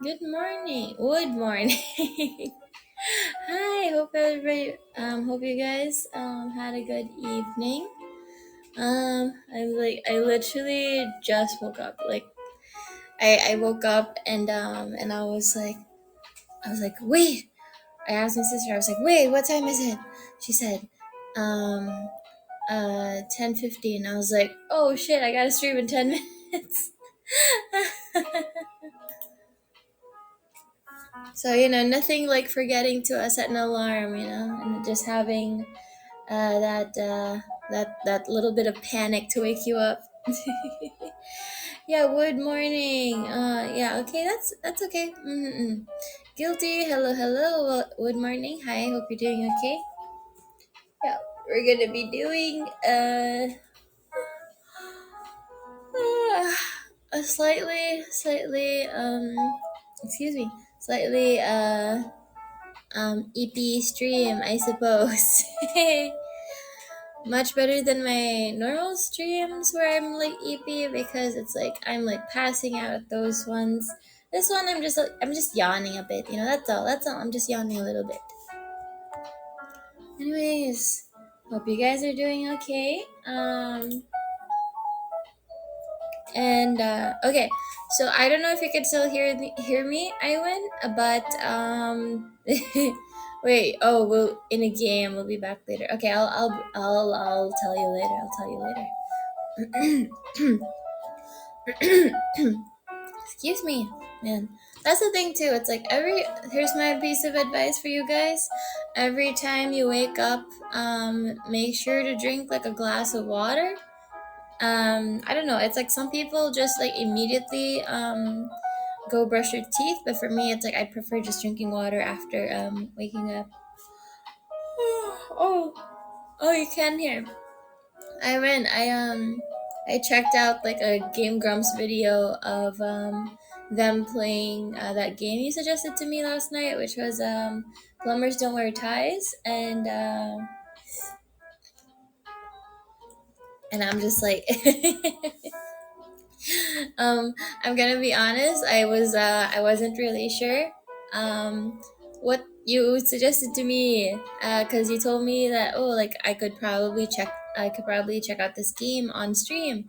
Good morning. Good morning. Hi. Hope everybody. Hope you guys had a good evening. I literally just woke up. Like I woke up and I was like wait. I asked my sister. I was like wait, what time is it? She said, 10:15. I was like, oh shit, I gotta stream in 10 minutes. So nothing like forgetting to set an alarm, and just having that little bit of panic to wake you up. Yeah, good morning. Yeah, okay, that's okay. Guilty. Hello, hello. Well, good morning. Hi. Hope you're doing okay. Yeah, we're gonna be doing a excuse me, slightly EP stream, I suppose. Much better than my normal streams where I'm like EP because it's like I'm like passing out at those ones. This one I'm just yawning a bit, that's all. I'm just yawning a little bit. Anyways, hope you guys are doing okay. And okay, so I don't know if you could still hear me, Iwan, but wait. Oh, we'll in a game. We'll be back later. Okay, I'll tell you later. I'll tell you later. Excuse me, man. That's the thing too. It's like here's my piece of advice for you guys. Every time you wake up, make sure to drink like a glass of water. I don't know, it's like some people just like immediately go brush your teeth, but for me it's like I prefer just drinking water after waking up. oh oh, you can hear. I checked out like a Game Grumps video of them playing that game you suggested to me last night, which was Plumbers Don't Wear Ties, and I'm just like I'm gonna be honest. I wasn't really sure what you suggested to me because you told me that like I could probably check out this game on stream,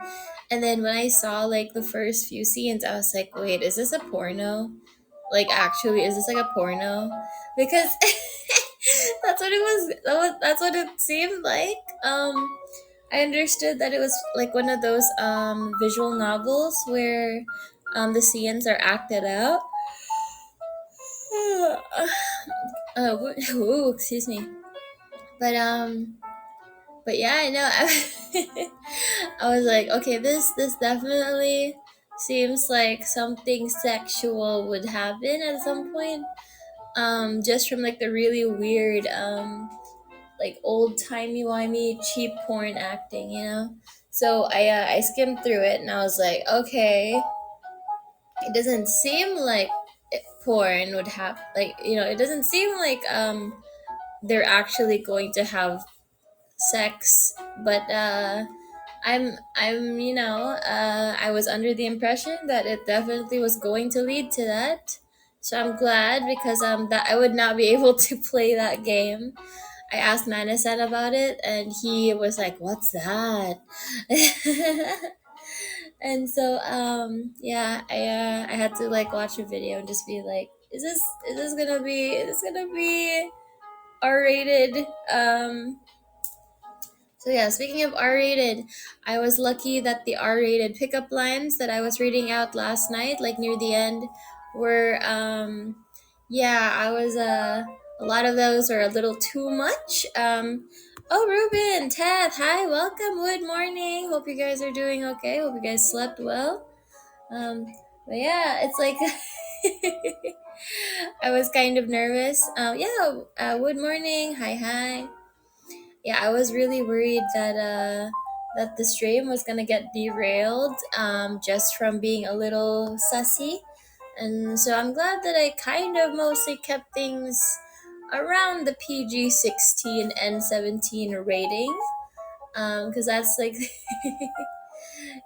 and then when I saw like the first few scenes, I was like, wait, is this a porno? Like, actually, is this like a porno? Because that's what it was. That's what it seemed like. I understood that it was like one of those visual novels where the scenes are acted out. Ooh, excuse me. But but yeah, I know. I was like, okay, this definitely seems like something sexual would happen at some point. Just from like the really weird like old timey wimey cheap porn acting. So I skimmed through it and I was like, okay, it doesn't seem like porn would have like it doesn't seem like they're actually going to have sex, but I was under the impression that it definitely was going to lead to that. So I'm glad because that I would not be able to play that game. I asked Manasan about it, and he was like, "What's that?" And so, yeah, I had to like watch a video and just be like, is this gonna be R-rated?" So yeah, speaking of R-rated, I was lucky that the R-rated pickup lines that I was reading out last night, like near the end, were yeah, I was a lot of those are a little too much. Oh, Ruben, Ted, hi, welcome, good morning. Hope you guys are doing okay. Hope you guys slept well. Um, but yeah, it's like I was kind of nervous. Yeah, good morning. Hi, hi. Yeah, I was really worried that the stream was gonna get derailed just from being a little sussy, and so I'm glad that I kind of mostly kept things around the PG-16 N17 rating, because that's like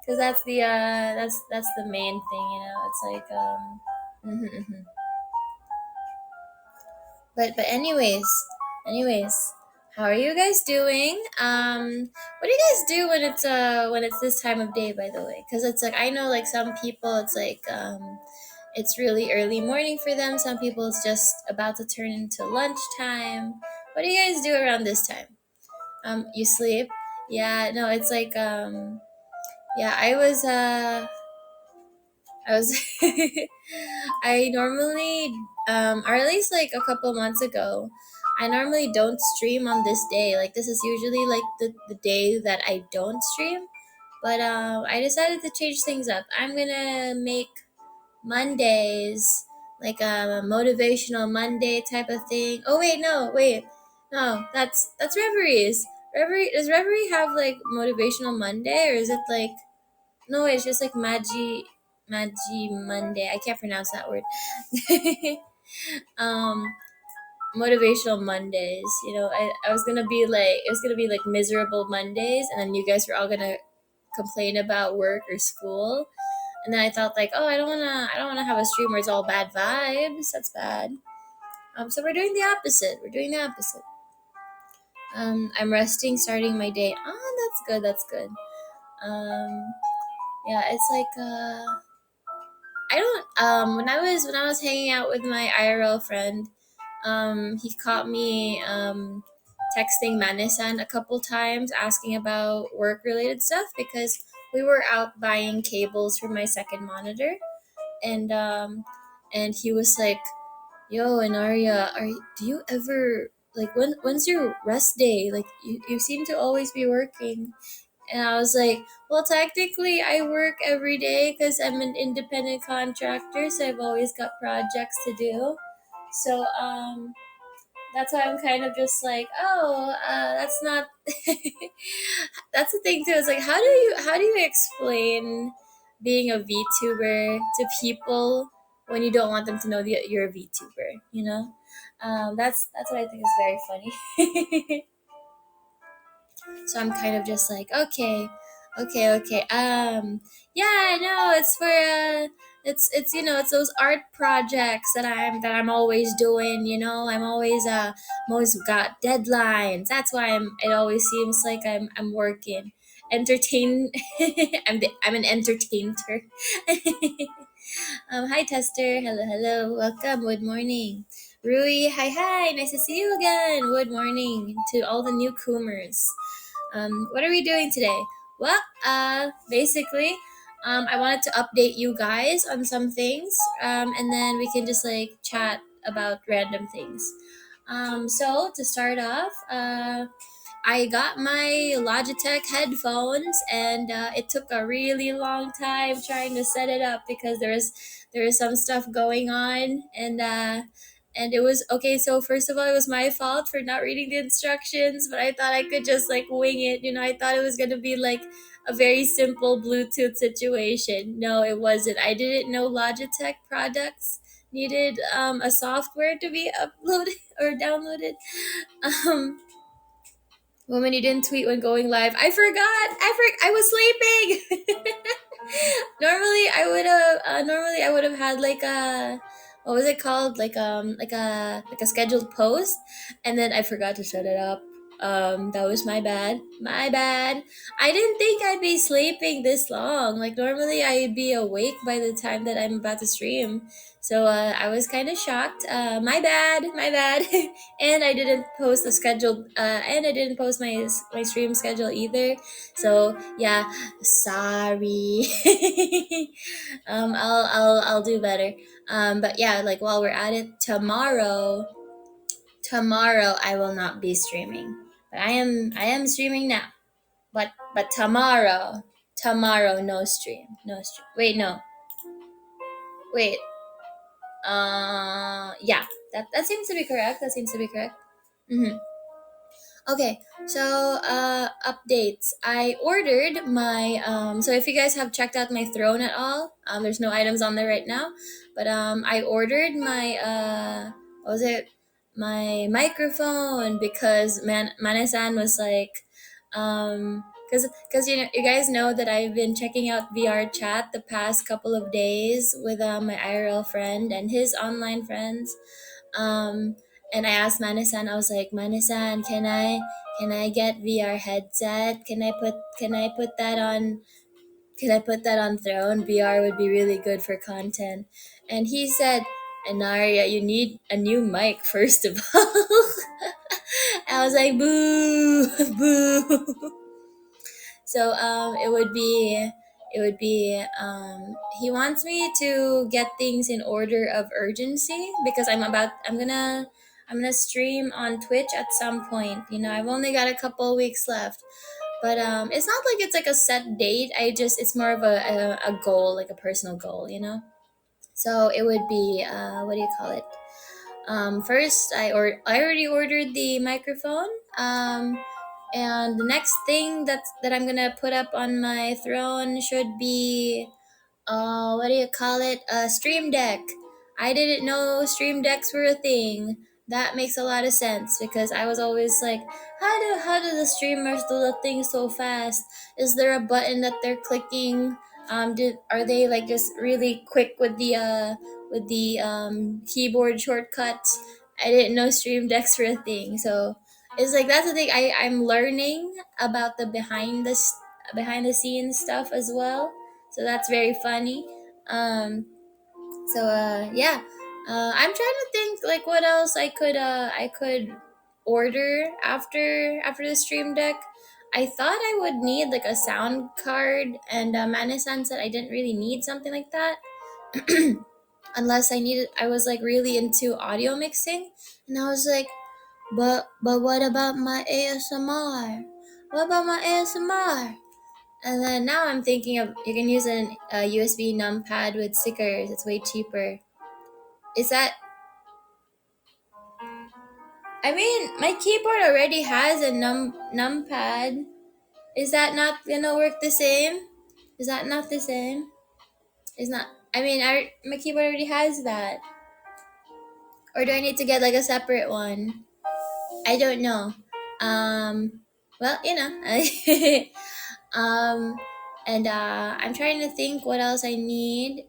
because that's the main thing. It's like Mm-hmm. But anyways, how are you guys doing? What do you guys do when it's this time of day, by the way? Because it's like, I know, like, some people, it's like, it's really early morning for them. Some people, it's just about to turn into lunchtime. What do you guys do around this time? You sleep? Yeah, no, it's like, yeah, I was I normally, or at least like a couple months ago, I normally don't stream on this day. Like, this is usually like the day that I don't stream. But I decided to change things up. I'm gonna make Mondays like a motivational Monday type of thing. Oh wait, no, wait, no, that's Reveries. Reverie, does Reverie have like motivational Monday, or is it like, no? It's just like Magi Monday. I can't pronounce that word. um, Motivational Mondays. I was gonna be like, it was gonna be like miserable Mondays, and then you guys were all gonna complain about work or school. And then I thought, like, oh, I don't wanna have a stream where it's all bad vibes. That's bad. So we're doing the opposite. We're doing the opposite. I'm resting, starting my day. Oh, that's good. That's good. Um, yeah, it's like, I don't, when I was hanging out with my IRL friend, he caught me texting Manisan a couple times asking about work related stuff, because we were out buying cables for my second monitor. And he was like, "Yo, Enaria, do you ever, like, when's your rest day? Like, you seem to always be working." And I was like, "Well, technically, I work every day because I'm an independent contractor, so I've always got projects to do. So, that's why I'm kind of just like, oh, that's not." That's the thing too. It's like, how do you explain being a VTuber to people when you don't want them to know that you're a VTuber? That's what I think is very funny. So I'm kind of just like, okay, okay. Yeah, I know it's for it's it's those art projects that I'm always doing. I'm always got deadlines. That's why it always seems like I'm working. Entertain. I'm an entertainer. Hi Tester. Hello. Welcome. Good morning. Rui. Hi. Nice to see you again. Good morning to all the newcomers. What are we doing today? Well, basically, I wanted to update you guys on some things, and then we can just like chat about random things. So to start off, I got my Logitech headphones, and it took a really long time trying to set it up because there was some stuff going on, and it was okay. So first of all, it was my fault for not reading the instructions, but I thought I could just like wing it. I thought it was gonna be like a very simple Bluetooth situation. No, it wasn't. I didn't know Logitech products needed a software to be uploaded or downloaded. Um, Woman, you didn't tweet when going live. I forgot. I was sleeping. Normally I would have had like a, what was it called? Like a scheduled post, and then I forgot to set it up. That was my bad. My bad. I didn't think I'd be sleeping this long. Like, normally I'd be awake by the time that I'm about to stream. So I was kind of shocked. My bad. My bad. And I didn't post the scheduled. And I didn't post my stream schedule either. So yeah, sorry. I'll do better. But yeah, like, while we're at it, tomorrow I will not be streaming, but I am streaming now. But tomorrow, no stream. Wait, no, wait. Yeah, that seems to be correct. That seems to be correct. Mm-hmm. Okay, so updates. I ordered my so if you guys have checked out my throne at all, there's no items on there right now, but I ordered my what was it? My microphone, because Manesan was like, because you guys know that I've been checking out VR chat the past couple of days with my IRL friend and his online friends. Um, and I asked Manasan, I was like, Manasan, can I get VR headset? Can I put that on? Can I put that on Throne? VR would be really good for content. And he said, Enaria, you need a new mic first of all. I was like, boo, boo. So he wants me to get things in order of urgency because I'm gonna stream on Twitch at some point. I've only got a couple weeks left. But it's not like it's like a set date. It's more of a goal, like a personal goal. So it would be what do you call it? First, I already ordered the microphone. And the next thing that I'm gonna put up on my throne should be what do you call it? A stream deck. I didn't know stream decks were a thing. That makes a lot of sense because I was always like, how do the streamers do the thing so fast? Is there a button that they're clicking? Are they like just really quick with the keyboard shortcuts? I didn't know stream decks were a thing. So it's like that's the thing. I'm learning about the behind the scenes stuff as well, so that's very funny. Yeah, I'm trying to think like what else I could order after the stream deck. I thought I would need like a sound card, and Manasan said I didn't really need something like that unless I was like really into audio mixing, and I was like, but what about my ASMR? What about my ASMR? And then now I'm thinking of you can use a USB numpad with stickers. It's way cheaper. Is that? I mean, my keyboard already has a numpad. Is that not gonna work the same? Is that not the same? It's not. I mean, my keyboard already has that. Or do I need to get like a separate one? I don't know. Um. Well, um and I'm trying to think what else I need,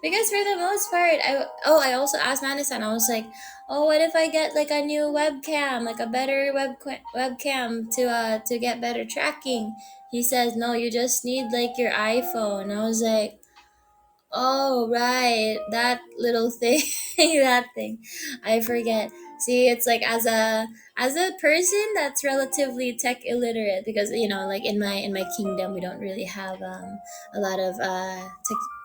because for the most part I also asked Madison. I was like, oh, what if I get like a new webcam, like a better webcam to get better tracking? He says no, you just need like your iPhone. I was like, oh, right, that little thing, that thing. I forget. See, it's like as a person that's relatively tech illiterate, because like in my kingdom, we don't really have a lot of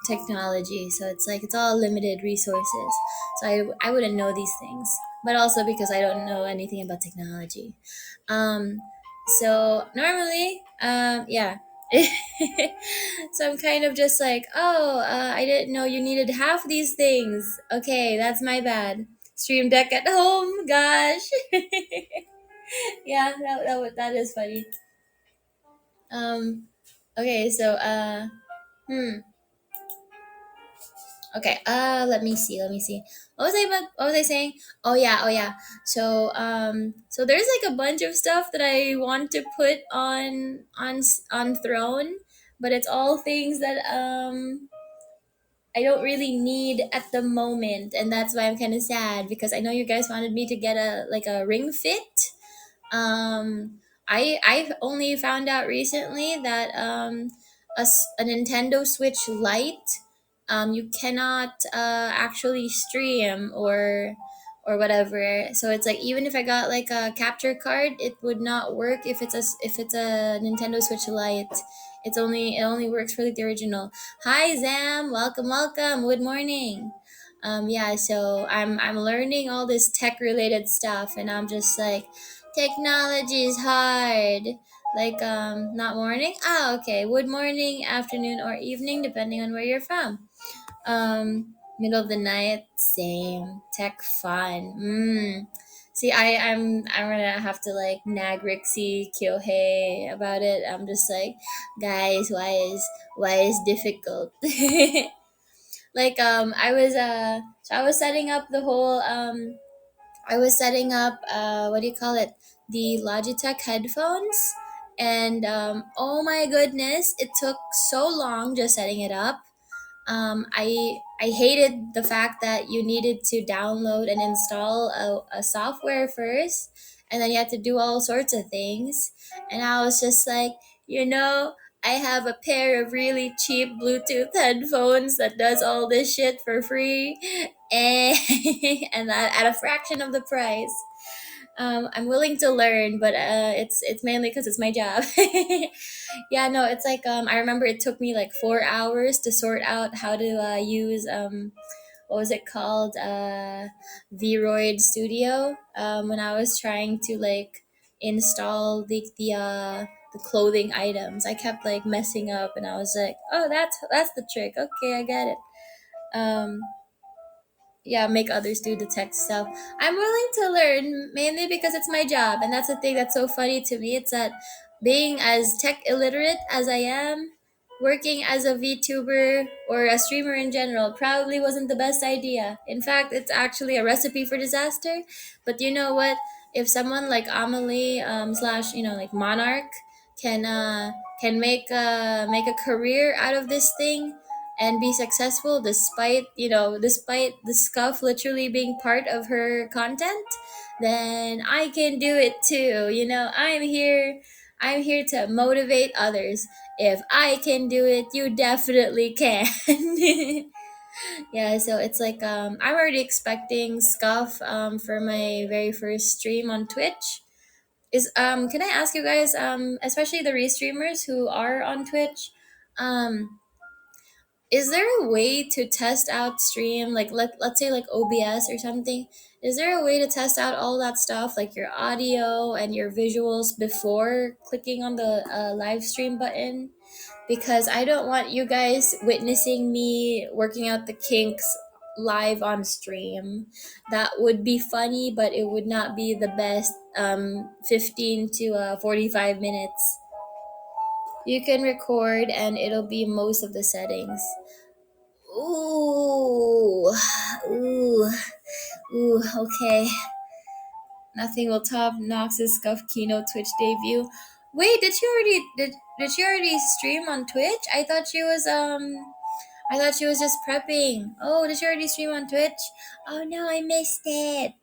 technology, so it's like it's all limited resources. So I wouldn't know these things, but also because I don't know anything about technology. Um, so normally, yeah. So I'm kind of just like, oh, I didn't know you needed half these things. Okay, that's my bad. Stream deck at home, gosh. Yeah, that is funny. Um, okay, so hmm. Okay, let me see. What was I saying? Oh yeah. So there's like a bunch of stuff that I want to put on Throne, but it's all things that I don't really need at the moment, and that's why I'm kind of sad because I know you guys wanted me to get a ring fit. I only found out recently that a Nintendo Switch Lite, you cannot actually stream or whatever. So it's like even if I got like a capture card, it would not work if it's a Nintendo Switch Lite. It only works for like the original. Hi Zam, welcome. Good morning. Yeah, so I'm learning all this tech related stuff, and I'm just like, technology is hard. Like not morning. Ah, okay. Would morning, afternoon, or evening, depending on where you're from. Middle of the night, same. Tech fun. See, I'm gonna have to like nag Rixie Kyohei about it. I'm just like, guys, why is difficult? Like I was setting up the whole I was setting up what do you call it, the Logitech headphones, And oh my goodness, it took so long just setting it up. I hated the fact that you needed to download and install a software first, and then you had to do all sorts of things. And I was just like, you know, I have a pair of really cheap Bluetooth headphones that does all this shit for free, and and that at a fraction of the price. I'm willing to learn, but it's mainly because it's my job. Yeah, no, it's like I remember it took me like 4 hours to sort out how to use what was it called, Vroid Studio, when I was trying to like install the clothing items. I kept like messing up, and I was like, oh, that's the trick. Okay, I get it. Um, yeah, make others do the tech stuff. I'm willing to learn, mainly because it's my job, and that's the thing that's so funny to me. It's that being as tech illiterate as I am, working as a VTuber or a streamer in general probably wasn't the best idea. In fact, it's actually a recipe for disaster. But you know what? If someone like Amelie slash like Monarch can make a career out of this thing and be successful despite the scuff literally being part of her content, then I can do it too. I'm here to motivate others. If I can do it, you definitely can. Yeah, so it's like I'm already expecting scuff for my very first stream on Twitch. Is Can I ask you guys, especially the restreamers who are on Twitch, um is there a way to test out stream, like let's say like OBS or something? Is there a way to test out all that stuff, like your audio and your visuals, before clicking on the live stream button? Because I don't want you guys witnessing me working out the kinks live on stream. That would be funny, but it would not be the best 15 to 45 minutes. You can record and it'll be most of the settings. Ooh, ooh, ooh. Okay, nothing will top Nox's Scuff keynote Twitch debut. Wait, did she already stream on Twitch? I thought she was just prepping. Oh, did she already stream on Twitch? Oh no, I missed it.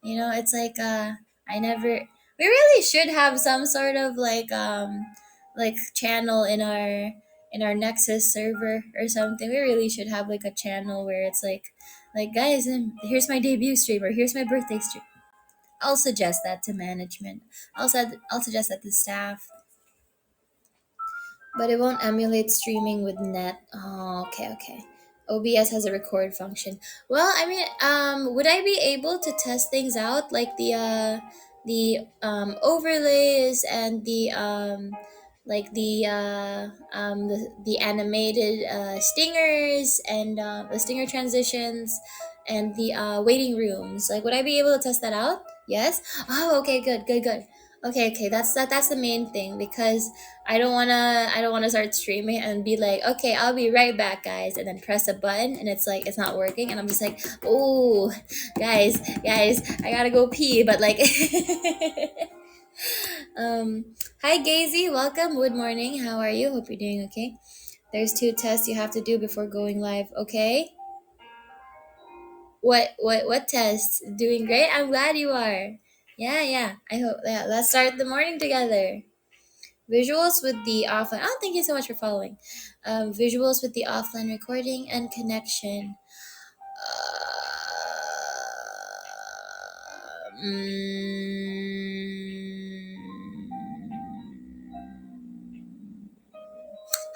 It's like I never. We really should have some sort of like channel in our Nexus server or something. We really should have like a channel where it's like guys, here's my debut stream, or here's my birthday stream. I'll suggest that to management. I'll suggest that to staff. But it won't emulate streaming with net. Oh, okay, okay. OBS has a record function. Well, I mean, would I be able to test things out, like the overlays and the animated stingers and the stinger transitions and the waiting rooms? Like, would I be able to test that out? Yes. Oh, okay, good, good, good. Okay, okay. That's the main thing, because I don't wanna start streaming and be like, okay, I'll be right back, guys, and then press a button and it's like it's not working, and I'm just like, oh, guys, I gotta go pee, but like, hi Gazy, welcome. Good morning. How are you? Hope you're doing okay. There's 2 tests you have to do before going live. Okay. What tests? Doing great. I'm glad you are. Yeah, yeah. I hope. Yeah. Let's start the morning together. Visuals with the offline. Oh, thank you so much for following. Visuals with the offline recording and connection. Mm,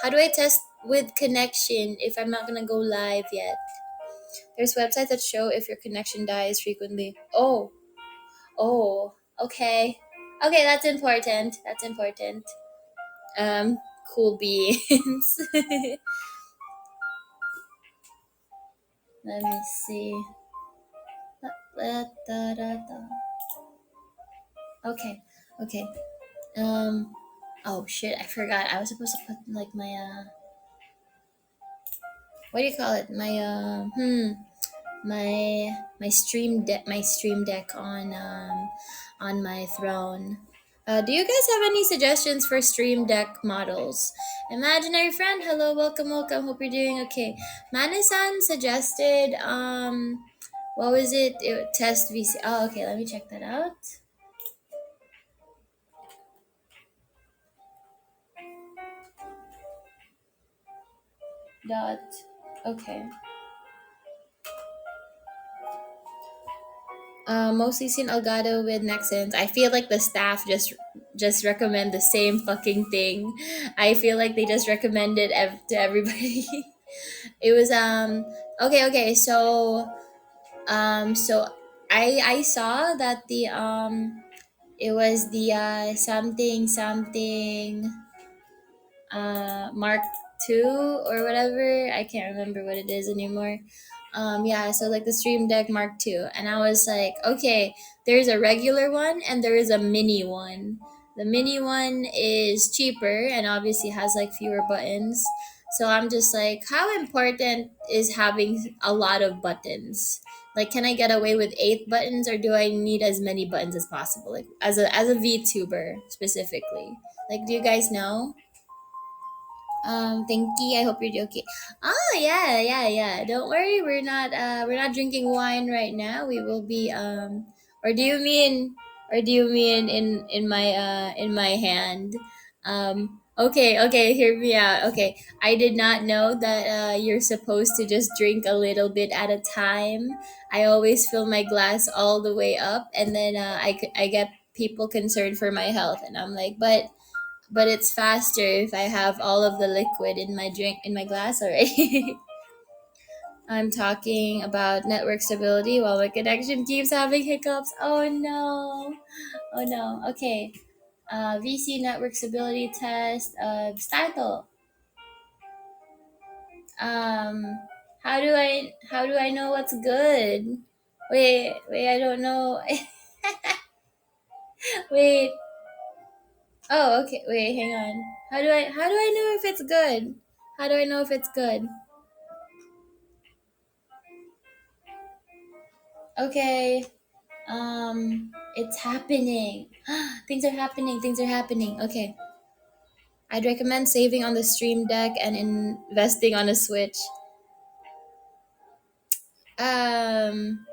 how do I test with connection if I'm not gonna go live yet? There's websites that show if your connection dies frequently. Oh, oh, okay, okay. That's important. That's important. Um, cool beans. Let me see. Okay, okay. Oh shit! I forgot. I was supposed to put like my what do you call it? My stream deck on my throne. Do you guys have any suggestions for stream deck models? Imaginary friend, hello, welcome, welcome. Hope you're doing okay. Manasan suggested what was it test VC. Oh, okay, let me check that out. Dot. Okay. Mostly seen Elgato with Nexans. I feel like the staff just recommend the same fucking thing. I feel like they just recommend it to everybody. It was okay. So I saw that the it was the something something Mark Two or whatever. I can't remember what it is anymore. Yeah, so like the Stream Deck Mark Two, and I was like, okay, there's a regular one and there is a mini one. The mini one is cheaper and obviously has like fewer buttons. So I'm just like, how important is having a lot of buttons? Like, can I get away with 8 buttons, or do I need as many buttons as possible? Like, as a VTuber specifically. Like, do you guys know? Thank you. I hope you're okay. Oh yeah, yeah, yeah. Don't worry, we're not drinking wine right now. We will be or do you mean in my hand? Okay, okay, hear me out. Okay. I did not know that you're supposed to just drink a little bit at a time. I always fill my glass all the way up, and then I get people concerned for my health, and I'm like, but it's faster if I have all of the liquid in my drink in my glass already. I'm talking about network stability while my connection keeps having hiccups. Oh no. Oh no. Okay. VC network stability test. Title. Um how do I know what's good? Wait, I don't know. Wait. Oh, okay. Wait, hang on. How do I know if it's good? How do I know if it's good? Okay. It's happening. Things are happening. Things are happening. Okay. I'd recommend saving on the Stream Deck and investing on a Switch. Um,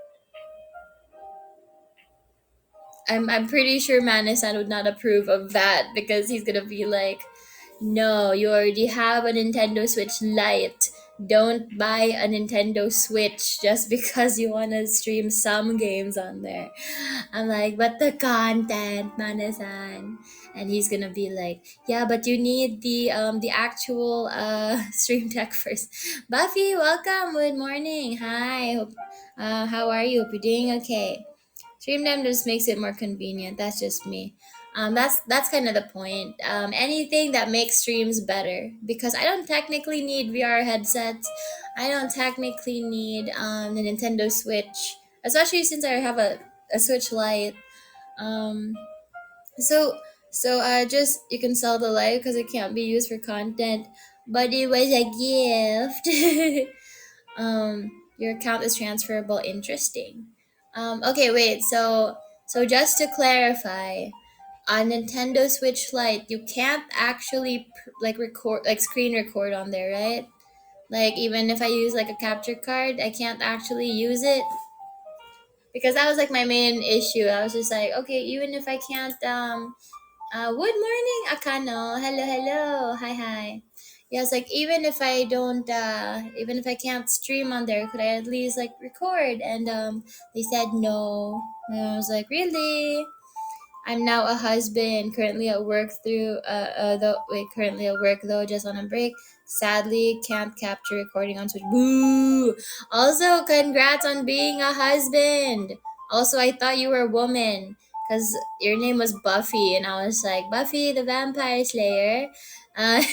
I'm pretty sure Manasan would not approve of that because he's gonna be like, no, you already have a Nintendo Switch Lite. Don't buy a Nintendo Switch just because you want to stream some games on there. I'm like, but the content, Manasan. And he's gonna be like, yeah, but you need the actual stream deck first. Buffy, welcome. Good morning. Hi. How are you? Hope you're doing okay. Stream them just makes it more convenient. That's just me. That's kind of the point. Anything that makes streams better, because I don't technically need VR headsets. I don't technically need the Nintendo Switch, especially since I have a Switch Lite. Um, so just you can sell the light because it can't be used for content, but it was a gift. Your account is transferable. Interesting. Okay, wait. So just to clarify, on Nintendo Switch Lite, you can't actually like record, like screen record on there, right? Like even if I use like a capture card, I can't actually use it because that was like my main issue. I was just like, okay, even if I can't good morning, Akano. Hello, hello. Hi, hi. Yes, like even if I don't, even if I can't stream on there, could I at least like record? And they said no. And I was like, really? I'm now a husband, currently at work currently at work though, just on a break. Sadly, can't capture recording on Switch. Boo! Also, congrats on being a husband. Also, I thought you were a woman because your name was Buffy, and I was like, Buffy the Vampire Slayer. Uh,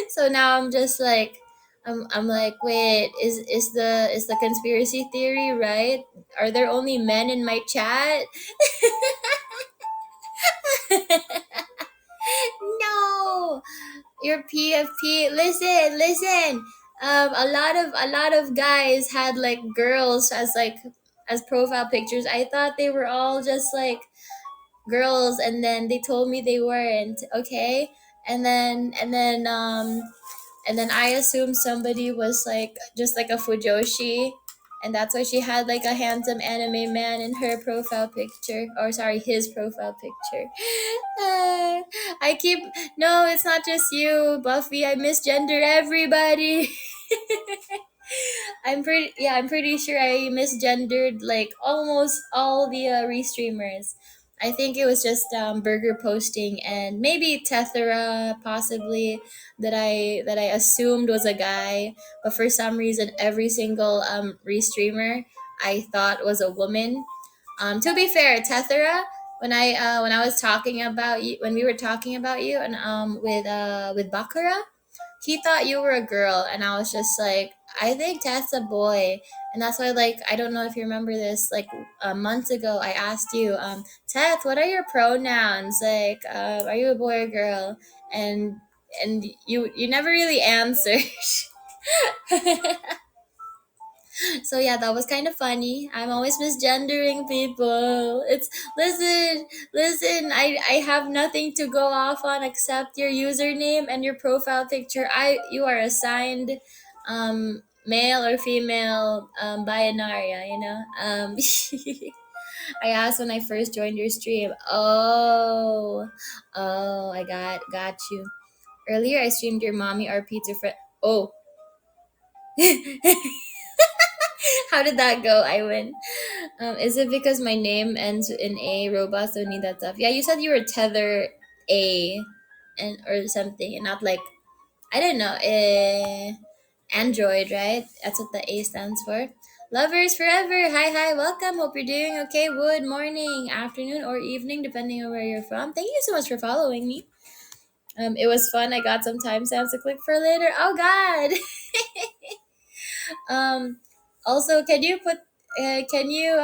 so now I'm just like, I'm like, wait, is the conspiracy theory right? Are there only men in my chat? No, your PFP. Listen, listen. A lot of guys had like girls as like as profile pictures. I thought they were all just like girls, and then they told me they weren't. Okay, and then I assumed somebody was like just like a fujoshi, and that's why she had like a handsome anime man in her profile picture, or sorry, his profile picture. I keep no, it's not just you, Buffy. I misgender everybody. I'm pretty sure I misgendered like almost all the restreamers. I think it was just burger posting and maybe Tethera possibly that I assumed was a guy, but for some reason every single restreamer I thought was a woman. To be fair, Tethera, when I was talking about you, when we were talking about you and with Bakura, he thought you were a girl, and I was just like, I think Teth's a boy. And that's why, like, I don't know if you remember this, like, months ago I asked you, Teth, what are your pronouns, like, are you a boy or girl? And you never really answered. So yeah, that was kind of funny. I'm always misgendering people. It's listen. I have nothing to go off on except your username and your profile picture. You are assigned, male or female, by Enaria. I asked when I first joined your stream. Oh, I got you. Earlier, I streamed your mommy RP to friend. Oh. How did that go? I win. Is it because my name ends in A? Robots don't need that stuff. Yeah, you said you were tether A, and or something, and not like I don't know. Android, right? That's what the A stands for. Lovers forever. Hi, welcome. Hope you're doing okay. Good morning, afternoon, or evening, depending on where you're from. Thank you so much for following me. It was fun. I got some timestamps to click for later. Oh God. um, also, can you put? Can you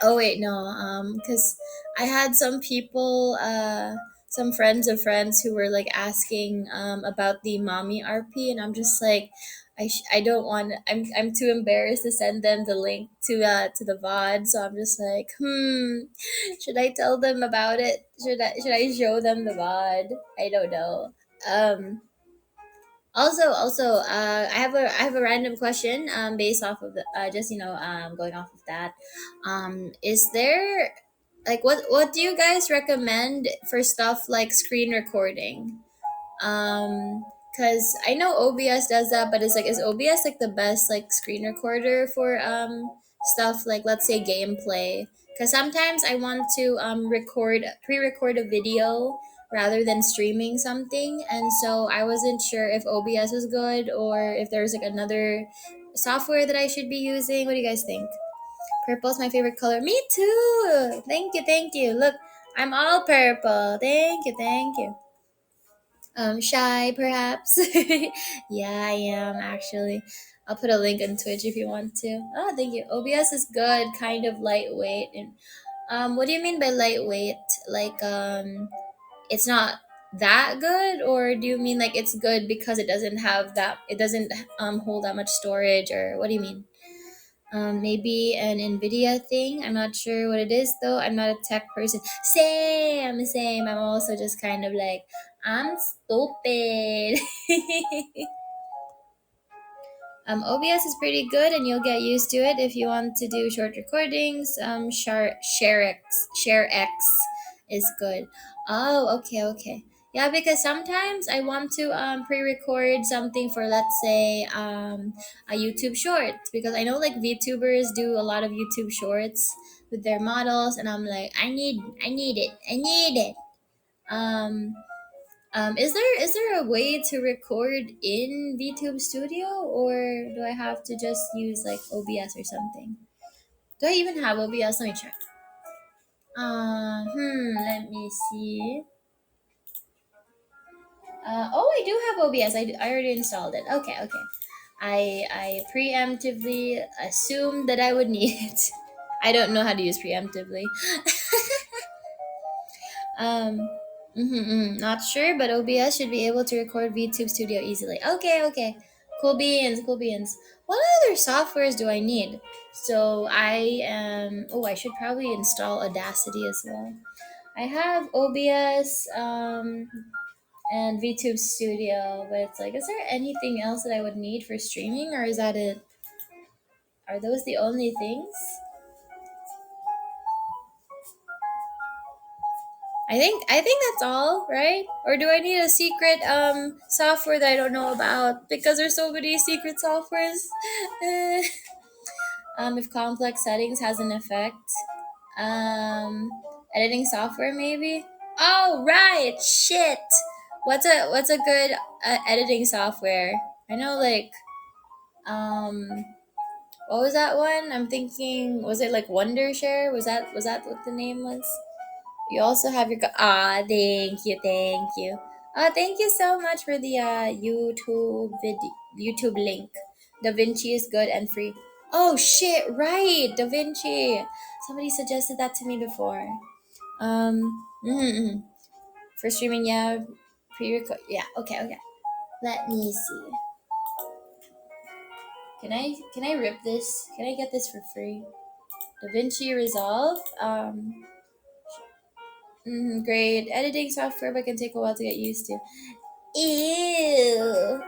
Oh wait, no. Because I had some people, some friends of friends who were like asking about the mommy RP, and I'm just like, I don't want. I'm too embarrassed to send them the link to the VOD, so I'm just like, should I tell them about it? Should I show them the VOD? I don't know. Um, I have a random question based off of the just going off of that. Is there like what do you guys recommend for stuff like screen recording? Because I know OBS does that, but it's like, is OBS like the best like screen recorder for stuff like, let's say, gameplay? Because sometimes I want to pre-record a video rather than streaming something, and so I wasn't sure if OBS was good or if there's like another software that I should be using. What do you guys think? Purple's my favorite color. Me too. Thank you. Look, I'm all purple. Thank you. Shy perhaps. Yeah, I am actually. I'll put a link on Twitch if you want to. Oh, thank you. OBS is good, kind of lightweight. And what do you mean by lightweight? Like it's not that good, or do you mean like it's good because it doesn't hold that much storage, or what do you mean? Maybe an Nvidia thing. I'm not sure what it is though. I'm not a tech person. Same. I'm also just kind of like, I'm stupid. OBS is pretty good, and you'll get used to it if you want to do short recordings. ShareX is good. Oh, okay. Yeah, because sometimes I want to pre-record something for, let's say, a YouTube short, because I know like VTubers do a lot of YouTube shorts with their models, and I'm like, I need it. Um, is there a way to record in VTube Studio, or do I have to just use like OBS or something? Do I even have OBS? Let me check. Let me see. I do have OBS. I already installed it. Okay. I preemptively assumed that I would need it. I don't know how to use preemptively. Um, not sure, but OBS should be able to record VTube Studio easily. Okay. Cool beans, cool beans. What other softwares do I need? So I am. Oh, I should probably install Audacity as well. I have OBS and VTube Studio, but it's like, is there anything else that I would need for streaming, or is that it? Are those the only things? I think that's all, right? Or do I need a secret software that I don't know about because there's so many secret softwares? Eh. If complex settings has an effect. Um, Editing software maybe. Oh right, shit. What's a good editing software? I know like um what was that one? I'm thinking, was it like Wondershare? Was that what the name was? You also have your thank you, thank you. Thank you so much for the YouTube link. Da Vinci is good and free. Oh shit, right, Da Vinci. Somebody suggested that to me before. Mm-hmm. For streaming, yeah, pre-record, yeah. Okay, okay. Let me see. Can I rip this? Can I get this for free? Da Vinci Resolve. Great editing software, but can take a while to get used to. Ew,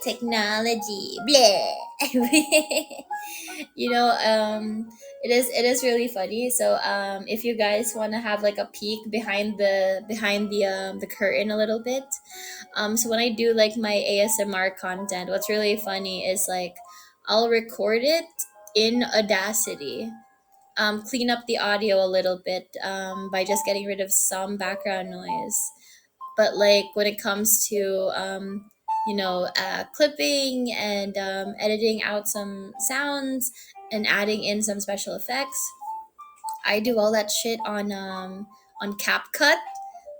technology, bleh. It is really funny. So if you guys want to have like a peek behind the curtain a little bit, so when I do like my ASMR content, what's really funny is like I'll record it in Audacity, clean up the audio a little bit by just getting rid of some background noise. But like when it comes to clipping and editing out some sounds and adding in some special effects, I do all that shit on CapCut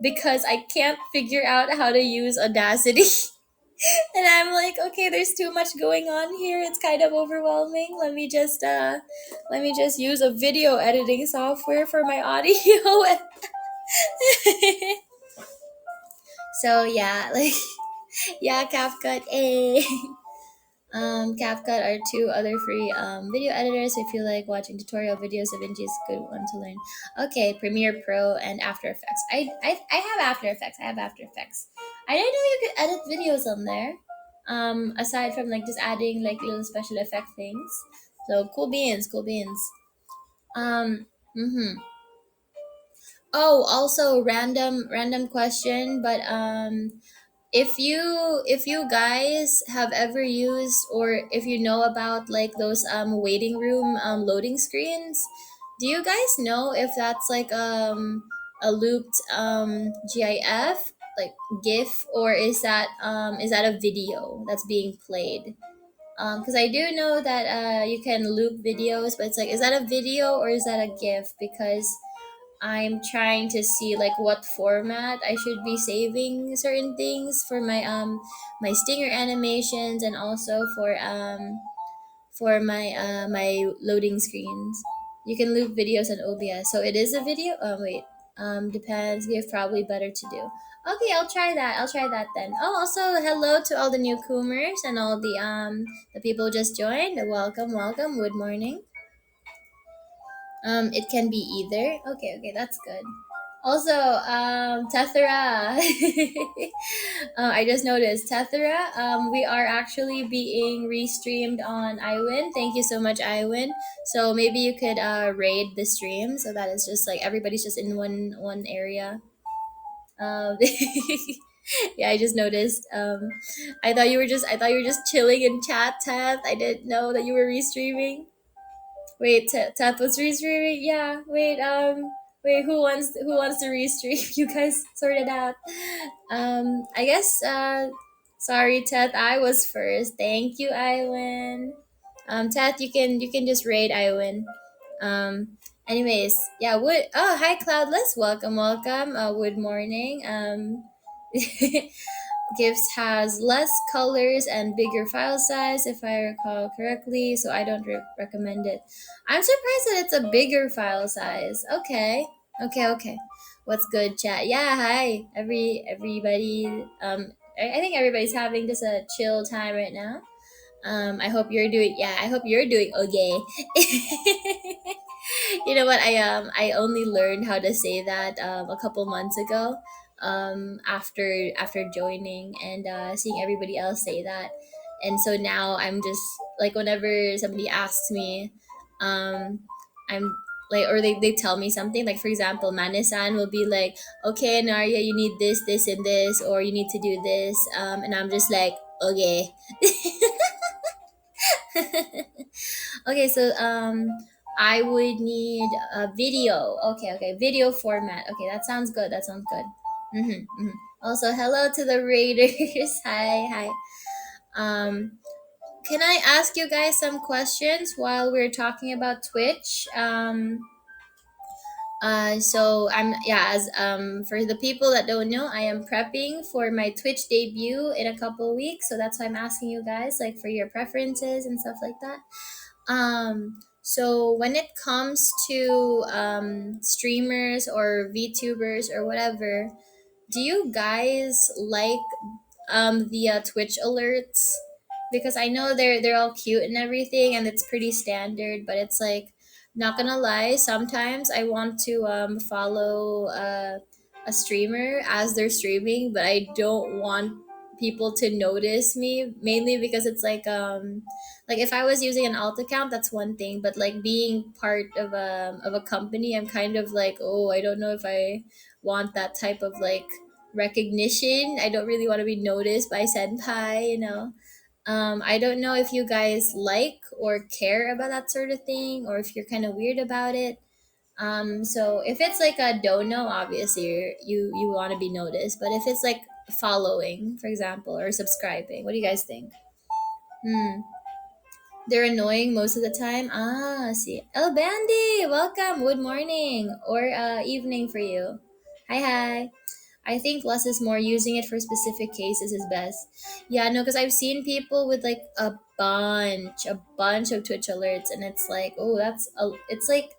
because I can't figure out how to use Audacity. And I'm like, okay, there's too much going on here. It's kind of overwhelming. Let me just use a video editing software for my audio. So yeah, like yeah, CapCut. CapCut are two other free video editors. If you like watching tutorial videos, DaVinci is a good one to learn. Okay, Premiere Pro and After Effects. I have After Effects. I have After Effects. I didn't know you could edit videos on there. Aside from like just adding like little special effect things. So cool beans, cool beans. Um, mm-hmm. Oh, also random question, but if you guys have ever used, or if you know about like those waiting room loading screens, do you guys know if that's like a looped GIF, like GIF, or is that a video that's being played? Because I do know that you can loop videos, but it's like, is that a video or is that a GIF? Because I'm trying to see like what format I should be saving certain things for my stinger animations, and also for my loading screens. You can loop videos on OBS. So it is a video. Oh wait. Depends. We have probably better to do. Okay, I'll try that. I'll try that then. Oh, also hello to all the newcomers and all the people who just joined. Welcome, welcome. Good morning. It can be either. Okay, okay, that's good. Also, Tethera. I just noticed Tethera. We are actually being restreamed on iWin. Thank you so much, iWin. So maybe you could raid the stream so that it's just like everybody's just in one area. Um, yeah, I just noticed. I thought you were just chilling in chat, Teth. I didn't know that you were restreaming. Wait, Tap was restreaming. Yeah. Wait. Wait. Who wants to restream? You guys sort it out. I guess. Sorry, Ted. I was first. Thank you, Iwin. Ted, you can just raid Iwin. Anyways, yeah. Wood. Oh, hi, Cloudless. Welcome, welcome. Good morning. Gifts has less colors and bigger file size, if I recall correctly, so I don't recommend it. I'm surprised that it's a bigger file size. Okay, okay, okay. What's good, chat? Yeah, hi, everybody. I think everybody's having just a chill time right now. I hope you're doing, yeah, I hope you're doing okay. You know what? I only learned how to say that a couple months ago. After joining and seeing everybody else say that, and so now I'm just like whenever somebody asks me, um, I'm like, or they tell me something, like for example, Manisan will be like, okay, Naria, you need this and this, or you need to do this, and I'm just like, okay. Okay, so I would need a video. Okay, okay, video format. Okay, that sounds good. That sounds good. Also, hello to the Raiders. Hi, hi. Um, can I ask you guys some questions while we're talking about Twitch? So I'm, yeah, as for the people that don't know, I am prepping for my Twitch debut in a couple weeks. So that's why I'm asking you guys, like, for your preferences and stuff like that. So when it comes to streamers or VTubers or whatever, do you guys like the Twitch alerts? Because I know they're all cute and everything, and it's pretty standard. But it's like, not gonna lie, sometimes I want to follow a streamer as they're streaming, but I don't want people to notice me, mainly because it's like if I was using an alt account, that's one thing, but like being part of a company, I'm kind of like, oh, I don't know if I want that type of like recognition. I don't really want to be noticed by senpai, you know. I don't know if you guys like or care about that sort of thing, or if you're kind of weird about it. So if it's like a dono, obviously you want to be noticed. But if it's like following, for example, or subscribing, what do you guys think? Hmm. They're annoying most of the time. Ah, see. El Bandy, welcome. Good morning or evening for you. Hi, hi. I think less is more. Using it for specific cases is best. Yeah, no, because I've seen people with like a bunch of Twitch alerts, and it's like, oh, it's like,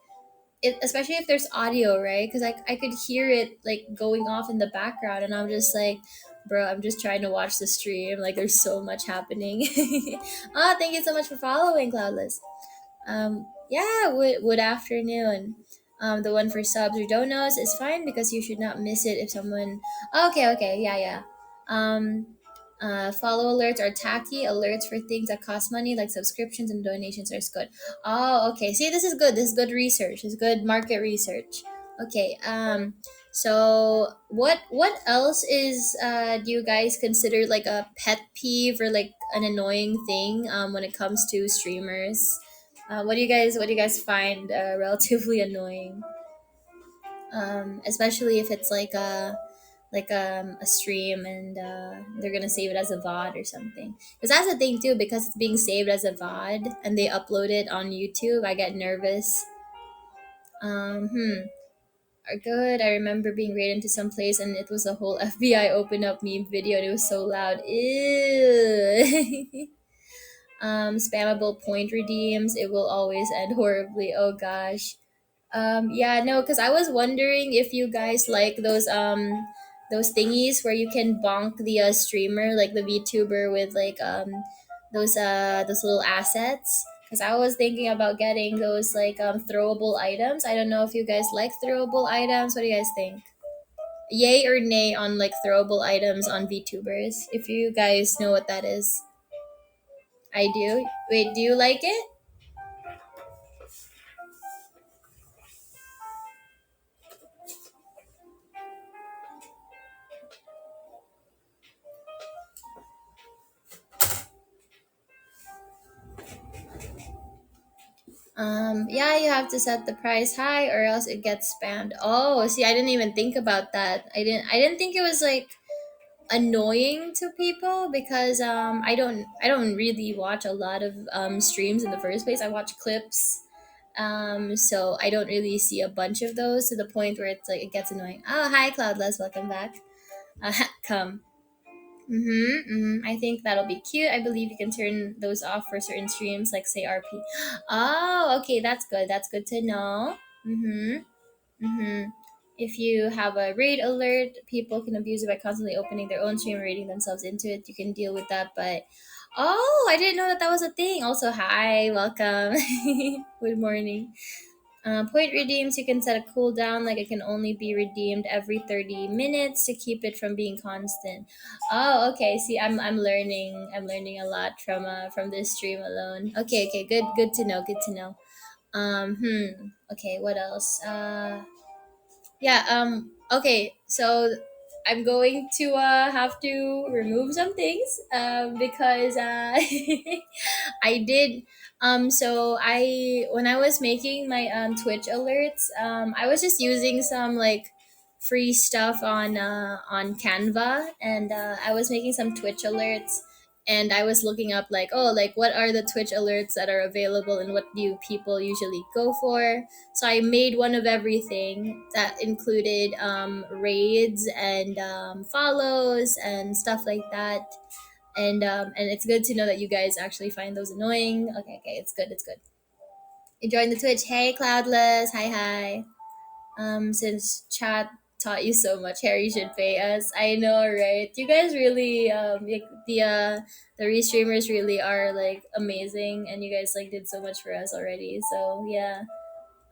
especially if there's audio, right? Because I could hear it like going off in the background, and I'm just like, bro, I'm just trying to watch the stream. Like, there's so much happening. Ah, thank you so much for following, Cloudless. Yeah, wood afternoon. The one for subs or donos is fine because you should not miss it if someone. Okay, okay, yeah, yeah. Um, follow alerts are tacky. Alerts for things that cost money, like subscriptions and donations, are good. Oh, okay. See, this is good. This is good research. This is good market research. Okay. So what else is do you guys consider like a pet peeve or like an annoying thing when it comes to streamers? What do you guys find relatively annoying? Especially if it's like a stream and they're gonna save it as a VOD or something. Because that's the thing too, because it's being saved as a VOD and they upload it on YouTube, I get nervous. Are good. I remember being raided into some place and it was a whole FBI open up meme video and it was so loud. Ew. Spammable point redeems. It will always end horribly. Oh gosh. Yeah, no, because I was wondering if you guys like those thingies where you can bonk the streamer, like the VTuber, with like those little assets. Because I was thinking about getting those like throwable items. I don't know if you guys like throwable items. What do you guys think? Yay or nay on like throwable items on VTubers? If you guys know what that is. I do. Wait, do you like it? Yeah, you have to set the price high or else it gets spammed. Oh, see, I didn't even think about that. I didn't think it was like annoying to people because I don't really watch a lot of streams in the first place. I watch clips. So I don't really see a bunch of those to the point where it's like it gets annoying. Oh, hi Cloudless, welcome back. Come. I think that'll be cute. I believe you can turn those off for certain streams, like say RP. Oh, okay, that's good. That's good to know. Mm-hmm. Mm-hmm. if you have a raid alert, people can abuse it by constantly opening their own stream and raiding themselves into it. You can deal with that, but oh, I didn't know that that was a thing. Also, hi, welcome, good morning. Point redeems, you can set a cooldown, like it can only be redeemed every 30 minutes to keep it from being constant. Oh, okay. See, I'm learning a lot from this stream alone. Okay, okay, good to know, good to know. Okay, what else? Yeah, okay, so I'm going to have to remove some things because I did so I when I was making my Twitch alerts, I was just using some like free stuff on Canva, and I was making some Twitch alerts, and I was looking up like, oh, like what are the Twitch alerts that are available and what do people usually go for. So I made one of everything that included raids and follows and stuff like that. And it's good to know that you guys actually find those annoying. Okay, okay, it's good, it's good. You joined the Twitch. Hey, Cloudless. Hi, hi. Since chat taught you so much, Harry should pay us. I know, right? You guys really like, the restreamers really are like amazing, and you guys like did so much for us already. So yeah.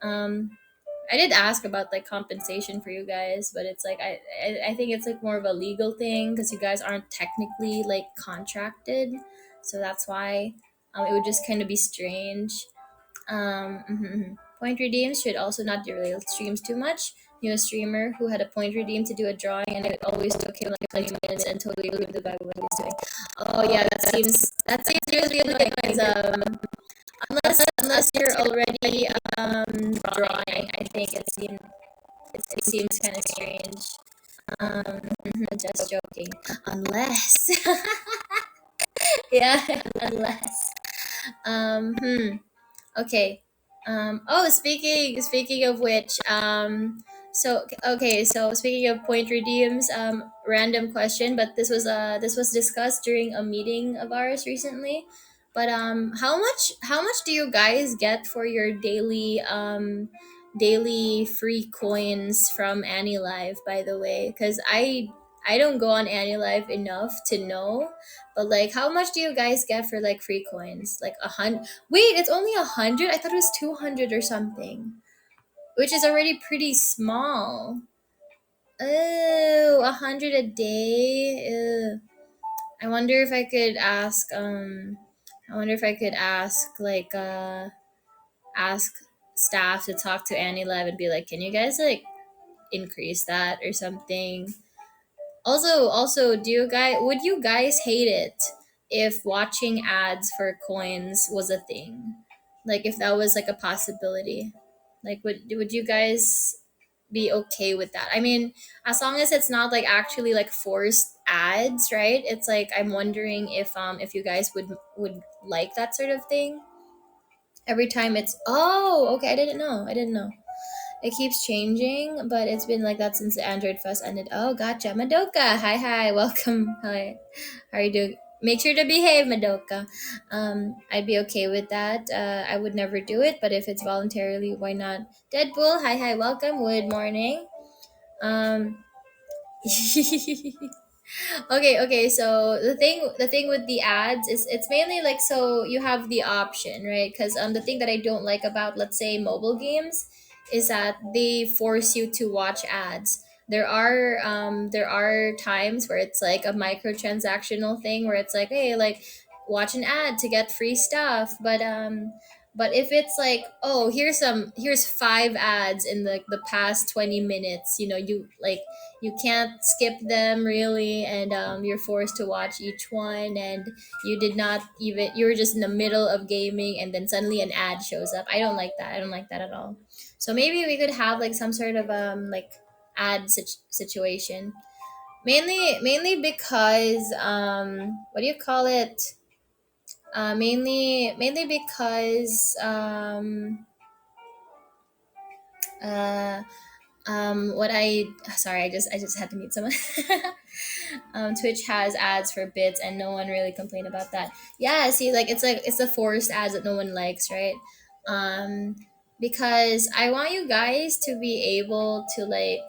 Um, I did ask about like compensation for you guys, but it's like I think it's like more of a legal thing because you guys aren't technically like contracted, so that's why it would just kind of be strange. Point redeems should also not derail streams too much. Knew a streamer who had a point redeem to do a drawing, and it always took him like 20 minutes and totally blew the vibe of what he was doing. Oh yeah, that seems really annoying. 'Cause, unless you're already drawing, I think it seems kind of strange. Just joking. Unless, yeah, unless. Hmm. Okay. Oh, speaking of which, so okay, so speaking of point redeems, random question, but this was discussed during a meeting of ours recently. But how much do you guys get for your daily free coins from AniLive, by the way? Because I don't go on AniLive enough to know, but like how much do you guys get for like free coins? Like 100. Wait, it's only 100? I thought it was 200 or something, which is already pretty small. Oh, 100 a day. Ew. I wonder if I could ask. I wonder if I could ask staff to talk to Annie Live and be like, can you guys like increase that or something? Also, would you guys hate it if watching ads for coins was a thing? Like if that was like a possibility. Like would you guys be okay with that? I mean, as long as it's not like actually like forced ads, right? It's like I'm wondering if you guys would like that sort of thing. Every time it's oh, okay, I didn't know. I didn't know. It keeps changing, but it's been like that since the Android Fest ended. Oh, gotcha. Madoka. Hi, hi. Welcome. Hi. How are you doing? Make sure to behave, Madoka. I'd be okay with that. I would never do it, but if it's voluntarily, why not? Deadpool. Hi, hi. Welcome. Good morning. Um, okay, so the thing with the ads is it's mainly like so you have the option, right? Because the thing that I don't like about, let's say, mobile games is that they force you to watch ads. There are times where it's like a microtransactional thing where it's like, hey, like watch an ad to get free stuff, but if it's like, oh, here's five ads in the past 20 minutes, you can't skip them really, and you're forced to watch each one, and you were just in the middle of gaming and then suddenly an ad shows up. I don't like that at all. So maybe we could have like some sort of like situation, mainly because what do you call it, mainly because uh what I sorry, I just had to meet someone. Twitch has ads for bits, and no one really complained about that. Yeah, see, like it's the forced ads that no one likes, right? Um, because I want you guys to be able to like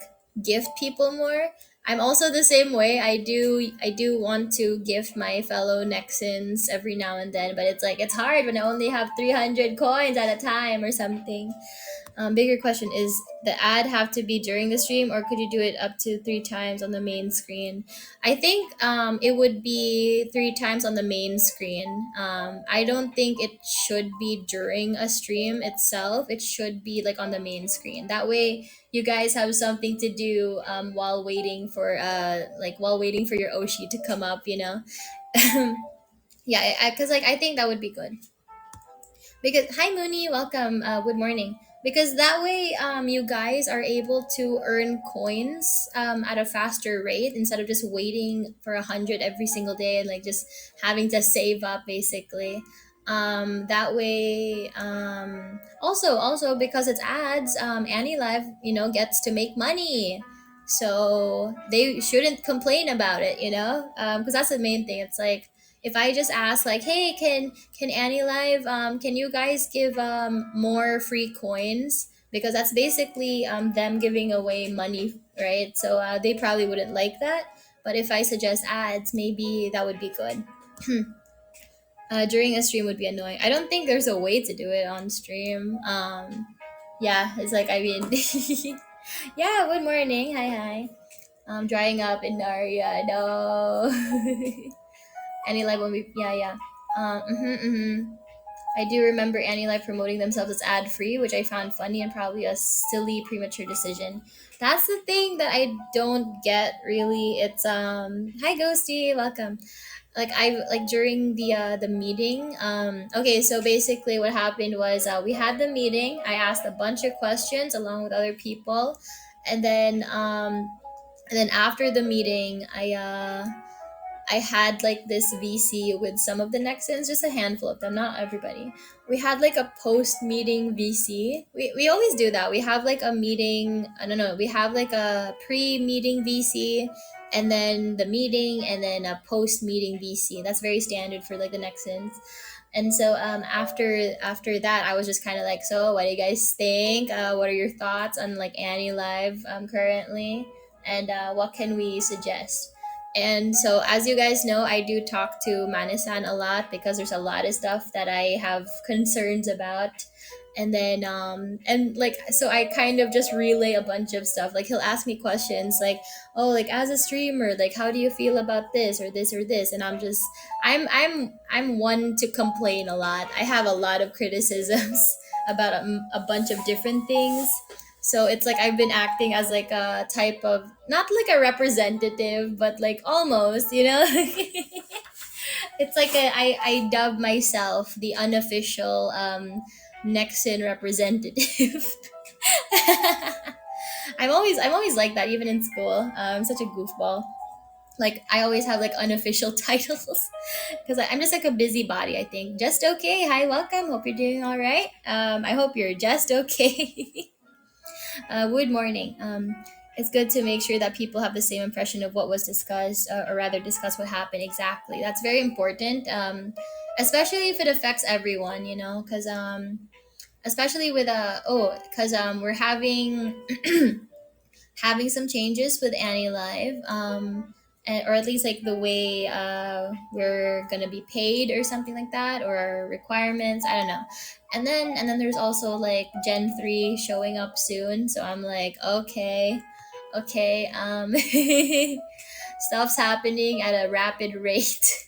gift people more. I'm also the same way. I do want to gift my fellow Nexans every now and then, but it's like it's hard when I only have 300 coins at a time or something. Bigger question is the ad have to be during the stream, or could you do it up to three times on the main screen? I think it would be three times on the main screen. I don't think it should be during a stream itself. It should be like on the main screen. That way, you guys have something to do while waiting for while waiting for your Oshi to come up. You know, yeah, because like I think that would be good. Because hi Mooney, welcome. Good morning. Because that way, you guys are able to earn coins at a faster rate instead of just waiting for 100 every single day and like just having to save up basically. That way, also because it's ads, AniLive, gets to make money. So they shouldn't complain about it, because that's the main thing. It's like if I just ask like, hey, can AniLive, can you guys give more free coins? Because that's basically them giving away money, right? So they probably wouldn't like that. But if I suggest ads, maybe that would be good. During a stream would be annoying. I don't think there's a way to do it on stream. Yeah, it's like I mean, yeah. Good morning. Hi, hi. Drying up in Naria. No. AniLive when we yeah. I do remember AniLive promoting themselves as ad free, which I found funny and probably a silly premature decision. That's the thing that I don't get really. It's hi Ghosty, welcome. Like I like during the meeting. Okay, so basically what happened was we had the meeting. I asked a bunch of questions along with other people, and then after the meeting, I had like this VC with some of the Nexans, just a handful of them, not everybody. We had like a post meeting VC. We always do that. We have like a meeting, I don't know, we have like a pre meeting VC and then the meeting and then a post meeting VC. That's very standard for like the Nexans. And so after that, I was just kind of like, so what do you guys think? What are your thoughts on like Annie Live currently? And what can we suggest? And so, as you guys know, I do talk to Manisan a lot because there's a lot of stuff that I have concerns about. And then, and like, so I kind of just relay a bunch of stuff. Like, he'll ask me questions like, oh, like, as a streamer, like, how do you feel about this or this or this? And I'm one to complain a lot. I have a lot of criticisms about a bunch of different things. So it's like I've been acting as like a type of not like a representative, but like almost, it's like I dub myself the unofficial Nexon representative. I'm always like that, even in school. I'm such a goofball. Like I always have like unofficial titles because I'm just like a busybody. I think just okay. Hi, welcome. Hope you're doing all right. I hope you're just okay. Good morning. It's good to make sure that people have the same impression of what was discussed, or rather, discuss what happened exactly. That's very important, especially if it affects everyone. Because especially with because we're having some changes with AniLive, or at least like the way we're gonna be paid or something like that, or requirements. I don't know. And then there's also like Gen 3 showing up soon. So I'm like, okay, stuff's happening at a rapid rate.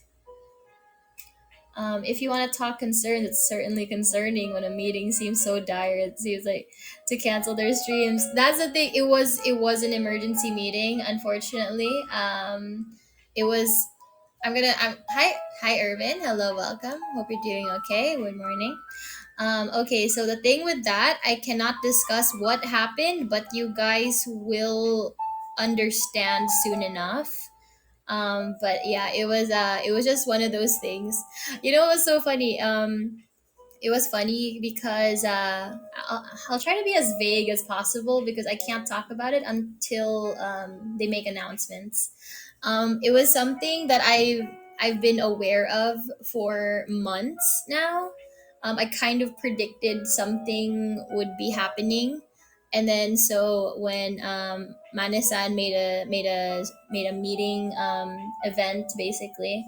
If you want to talk concerns, it's certainly concerning when a meeting seems so dire. It seems like to cancel their streams. That's the thing. It was an emergency meeting. Unfortunately, it was. Hi Irvin. Hello, welcome. Hope you're doing okay. Good morning. Okay, so the thing with that, I cannot discuss what happened, but you guys will understand soon enough. But yeah, it was just one of those things. It was so funny. It was funny because I'll try to be as vague as possible because I can't talk about it until they make announcements. It was something that I've been aware of for months now. I kind of predicted something would be happening. And then so when Manesan made a meeting event basically,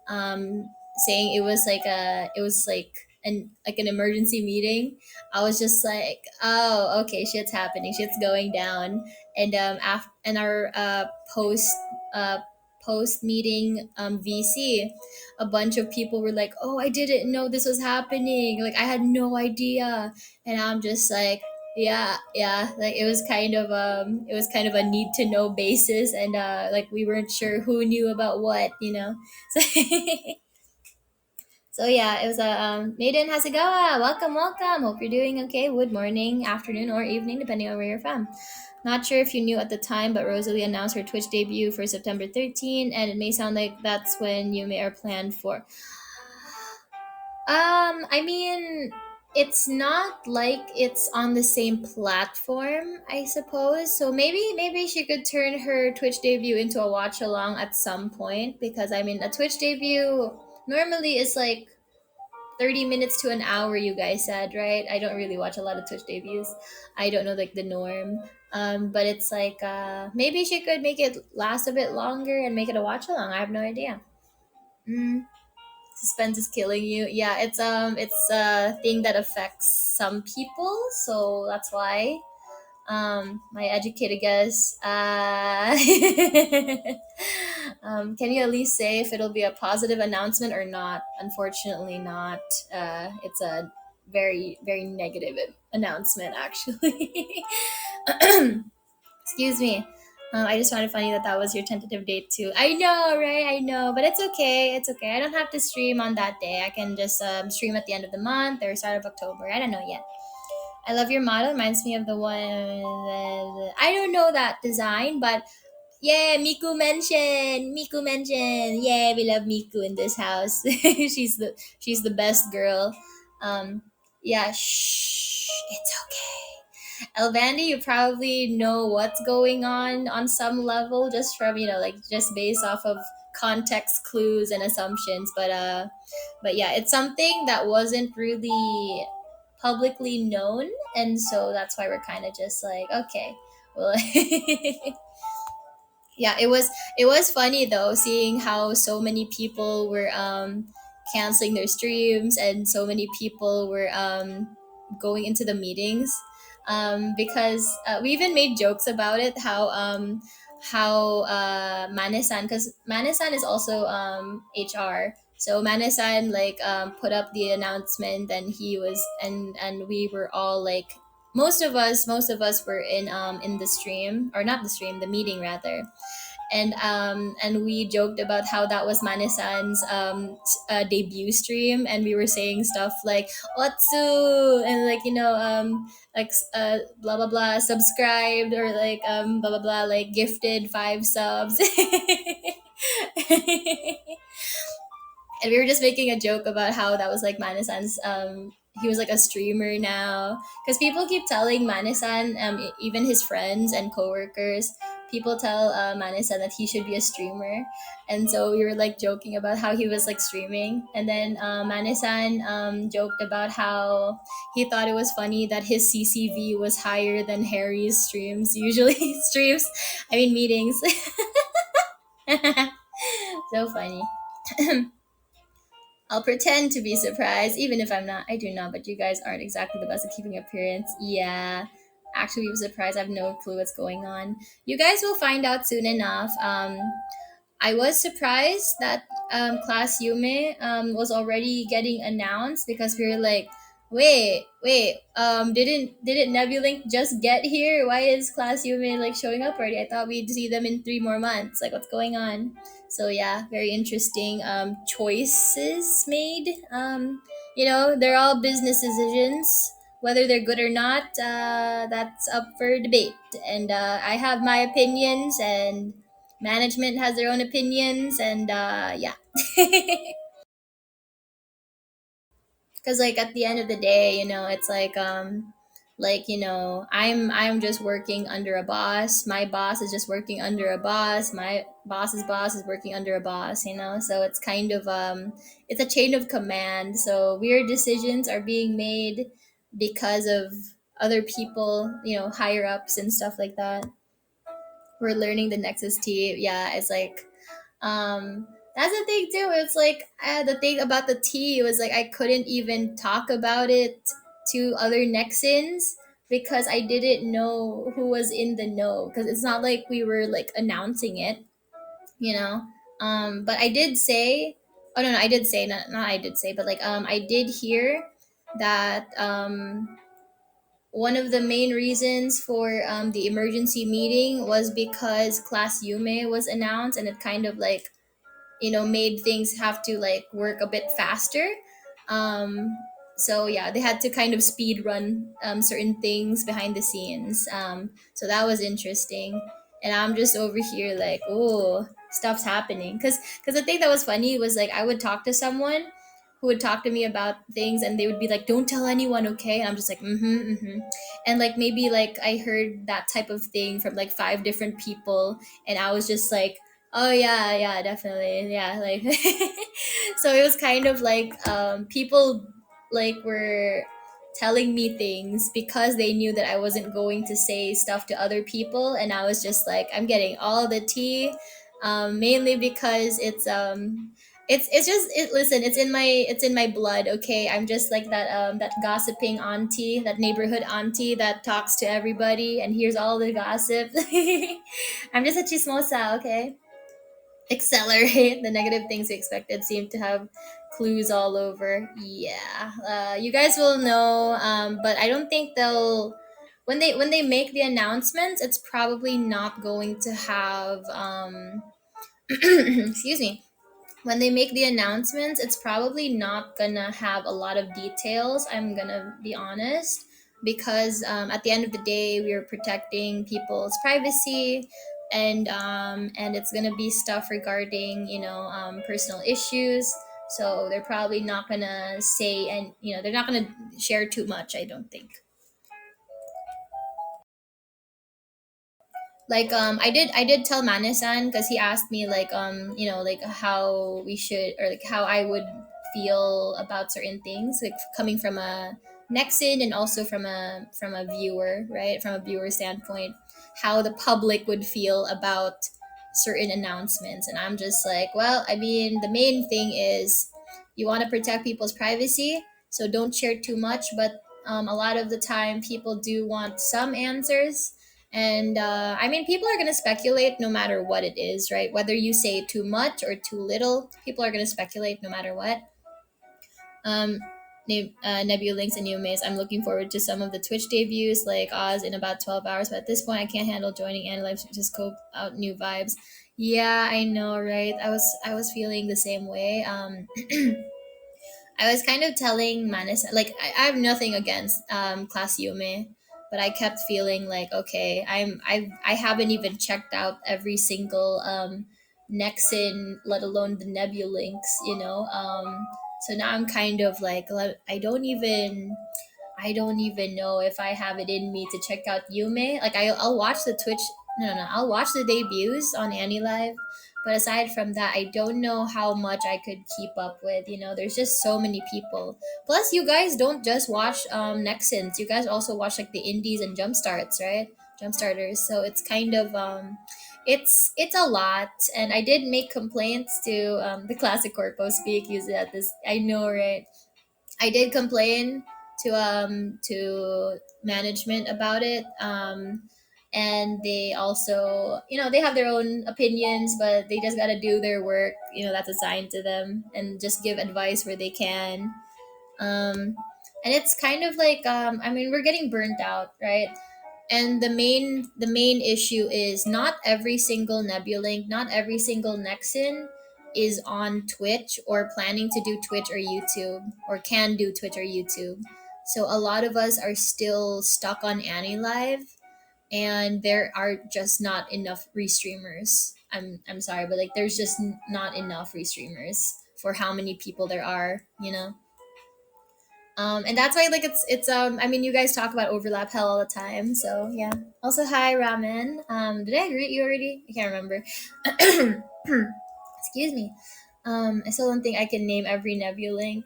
um, saying it was like an emergency meeting. I was just like, oh, okay, shit's happening, shit's going down. And and our uh, post meeting VC, a bunch of people were like, "Oh, I didn't know this was happening. Like, I had no idea." And I'm just like, "Yeah, yeah." Like, it was kind of a need to know basis, and like we weren't sure who knew about what, you know. So, so yeah, it was a Maiden Hasegawa. Welcome, welcome. Hope you're doing okay. Good morning, afternoon, or evening, depending on where you're from. Not sure if you knew at the time, but Rosalie announced her Twitch debut for September 13, and it may sound like that's when you may are planned for. I mean, it's not like it's on the same platform, I suppose. So maybe she could turn her Twitch debut into a watch along at some point, because I mean, a Twitch debut normally is like 30 minutes to an hour, you guys said, right? I don't really watch a lot of Twitch debuts. I don't know like the norm. But it's like maybe she could make it last a bit longer and make it a watch along. I have no idea. Mm. Suspense is killing you. Yeah, it's a thing that affects some people, so that's why my educated guess, can you at least say if it'll be a positive announcement or not? Unfortunately not. It's a very negative announcement actually. Excuse me. I just found it funny that that was your tentative date too. I know, right? I know, but it's okay. It's okay. I don't have to stream on that day. I can just stream at the end of the month or start of October. I don't know yet. I love your model. Reminds me of the one. I don't know that design, but yeah, Miku mentioned. Miku mentioned. Yeah, we love Miku in this house. She's the best girl. Um, yeah. Shh. It's okay. Elvandi, you probably know what's going on some level, just from like just based off of context clues and assumptions. But yeah, it's something that wasn't really publicly known, and so that's why we're kind of just like, okay, well. Yeah, it was funny though, seeing how so many people were canceling their streams, and so many people were going into the meetings, because we even made jokes about it, how Manesan, because Manesan is also HR. So Manesan like put up the announcement, and he was and we were all like, most of us were in the stream, or not the stream, the meeting rather. And we joked about how that was Manesan's debut stream, and we were saying stuff like "Otsu" and like like blah blah blah subscribed, or like blah blah blah like gifted 5 subs. And we were just making a joke about how that was like Manisan's he was like a streamer now, because people keep telling Manisan, even his friends and coworkers, people tell Manisan that he should be a streamer. And so we were like joking about how he was like streaming, and then Manisan joked about how he thought it was funny that his CCV was higher than Harry's streams usually. Streams, I mean meetings. So funny. I'll pretend to be surprised, even if I'm not. I do not, but you guys aren't exactly the best at keeping appearance. Yeah. Actually, be surprised. I have no clue what's going on. You guys will find out soon enough. I was surprised that Class Yume was already getting announced, because we were like, wait, didn't Nebulink just get here? Why is Class Yume like showing up already? I thought we'd see them in 3 more months. Like, what's going on? So yeah, very interesting choices made. They're all business decisions. Whether they're good or not, that's up for debate. And I have my opinions, and management has their own opinions, and yeah. Because like at the end of the day, it's like like, I'm just working under a boss, my boss is just working under a boss, my boss's boss is working under a boss, so it's kind of it's a chain of command, so weird decisions are being made because of other people, higher ups and stuff like that. We're learning the Nexus T. Yeah, it's like, that's the thing too. It's like, the thing about the tea was like I couldn't even talk about it to other Nexans because I didn't know who was in the know, because it's not like we were like announcing it, you know. But I did say, oh no, no, I did say, not I did say, but like, I did hear that one of the main reasons for the emergency meeting was because class Yume was announced, and it kind of like, made things have to like work a bit faster. um so yeah, they had to kind of speed run certain things behind the scenes. So that was interesting, and I'm just over here like, oh, stuff's happening, because the thing that was funny was like I would talk to someone who would talk to me about things, and they would be like, don't tell anyone, okay? And I'm just like, mm-hmm, mm-hmm. And like maybe like I heard that type of thing from like five different people, and I was just like, oh yeah, yeah, definitely, yeah, like so it was kind of like, people like were telling me things because they knew that I wasn't going to say stuff to other people, and I was just like, I'm getting all the tea, mainly because it's just it listen, it's in my blood, okay? I'm just like that gossiping auntie, that neighborhood auntie that talks to everybody and hears all the gossip. I'm just a chismosa, okay? Accelerate the negative things we expected seem to have clues all over. Yeah, you guys will know, but I don't think they'll, when they make the announcements, it's probably not going to have excuse me, when they make the announcements, it's probably not gonna have a lot of details. I'm gonna be honest, because at the end of the day, we're protecting people's privacy, and it's gonna be stuff regarding, personal issues. So they're probably not gonna say, and they're not gonna share too much, I don't think. Like, I did tell Manasan, because he asked me like, like how we should, or like how I would feel about certain things, like coming from a Nexon, and also from a viewer, right, from a viewer standpoint, how the public would feel about certain announcements. And I'm just like, well, I mean, the main thing is you want to protect people's privacy, so don't share too much, but a lot of the time people do want some answers. And I mean, people are going to speculate no matter what it is, right? Whether you say too much or too little, people are going to speculate no matter what. Um, Nebulinks and Yumes, I'm looking forward to some of the Twitch debuts, like Oz in about 12 hours. But at this point, I can't handle joining AniLive to just scope out new vibes. Yeah, I know, right? I was feeling the same way. I was kind of telling Manis, like, I have nothing against Class Yume, but I kept feeling like, okay, I haven't even checked out every single Nexon, let alone the Nebulinks, so now I'm kind of like, I don't even know if I have it in me to check out Yume. Like, I'll watch the Twitch. No, no, I'll watch the debuts on AniLive. But aside from that, I don't know how much I could keep up with. There's just so many people. Plus, you guys don't just watch Nexons. You guys also watch like the indies and jump starts, right? Jump starters. So it's kind of it's a lot. And I did make complaints to the classic corpo speak. Use it at this. I know, right? I did complain to management about it, and they also, they have their own opinions, but they just got to do their work, that's assigned to them, and just give advice where they can. um, and it's kind of like, I mean, we're getting burnt out, right? And the main issue is not every single Nebulink, not every single Nexon is on Twitch or planning to do Twitch or YouTube, or can do Twitch or YouTube. So a lot of us are still stuck on AniLive, and there are just not enough restreamers. I'm sorry, but like there's just not enough restreamers for how many people there are. And that's why like it's I mean, you guys talk about overlap hell all the time, so yeah. Also, hi Ramen. Did I greet you already? I can't remember. Excuse me. I still don't think I can name every Nebulink.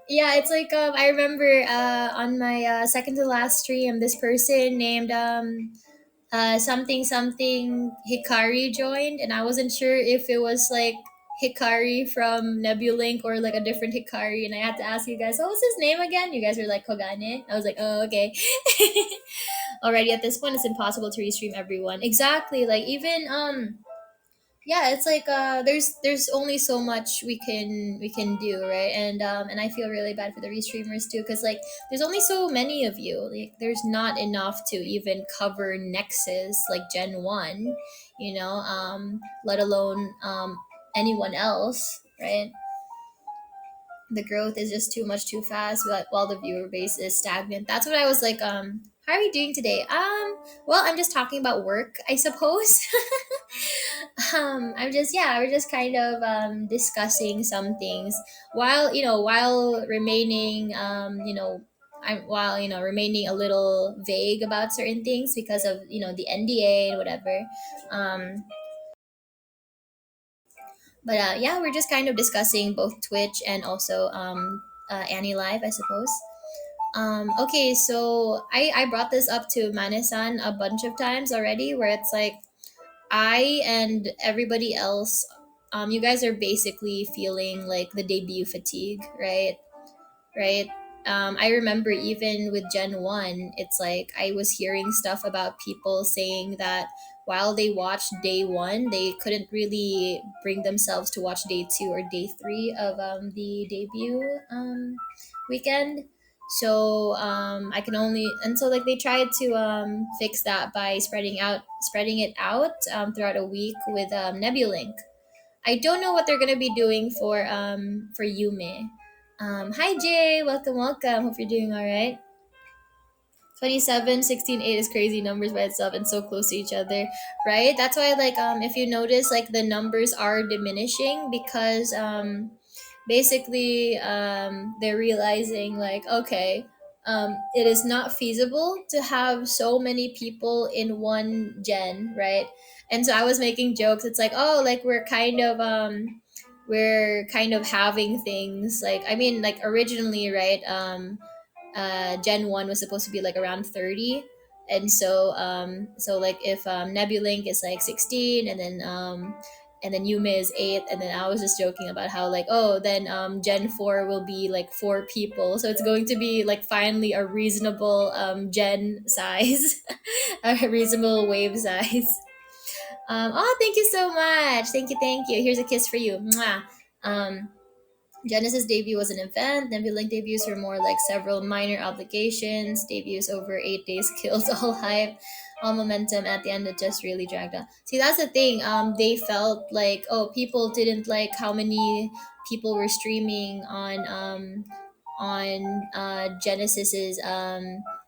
Yeah, it's like I remember on my second to last stream, this person named something something Hikari joined, and I wasn't sure if it was like Hikari from Nebulink or like a different Hikari, and I had to ask you guys, what was his name again? You guys were like Kogane. I was like, oh, okay. Already at this point, it's impossible to restream everyone. Exactly, like even yeah, it's like there's only so much we can do, right? And I feel really bad for the restreamers too, because like there's only so many of you, like there's not enough to even cover Nexus like Gen 1, let alone anyone else, right? The growth is just too much too fast, but while the viewer base is stagnant. That's what I was like, how are you doing today? Well, I'm just talking about work, I suppose. I'm just, yeah, we're just kind of discussing some things while while remaining while remaining a little vague about certain things because of the NDA and whatever. um but yeah, we're just kind of discussing both Twitch and also AniLive, I suppose. Okay, so I brought this up to Manesan a bunch of times already, where it's like I and everybody else, you guys are basically feeling like the debut fatigue, right? Right. I remember even with Gen 1, it's like I was hearing stuff about people saying that while they watched day 1, they couldn't really bring themselves to watch day 2 or day 3 of the debut weekend. So I can only, and so like they tried to fix that by spreading it out throughout a week with Nebulink. I don't know what they're gonna be doing for Yume. Hi Jay, welcome, welcome. Hope you're doing all right. 27, 16, 8 is crazy numbers by itself and so close to each other, right? That's why like if you notice, like the numbers are diminishing because basically they're realizing like, okay, it is not feasible to have so many people in one gen, right? And so I was making jokes. It's like, oh, like we're kind of having things like, I mean, like originally, right? Gen 1 was supposed to be like around 30, and so like if Nebulink is like 16, and then Yume is 8, and then I was just joking about how like, oh, then Gen 4 will be like 4 people, so it's going to be like finally a reasonable gen size, a reasonable wave size. Oh, thank you so much. Thank you. Here's a kiss for you. Mwah. um Genesis debut was an event. Nebulink debuts were more like several minor obligations. Debuts over 8 days killed all hype, all momentum. At the end, it just really dragged on. See, that's the thing. They felt like, oh, people didn't like how many people were streaming on Genesis's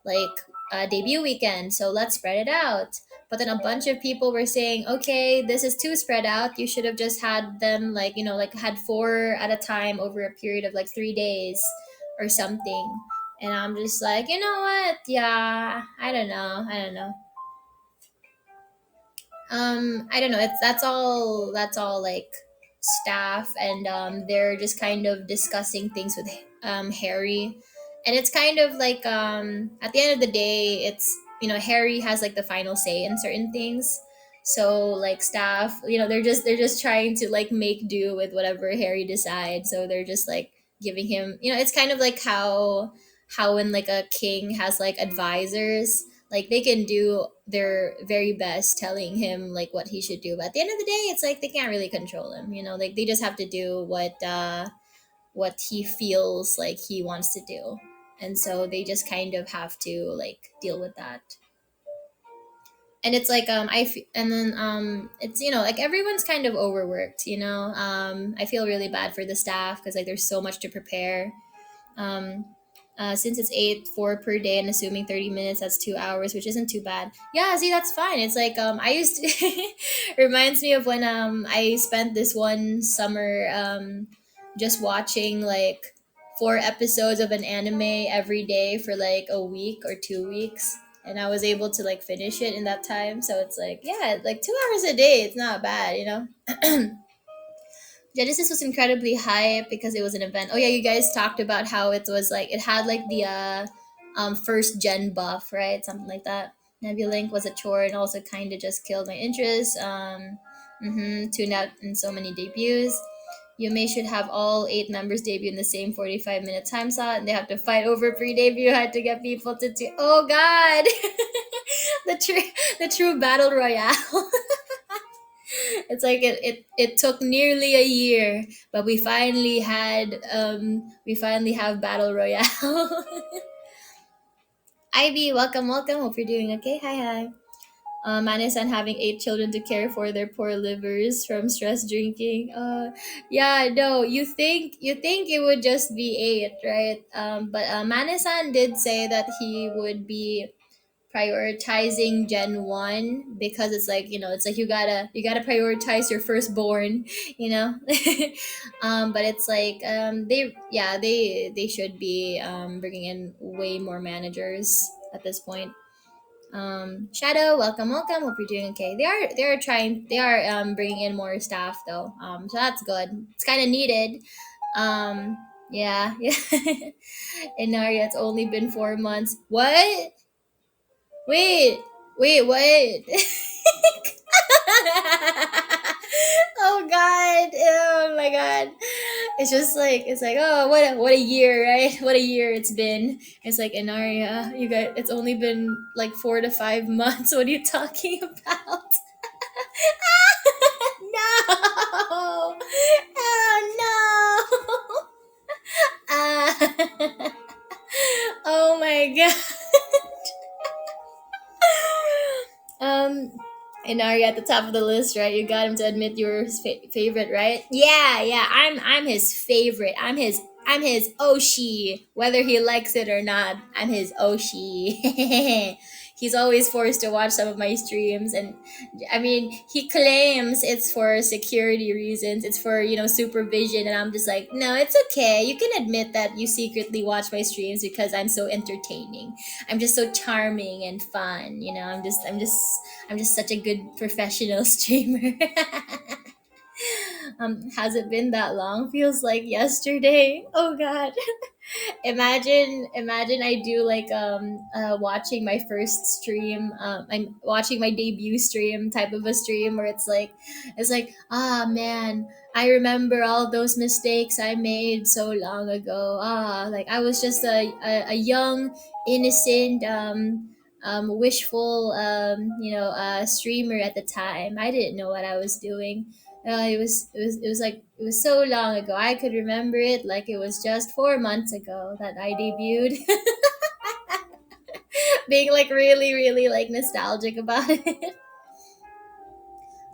like debut weekend. So let's spread it out. But then a bunch of people were saying, okay, this is too spread out. You should have just had them like, like had 4 at a time over a period of like 3 days or something. And I'm just like, you know what? Yeah, I don't know. I don't know. I don't know, it's that's all like staff, and they're just kind of discussing things with Harry, and it's kind of like at the end of the day, it's, Harry has like the final say in certain things. So like staff, they're just trying to like make do with whatever Harry decides, so they're just like giving him, it's kind of like how when like a king has like advisors, like they can do their very best telling him like what he should do, but at the end of the day, it's like they can't really control him, like they just have to do what he feels like he wants to do, and so they just kind of have to like deal with that. And it's like and then it's, like everyone's kind of overworked, I feel really bad for the staff because like there's so much to prepare. um since it's 4 per day and assuming 30 minutes, that's 2 hours, which isn't too bad. Yeah, see, that's fine. It's like I used to reminds me of when I spent this one summer just watching like four episodes of an anime every day for like a week or 2 weeks. And I was able to like finish it in that time. So it's like, yeah, like 2 hours a day. It's not bad, you know? Genesis was incredibly hype because it was an event. Oh yeah, you guys talked about how it was like it had like the first gen buff, right? Something like that. Nebulink was a chore and also kind of just killed my interest. Tuned out in so many debuts. Yume should have all 8 members debut in the same 45-minute time slot, and they have to fight over pre-debut. Had to get people to do. Oh God, the true battle royale. It's like it took nearly a year, but we finally have battle royale. Ivy, welcome, welcome. Hope you're doing okay. Hi, hi. Manasan having 8 children to care for their poor livers from stress drinking. Yeah, no, you think it would just be 8, right? But Manasan did say that he would be prioritizing Gen 1 because it's like, it's like you gotta prioritize your firstborn, you know. But it's like they should be bringing in way more managers at this point. Shadow, welcome, welcome. Hope you're doing okay. They are bringing in more staff though. So that's good. It's kind of needed. Yeah, yeah. Enaria, it's only been 4 months. What? Wait, what? Oh God! Oh my God! It's like oh what a year, right? What a year it's been. It's like Enaria, you guys. It's only been like 4 to 5 months. What are you talking about? No! Oh no! Oh my God! Um, Inari at the top of the list, right? You got him to admit you're his favorite, right? Yeah, yeah. I'm his favorite. I'm his Oshi, whether he likes it or not. I'm his Oshi. He's always forced to watch some of my streams, and I mean, he claims it's for security reasons. It's for supervision, and I'm just like, no, it's okay. You can admit that you secretly watch my streams because I'm so entertaining. I'm just so charming and fun. I'm just such a good professional streamer. Has it been that long? Feels like yesterday. Oh God. Imagine I do like watching my first stream. I'm watching my debut stream type of a stream where it's like man, I remember all those mistakes I made so long ago. Like I was just a young, innocent, wishful, streamer at the time. I didn't know what I was doing. It was so long ago. I could remember it like it was just 4 months ago that I debuted. Being like really, really like nostalgic about it.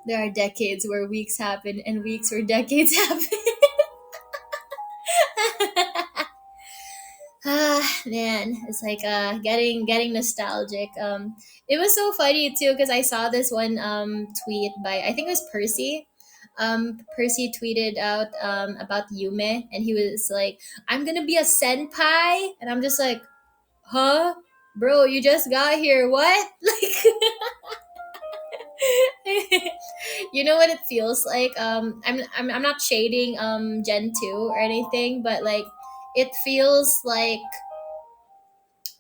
There are decades where weeks happen and weeks where decades happen. Man, it's like getting nostalgic. It was so funny too because I saw this one tweet by, I think it was Percy. Percy tweeted out about Yume, and he was like, "I'm gonna be a senpai," and I'm just like, "Huh, bro? You just got here? What?" Like, you know what it feels like. I'm not shading Gen 2 or anything, but like it feels like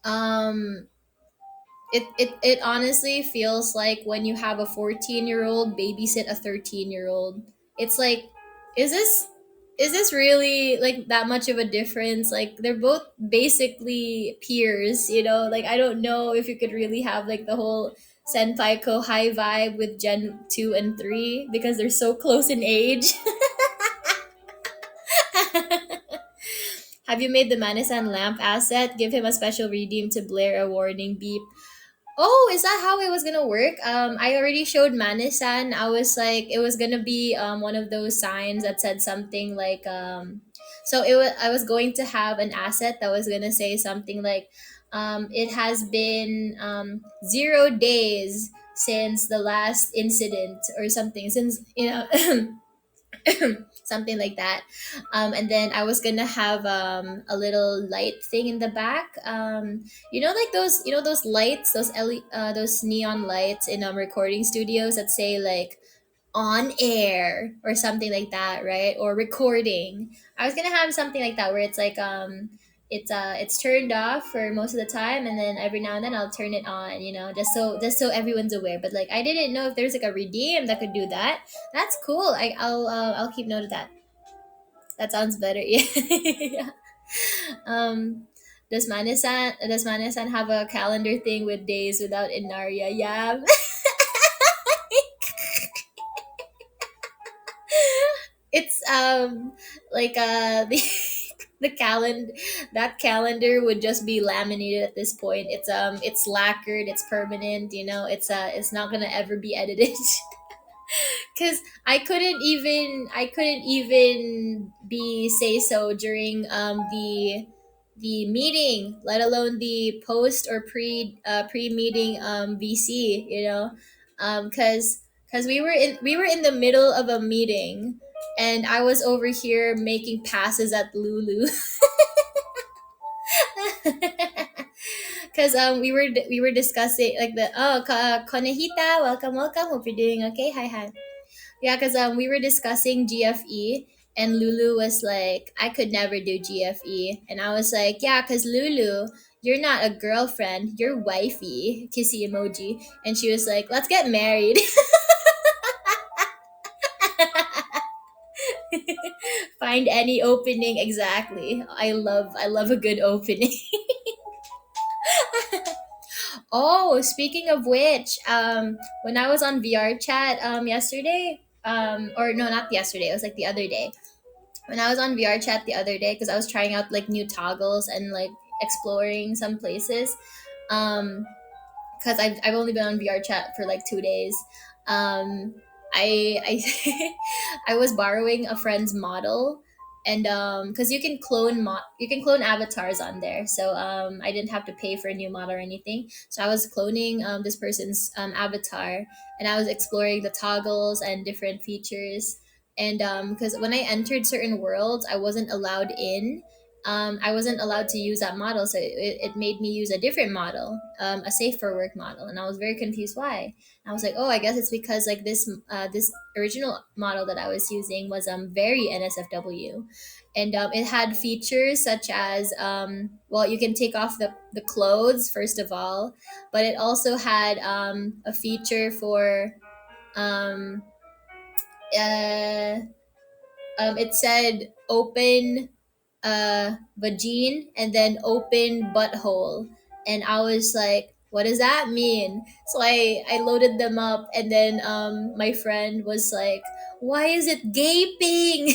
um it honestly feels like when you have a 14-year-old babysit a 13-year-old. It's like, is this really like that much of a difference? Like they're both basically peers, like I don't know if you could really have like the whole senpai kohai vibe with Gen 2 and 3 because they're so close in age. Have you made the Manisan lamp asset? Give him a special redeem to blare a warning beep. Oh, is that how it was gonna work? I already showed Manisan. I was like, it was gonna be one of those signs that said something like so I was going to have an asset that was gonna say something like it has been 0 days since the last incident or something, since something like that. And then I was gonna have a little light thing in the back. Like those, those lights, those neon lights in recording studios that say like on air or something like that, right? Or recording. I was gonna have something like that where it's like it's turned off for most of the time, and then every now and then I'll turn it on, just so everyone's aware. But like I didn't know if there's like a redeem that could do that. That's cool. I'll keep note of that. That sounds better. Yeah. Yeah. Um, does Manasan have a calendar thing with days without Inaria? Yeah. It's like the the calendar that calendar would just be laminated at this point. It's lacquered, it's permanent, it's not gonna ever be edited. Because I couldn't even be say so during the meeting, let alone the post or pre meeting VC, because we were in the middle of a meeting, and I was over here making passes at Lulu. Because we were discussing like Konehita, welcome, hope you're doing okay, hi. Yeah, because we were discussing GFE, and Lulu was like, I could never do GFE. And I was like, yeah, because Lulu, you're not a girlfriend, you're wifey, kissy emoji. And she was like, let's get married. Find any opening, exactly. I love a good opening. Oh, speaking of which, when I was on VR chat yesterday, or no, not yesterday, it was like the other day. When I was on VR chat the other day, because I was trying out like new toggles and like exploring some places. Because I've only been on VR chat for like 2 days. I I was borrowing a friend's model, and because you can clone avatars on there, so I didn't have to pay for a new model or anything. So I was cloning this person's avatar, and I was exploring the toggles and different features. And because when I entered certain worlds, I wasn't allowed to use that model, so it made me use a different model, a safe for work model, and I was very confused why. I was like, oh, I guess it's because like this original model that I was using was very NSFW, and it had features such as well, you can take off the clothes first of all, but it also had a feature for um, uh, it said open vagine and then open butthole, and I was like, what does that mean? So I loaded them up, and then my friend was like, why is it gaping?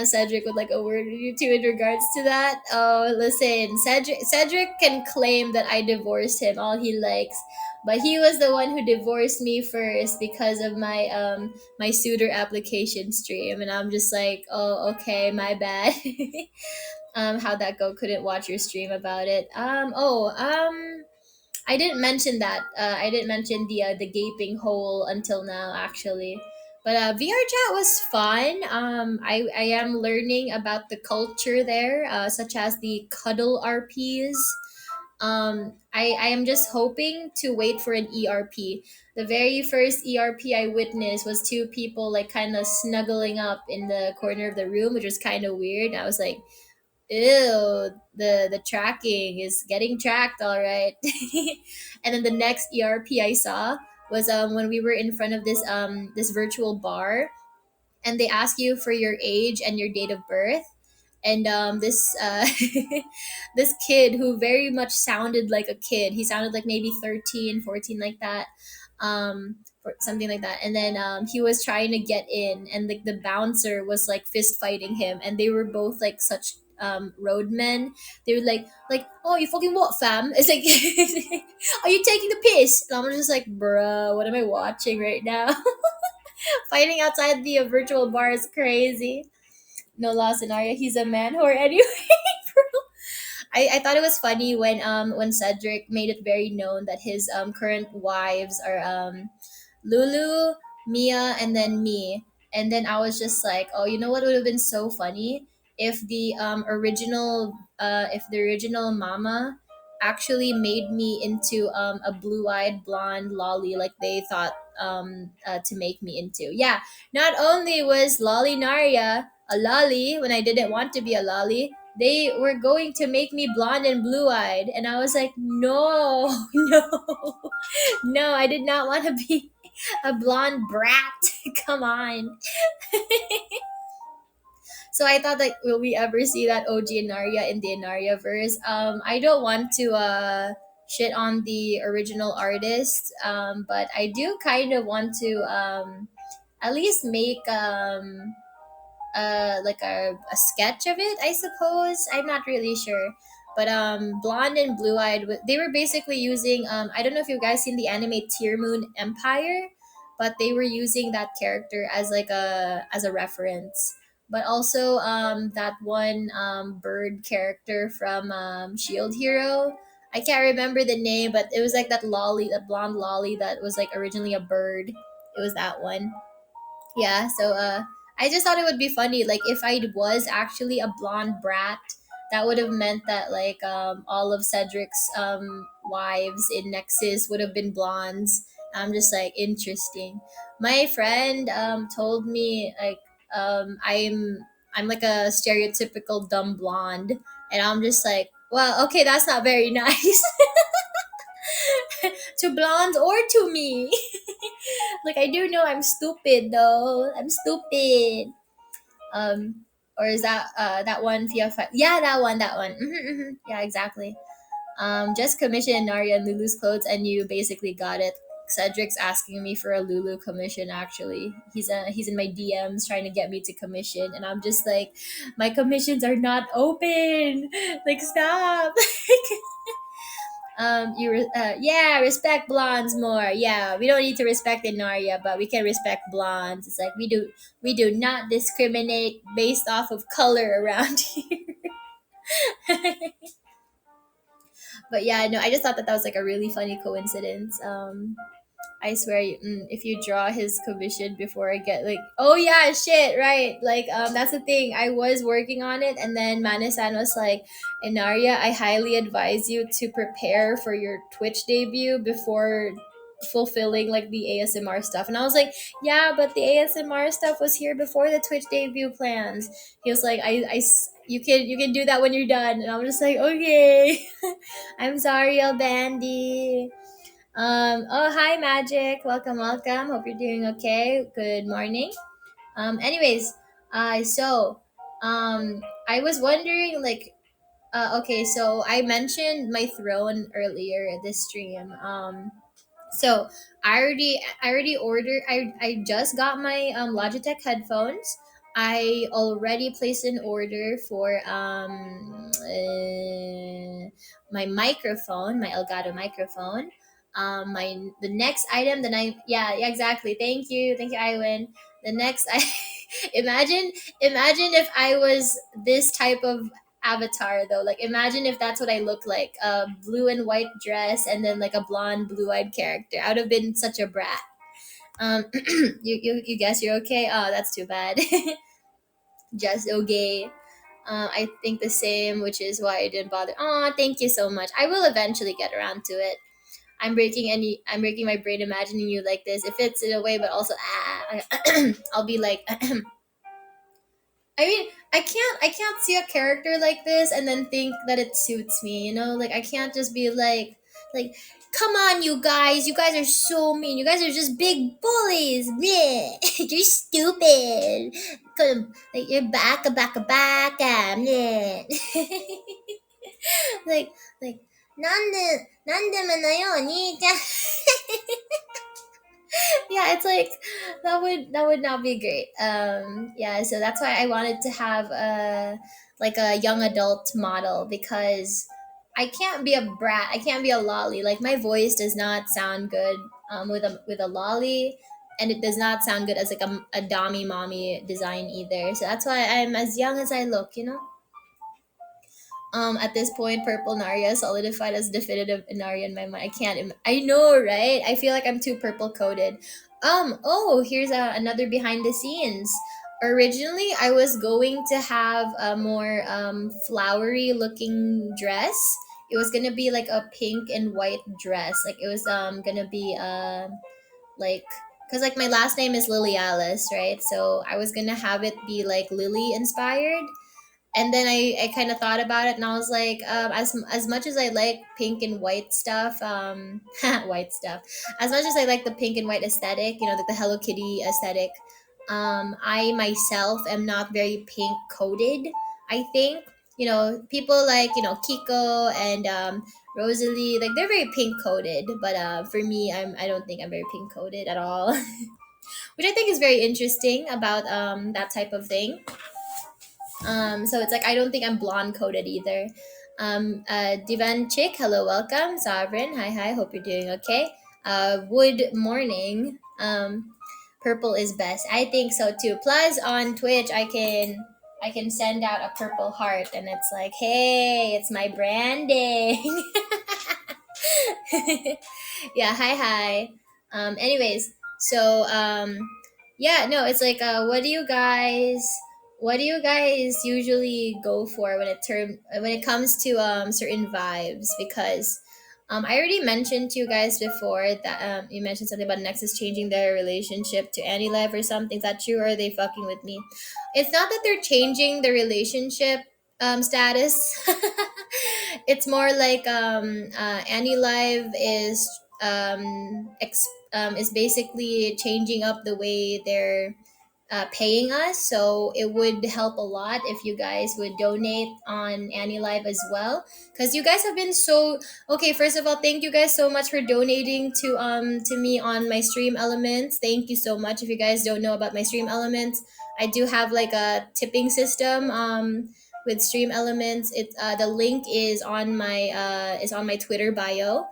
Cedric would like a word or two in regards to that. Oh, listen, Cedric can claim that I divorced him all he likes, but he was the one who divorced me first because of my suitor application stream, and I'm just like, oh, okay, my bad. How'd that go? Couldn't watch your stream about it. I didn't mention that. I didn't mention the gaping hole until now, actually. But VR chat was fun. I am learning about the culture there, such as the cuddle RPs. I am just hoping to wait for an ERP. The very first ERP I witnessed was two people like kind of snuggling up in the corner of the room, which was kind of weird. I was like, ew, the tracking is getting tracked, all right. And then the next ERP I saw was when we were in front of this virtual bar, and they ask you for your age and your date of birth. And this this kid who very much sounded like a kid, he sounded like maybe 13, 14, like that, or something like that. And then he was trying to get in, and like the bouncer was like fist fighting him, and they were both like such roadmen. They were like, oh, you fucking what, fam? It's like, are you taking the piss? And I'm just like, bruh, what am I watching right now? Fighting outside the virtual bar is crazy. No law scenario. He's a man whore anyway. I thought it was funny when Cedric made it very known that his current wives are Lulu, Mia, and then me. And then I was just like, oh, you know what would have been so funny if the original mama actually made me into a blue-eyed blonde lolly like they thought to make me into. Yeah, not only was Lolly Naria a lolly when I didn't want to be a lolly, they were going to make me blonde and blue-eyed, and I was like, no, no, no, I did not want to be a blonde brat. Come on. So I thought that will we ever see that OG Enaria in the Enaria verse? I don't want to shit on the original artist, but I do kind of want to at least make like a sketch of it, I suppose. I'm not really sure. But blonde and blue eyed, they were basically using I don't know if you guys seen the anime Tear Moon Empire, but they were using that character as like a reference. But also that one bird character from Shield Hero. I can't remember the name, but it was like that lolly, that blonde lolly that was like originally a bird. It was that one. Yeah, so I just thought it would be funny, like if I was actually a blonde brat, that would have meant that like all of Cedric's wives in Nexus would have been blondes. I'm just like, interesting. My friend told me like I'm like a stereotypical dumb blonde, and I'm just like, well, okay, that's not very nice to blondes or to me. Like I do know I'm stupid though. I'm stupid. Or is that that one via yeah, that one. Yeah, exactly. Just commission Naria and Lulu's clothes, and you basically got it. Cedric's asking me for a Lulu commission. Actually, he's in my DMs trying to get me to commission, and I'm just like, my commissions are not open. Like, stop. Yeah, respect blondes more. Yeah, we don't need to respect Inaria, but we can respect blondes. It's like we do not discriminate based off of color around here. But yeah, no, I just thought that that was like a really funny coincidence. I swear, if you draw his commission before I get like, oh yeah, shit, right? Like, that's the thing. I was working on it, and then Manisan was like, "Enaria, I highly advise you to prepare for your Twitch debut before fulfilling like the ASMR stuff." And I was like, "Yeah, but the ASMR stuff was here before the Twitch debut plans." He was like, You can do that when you're done." And I'm just like, "Okay." I'm sorry, Bandy. Oh, hi, Magic. Welcome, welcome. Hope you're doing okay. Good morning. Anyways, I was wondering, like, okay, so I mentioned my throne earlier in this stream. So I already ordered. I just got my Logitech headphones. I already placed an order for my microphone, my Elgato microphone. My the next item that I yeah, exactly. Thank you, Iwan. The next I imagine if I was this type of avatar though. Like imagine if that's what I look like, a blue and white dress and then like a blonde blue-eyed character. I would have been such a brat. You guess you're okay. Oh, that's too bad. Just okay. I think the same, which is why I didn't bother. Oh, thank you so much. I will eventually get around to it. I'm breaking my brain imagining you like this. It fits in a way, but also I'll be like I mean, I can't see a character like this and then think that it suits me, you know? Like I can't just be like come on you guys. You guys are so mean. You guys are just big bullies. Bleh. You're stupid. Like you're back. Bleh. like なんでもないよお兄ちゃん yeah, it's like that would not be great. Yeah, so that's why I wanted to have a young adult model, because I can't be a brat. I can't be a lolly. Like my voice does not sound good with a lolly, and it does not sound good as like a dommy mommy design either. So that's why I'm as young as I look. At this point, purple Narya solidified as definitive Narya in my mind. I can't. I know, right? I feel like I'm too purple coded. Oh, here's another behind the scenes. Originally, I was going to have a more flowery looking dress. It was gonna be like a pink and white dress. Like it was gonna be like, because like my last name is Liliales, right? So I was gonna have it be like Lily inspired. And then I kind of thought about it and I was like, as much as I like pink and white stuff, white stuff, as much as I like the pink and white aesthetic, the Hello Kitty aesthetic, I myself am not very pink coded. I think, people like, Kiko and Rosalie, like they're very pink coded, but for me, I don't think I'm very pink coded at all, which I think is very interesting about that type of thing. So it's like I don't think I'm blonde coded either. Divan Chick, hello, welcome. Sovereign, hi, hi. Hope you're doing okay. Wood Morning, purple is best. I think so too. Plus on Twitch, I can send out a purple heart, and it's like, hey, it's my branding. Yeah, hi, hi. Anyways, so yeah, no, it's like, what do you guys usually go for when it comes to certain vibes? Because I already mentioned to you guys before that you mentioned something about Nexus changing their relationship to AniLive or something. Is that true, or are they fucking with me? It's not that they're changing the relationship status. It's more like AniLive is basically changing up the way they're paying us. So it would help a lot if you guys would donate on AniLive as well, because you guys have been so okay. First of all, thank you guys so much for donating to me on my Stream Elements. Thank you so much. If you guys don't know about my Stream Elements, I do have like a tipping system with Stream Elements. The link is on my Twitter bio.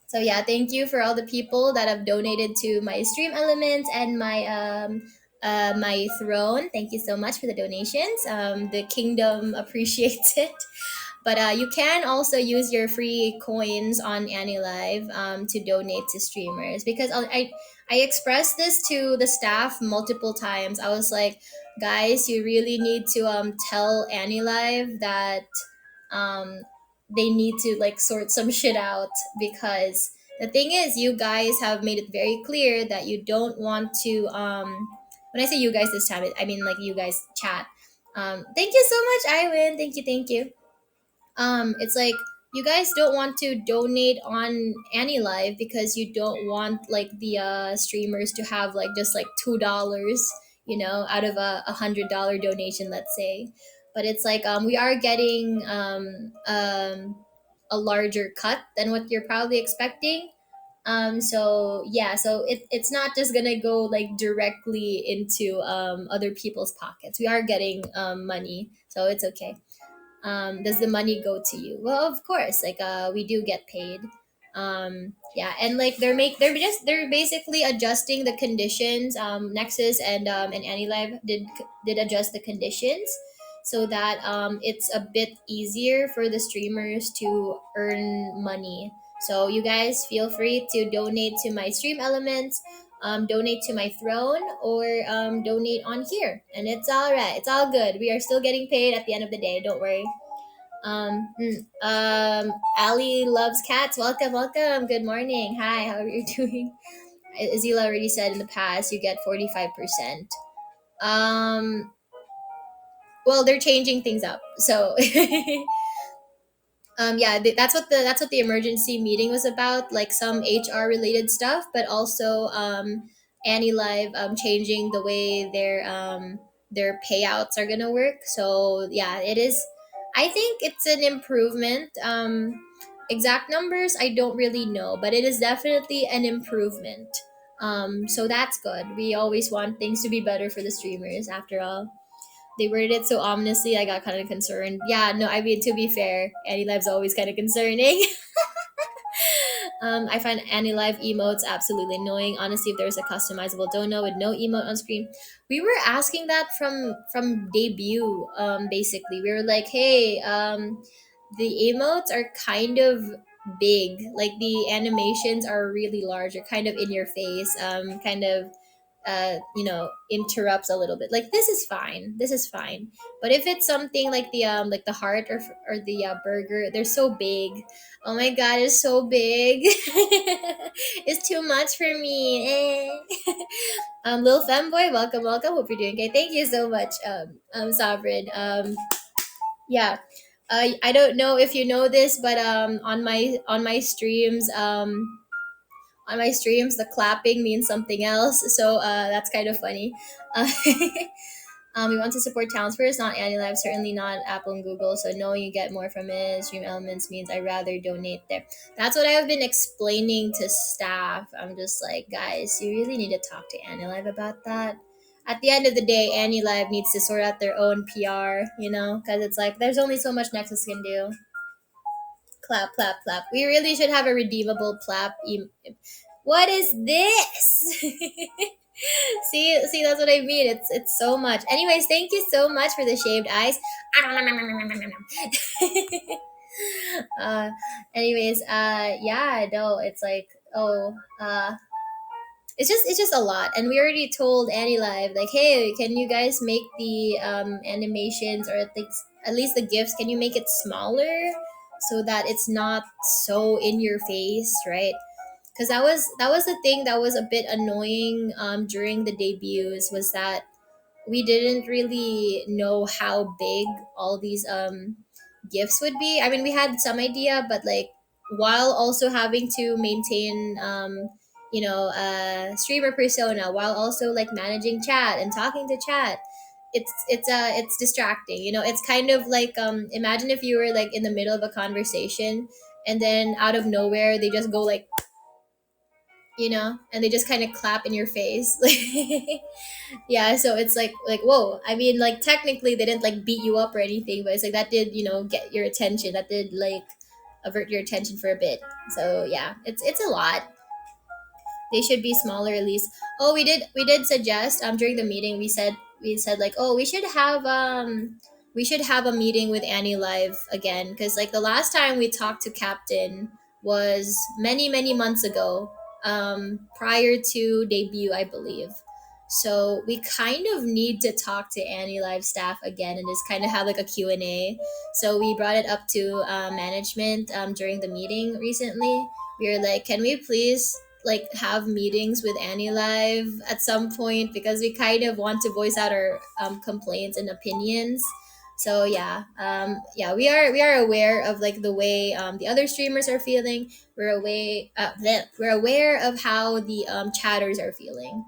So yeah, thank you for all the people that have donated to my Stream Elements and my throne. Thank you so much for the donations. The kingdom appreciates it. But you can also use your free coins on AniLive to donate to streamers, because I expressed this to the staff multiple times. I was like, guys, you really need to tell AniLive that um, they need to like sort some shit out, because the thing is, you guys have made it very clear that you don't want to. When I say you guys this time, I mean like you guys chat. Thank you so much, Iwan. Thank you, thank you. It's like you guys don't want to donate on AniLive because you don't want like the streamers to have like just like $2, out of a $100 donation, let's say. But it's like we are getting a larger cut than what you're probably expecting. So yeah, so it's not just gonna go like directly into other people's pockets. We are getting money, so it's okay. Does the money go to you? Well, of course, like we do get paid. Yeah, and like they're basically adjusting the conditions. Nexus and AniLive did adjust the conditions so that it's a bit easier for the streamers to earn money. So you guys feel free to donate to my Stream Elements, donate to my throne, or donate on here, and it's all right. It's all good. We are still getting paid at the end of the day. Don't worry. Ali loves cats. Welcome, welcome. Good morning. Hi, how are you doing? Azila already said in the past you get 45%. Um, well, they're changing things up, so yeah, that's what the emergency meeting was about, like some HR related stuff, but also AniLive changing the way their payouts are gonna work. So yeah, it is. I think it's an improvement. Exact numbers I don't really know, but it is definitely an improvement. So that's good. We always want things to be better for the streamers. After all, they worded it so ominously, I got kind of concerned. Yeah, no, I mean, to be fair, AniLive's always kind of concerning. I find AniLive emotes absolutely annoying. Honestly, if there's a customizable dono with no emote on screen, we were asking that from debut. Basically, we were like, hey, the emotes are kind of big. Like the animations are really large, or kind of in your face, kind of interrupts a little bit. Like this is fine, this is fine. But if it's something like the heart, or the burger, they're so big. Oh my god, it's so big. It's too much for me. Lil Femboy, welcome, welcome. Hope you're doing okay. Thank you so much, Sovereign. Yeah. I don't know if you know this, but on my streams, the clapping means something else. So that's kind of funny. Uh, we want to support towns first, not AniLive, certainly not Apple and Google. So knowing you get more from it, Stream Elements means I rather donate there. That's what I've been explaining to staff. I'm just like, guys, you really need to talk to AniLive about that. At the end of the day, AniLive needs to sort out their own PR, because it's like there's only so much Nexus can do. Clap, clap, clap. We really should have a redeemable clap. What is this? See, that's what I mean. It's so much. Anyways, thank you so much for the shaved eyes. uh, yeah, no, it's like, it's just a lot, and we already told AniLive, like, hey, can you guys make the animations, or at least the gifs? Can you make it smaller so that it's not so in your face, right? Because that was the thing that was a bit annoying during the debuts, was that we didn't really know how big all these gifts would be. I mean, we had some idea, but like, while also having to maintain streamer persona, while also like managing chat and talking to chat, it's distracting. It's kind of like, imagine if you were like in the middle of a conversation, and then out of nowhere they just go like, and they just kind of clap in your face. Yeah, so it's like, whoa. I mean, like, technically they didn't like beat you up or anything, but it's like that did, get your attention. That did like avert your attention for a bit. So yeah, it's a lot. They should be smaller at least. Oh, we did suggest during the meeting, we said like, oh, we should have a meeting with AniLive again, because like the last time we talked to Captain was many many months ago, prior to debut, I believe. So we kind of need to talk to AniLive staff again, and just kind of have like a Q&A. So we brought it up to management during the meeting recently. We were like, can we please like have meetings with AniLive at some point, because we kind of want to voice out our complaints and opinions. So yeah, we are aware of like the way the other streamers are feeling. We're aware of how the chatters are feeling.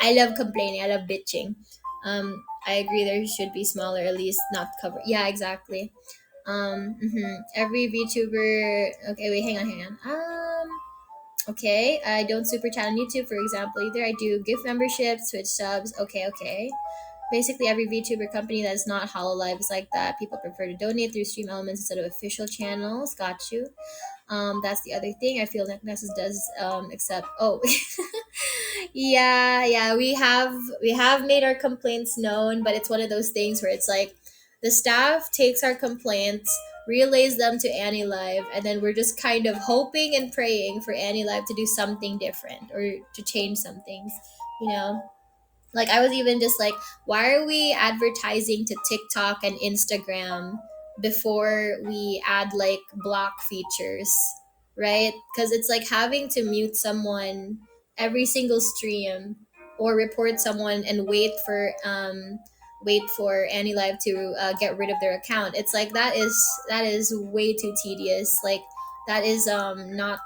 I love complaining. I love bitching. I agree. There should be smaller, at least not cover. Yeah, exactly. Every VTuber. Okay, wait, hang on. Okay, I don't super chat on YouTube, for example, either. I do gift memberships, Twitch subs. Okay. Basically, every VTuber company that is not HoloLive is like that. People prefer to donate through stream elements instead of official channels. Got you. That's the other thing I feel like Nexus does, except, oh, yeah, we have made our complaints known, but it's one of those things where it's like the staff takes our complaints, relays them to AniLive, and then we're just kind of hoping and praying for AniLive to do something different, or to change some things, you know like, I was even just like, why are we advertising to TikTok and Instagram before we add like block features, right? Because it's like having to mute someone every single stream, or report someone and wait for AniLive to get rid of their account. It's like that is way too tedious. Like, that is not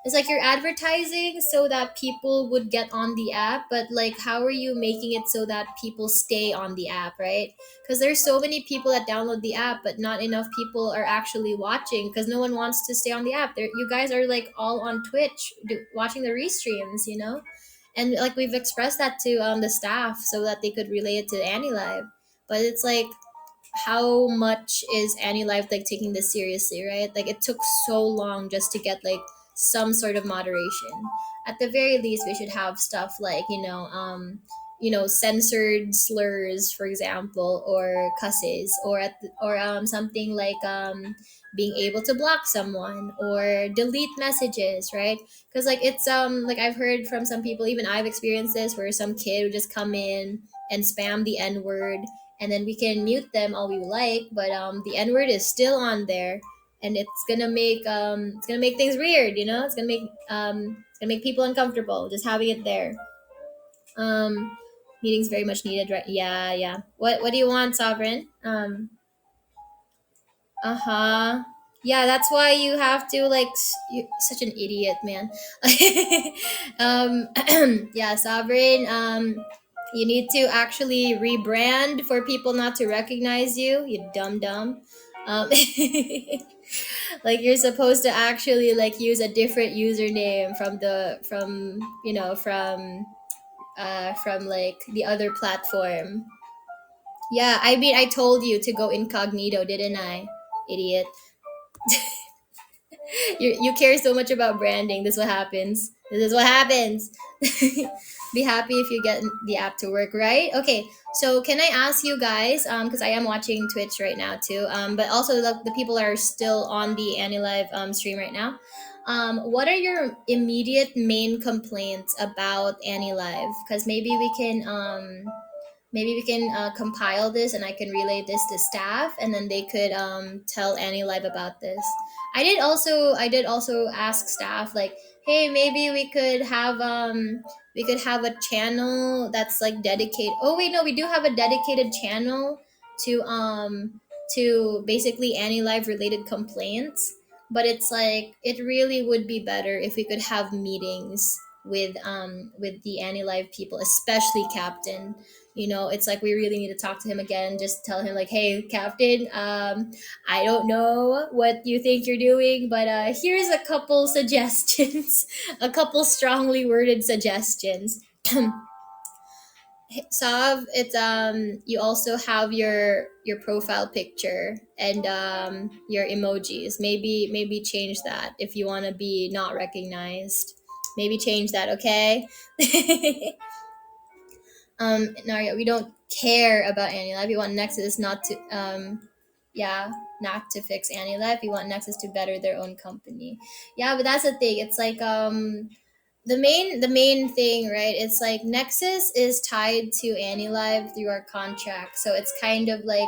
it's like you're advertising so that people would get on the app, but like, how are you making it so that people stay on the app, right? Because there's so many people that download the app, but not enough people are actually watching, because no one wants to stay on the app. You guys are like all on Twitch watching the restreams, and like, we've expressed that to the staff so that they could relay it to AniLive. But it's like, how much is AniLive like taking this seriously, right? Like, it took so long just to get like some sort of moderation. At the very least, we should have stuff like, censored slurs, for example, or cusses, or something like being able to block someone or delete messages, right? Because like it's like I've heard from some people, even I've experienced this, where some kid would just come in and spam the N word, and then we can mute them all we like, but the N word is still on there, and it's gonna make things weird, it's gonna make people uncomfortable just having it there. um Meetings very much needed, right? Yeah, yeah. What do you want, Sovereign? Uh-huh. Yeah, that's why you have to like you such an idiot, man. um yeah, Sovereign, you need to actually rebrand for people not to recognize you, you dumb dumb. um like you're supposed to actually like use a different username from the from like the other platform. Yeah, I mean, I told you to go incognito, didn't I, idiot? You care so much about branding. This is what happens. This is what happens. Be happy if you get the app to work, right? Okay, so can I ask you guys, because I am watching Twitch right now too, but also the people are still on the AniLive stream right now. What are your immediate main complaints about AniLive? Because maybe we can compile this and I can relay this to staff, and then they could tell Annie Live about this. I did also ask staff like, hey, maybe we could have a channel that's like dedicated. Oh wait, no, we do have a dedicated channel to basically Annie Live related complaints. But it's like it really would be better if we could have meetings with the Annie Live people, especially Captain. It's like we really need to talk to him again, just tell him like, hey, Captain, I don't know what you think you're doing, but here's a couple suggestions. A couple strongly worded suggestions. Sav, it's you also have your profile picture and your emojis. Maybe change that if you want to be not recognized. Maybe change that, okay? Naria, we don't care about AniLive. We want Nexus not to yeah, not to fix AniLive. We want Nexus to better their own company. Yeah, but that's the thing. It's like the main thing, right? It's like Nexus is tied to AniLive through our contract. So it's kind of like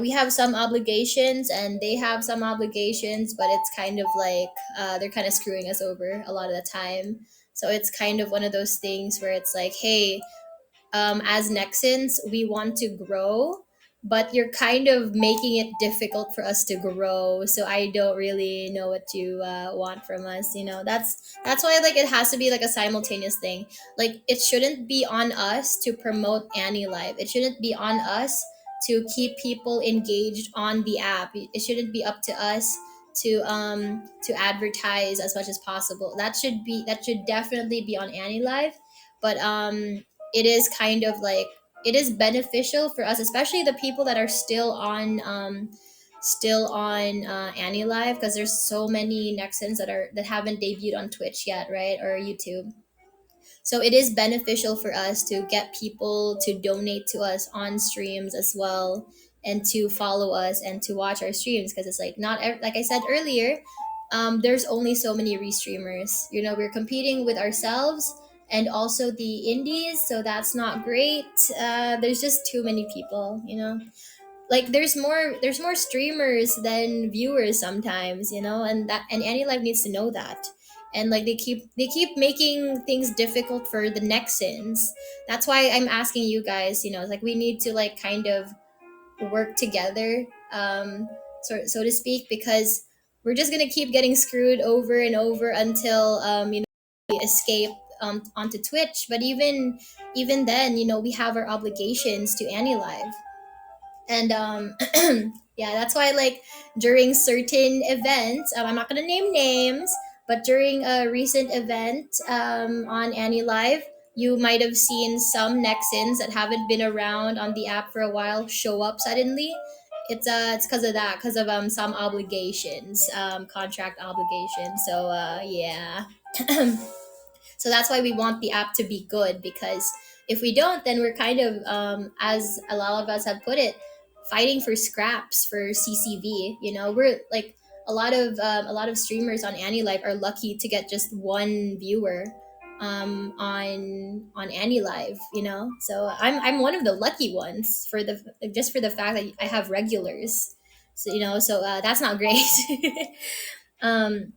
we have some obligations and they have some obligations, but it's kind of like they're kind of screwing us over a lot of the time. So it's kind of one of those things where it's like, hey, as Nexans, we want to grow, but you're kind of making it difficult for us to grow. So I don't really know what you want from us. That's why like it has to be like a simultaneous thing. Like it shouldn't be on us to promote AniLive. It shouldn't be on us to keep people engaged on the app. It shouldn't be up to us to advertise as much as possible. That should definitely be on AniLive. But it is kind of like it is beneficial for us, especially the people that are still on Annie Live, because there's so many Nexans that haven't debuted on Twitch yet, right, or YouTube. So it is beneficial for us to get people to donate to us on streams as well, and to follow us and to watch our streams, because it's like like I said earlier, there's only so many restreamers. We're competing with ourselves and also the indies, so that's not great. There's just too many people. Like there's more streamers than viewers sometimes, and Annie Live needs to know that. And like they keep making things difficult for the Nexans. That's why I'm asking you guys, like we need to like kind of work together, so to speak, because we're just gonna keep getting screwed over and over until we escape onto Twitch. But even then, we have our obligations to Annie Live. And yeah, that's why like during certain events, I'm not gonna name names, but during a recent event on Annie Live, you might have seen some Nexans that haven't been around on the app for a while show up suddenly. It's because of that, because of some obligations, contract obligations. So yeah. So that's why we want the app to be good, because if we don't, then we're kind of, as a lot of us have put it, fighting for scraps for CCV. You know, we're like, a lot of streamers on AniLive are lucky to get just one viewer, on AniLive. You know, so I'm one of the lucky ones for the just for the fact that I have regulars. So that's not great. um,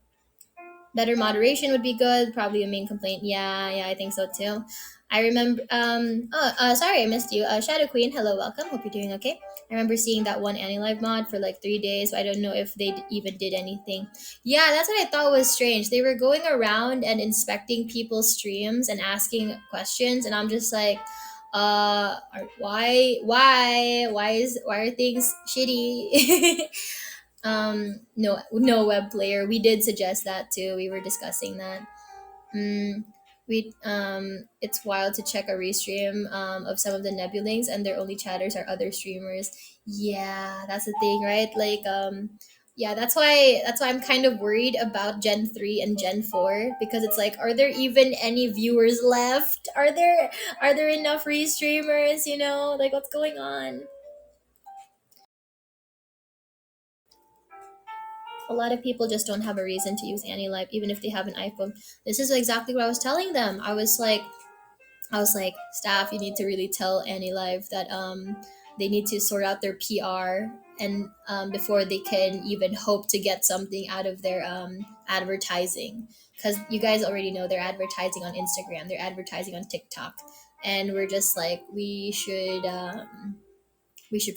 Better moderation would be good. Probably a main complaint. Yeah, yeah, I think so too. I remember. Sorry, I missed you. Shadow Queen, hello, welcome. Hope you're doing okay. I remember seeing that one AniLive mod for like 3 days. So I don't know if they even did anything. Yeah, that's what I thought was strange. They were going around and inspecting people's streams and asking questions, and I'm just like, why are things shitty? No web player. We did suggest that too. We were discussing that. mm, it's wild to check a restream of some of the nebulings, and their only chatters are other streamers. Yeah, that's the thing, right? Like, yeah, that's why I'm kind of worried about Gen 3 and Gen 4, because it's like, are there even any viewers left? Are there enough restreamers, like, what's going on? A lot of people just don't have a reason to use AniLive, even if they have an iPhone. This is exactly what I was telling them. I was like, staff, you need to really tell AniLive that they need to sort out their PR, and before they can even hope to get something out of their advertising, because you guys already know they're advertising on Instagram, they're advertising on TikTok, and we're just like, we should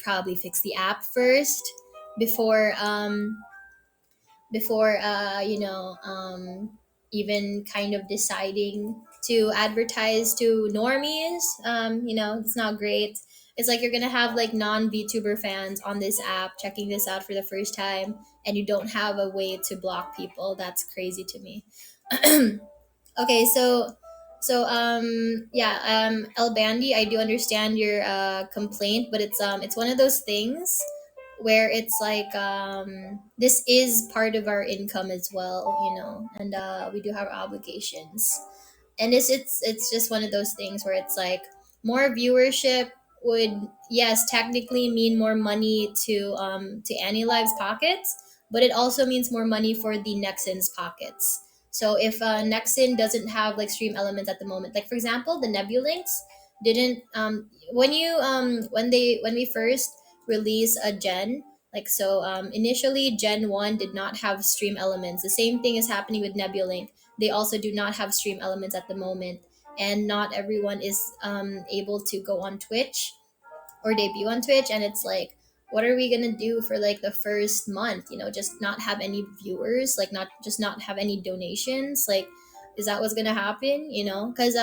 probably fix the app first before even kind of deciding to advertise to normies. It's not great. It's like you're gonna have like non-VTuber fans on this app checking this out for the first time, and you don't have a way to block people. That's crazy to me. Okay, yeah, El Bandi, I do understand your complaint, but it's one of those things where it's like, this is part of our income as well, and we do have obligations, and it's just one of those things where it's like, more viewership would, yes, technically mean more money to AniLive's pockets, but it also means more money for the Nexans pockets. So if Nexon doesn't have like stream elements at the moment, like for example the Nebulinks didn't, when we first release a gen, like, so initially Gen 1 did not have stream elements. The same thing is happening with Nebulink. They also do not have stream elements at the moment, and not everyone is able to go on Twitch or debut on Twitch. And it's like, what are we gonna do for like the first month? Just not have any viewers, like, not have any donations. Like, is that what's gonna happen? Because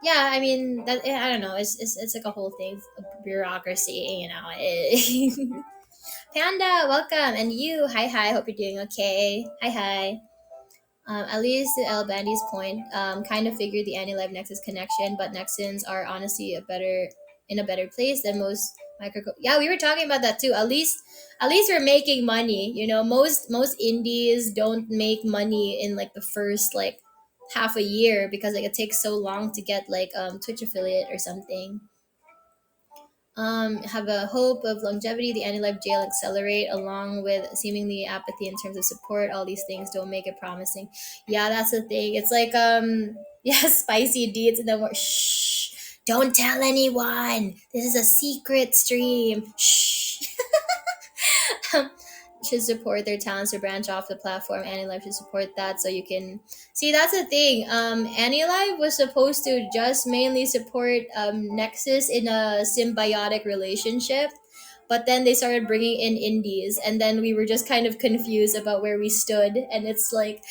yeah, I mean, I don't know. It's like a whole thing of bureaucracy. Panda, welcome, and you, hi, hope you're doing okay. Hi. At least to El Bandi's point, kind of figured the AniLive Nexus connection, but Nexans are honestly in a better place than most micro. Yeah, we were talking about that too. At least we're making money. Most indies don't make money in like the first like half a year, because like it takes so long to get like Twitch affiliate or something. Have a hope of longevity. The anti-life jail accelerate, along with seemingly apathy in terms of support. All these things don't make it promising. Yeah, that's the thing. It's like, yeah, spicy deeds, and then we're, shh, don't tell anyone. This is a secret stream. Shh. Should support their talents to branch off the platform. AniLive should support that, so you can see. That's the thing. AniLive was supposed to just mainly support Nexus in a symbiotic relationship, but then they started bringing in indies, and then we were just kind of confused about where we stood. And it's like,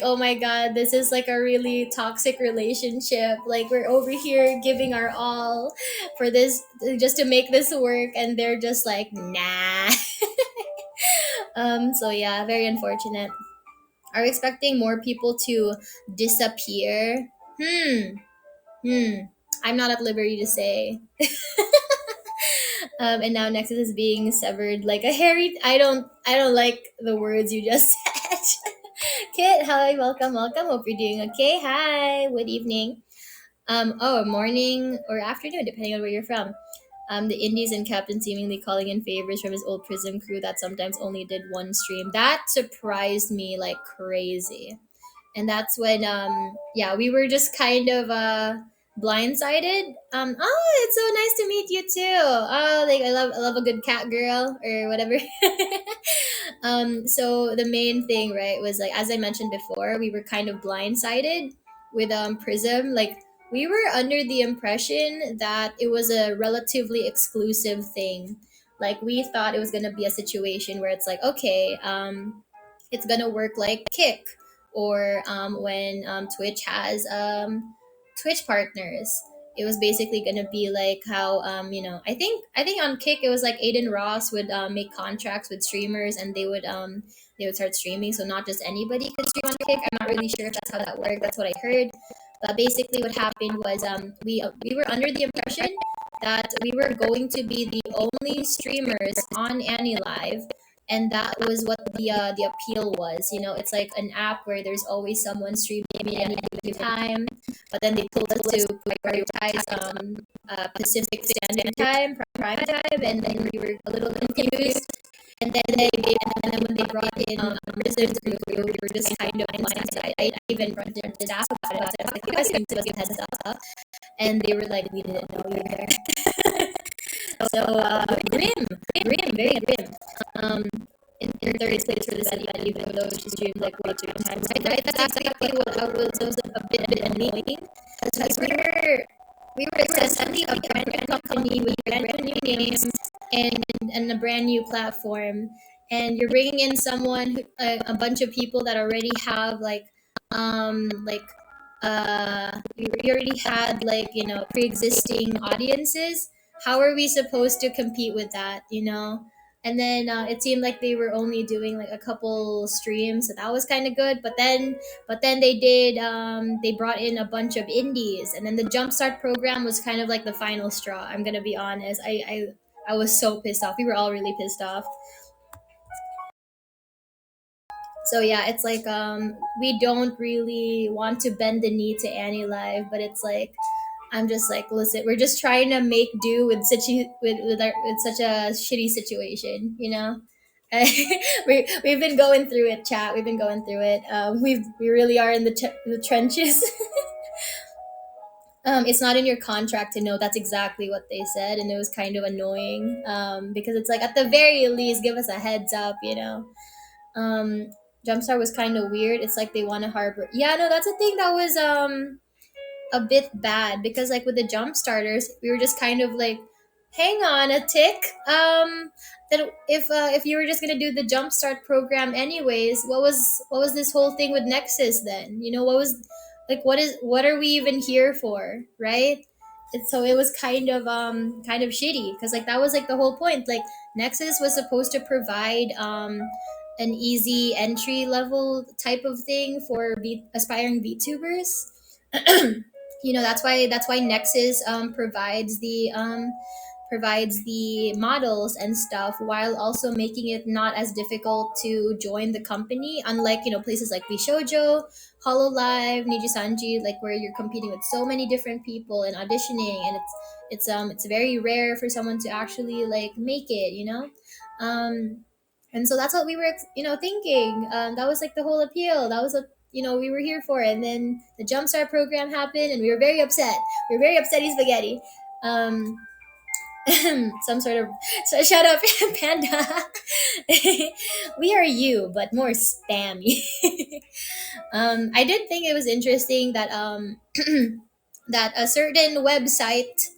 oh my god, this is like a really toxic relationship. Like, we're over here giving our all for this, just to make this work, and they're just like, nah. So yeah, very unfortunate. Are we expecting more people to disappear? Hmm. I'm not at liberty to say. And now Nexus is being severed like a hairy. I don't like the words you just said. Kit. Hi, welcome, welcome. Hope you're doing okay. Hi, good evening. Morning or afternoon, depending on where you're from. The Indies and Captain seemingly calling in favors from his old prison crew that sometimes only did one stream. That surprised me like crazy. And that's when yeah, we were just kind of blindsided. It's so nice to meet you too. Oh, like I love a good cat girl or whatever. So the main thing, right, was like as I mentioned before, we were kind of blindsided with Prism. Like we were under the impression that it was a relatively exclusive thing. Like we thought it was gonna be a situation where it's like, okay, it's gonna work like Kick or when Twitch has Twitch partners. It was basically gonna be like how I think on Kick it was like Aiden Ross would make contracts with streamers and they would start streaming, so not just anybody could stream on Kick. I'm not really sure if that's how that worked. That's what I heard. But basically, what happened was we were under the impression that we were going to be the only streamers on AniLive, and that was what the appeal was. You know, it's like an app where there's always someone streaming at any given time, but then they told us to prioritize Pacific Standard Time, prime time, and then we were a little confused. And then when they brought in Prison's group, we were just kind of blindsided. I even fronted the staff about it. I was like, you guys can give us a heads up. And they were like, we didn't know you were there. So grim, very grim. Um, in third place for this event, even though she streamed like way too many times. That's exactly what I was a bit annoying because we were essentially a brand new company with brand new names and a brand new platform, and you're bringing in someone a bunch of people that already have like we already had like pre-existing audiences. How are we supposed to compete with that, and then it seemed like they were only doing like a couple streams, so that was kind of good. But then they brought in a bunch of indies, and then the jumpstart program was kind of like the final straw. I'm gonna be honest. I was so pissed off. We were all really pissed off. So yeah, it's like we don't really want to bend the knee to AniLive, but it's like I'm just like, listen, we're just trying to make do with with such a shitty situation, we've been going through it, chat. We've been going through it. We really are in the trenches. It's not in your contract to know. That's exactly what they said, and it was kind of annoying. Because it's like at the very least, give us a heads up. Um, Jumpstart was kind of weird. It's like they want to harbor. Yeah, no, that's a thing that was a bit bad because like with the jump starters we were just kind of like, hang on a tick, that if you were just gonna do the jump start program anyways, what was this whole thing with Nexus then? What was like, what are we even here for, right? So it was kind of shitty because like that was like the whole point. Like Nexus was supposed to provide an easy entry level type of thing for aspiring VTubers. That's why Nexus provides the models and stuff while also making it not as difficult to join the company, unlike places like Bishojo, Hololive, Nijisanji, like where you're competing with so many different people and auditioning, and it's very rare for someone to actually like make it. um and so that's what we were thinking. That was like the whole appeal. That was what we were here for. And then the jumpstart program happened and we were very upset. We were very upsetty spaghetti. um some sort of so shut up, Panda. We are you but more spammy. I did think it was interesting that that a certain website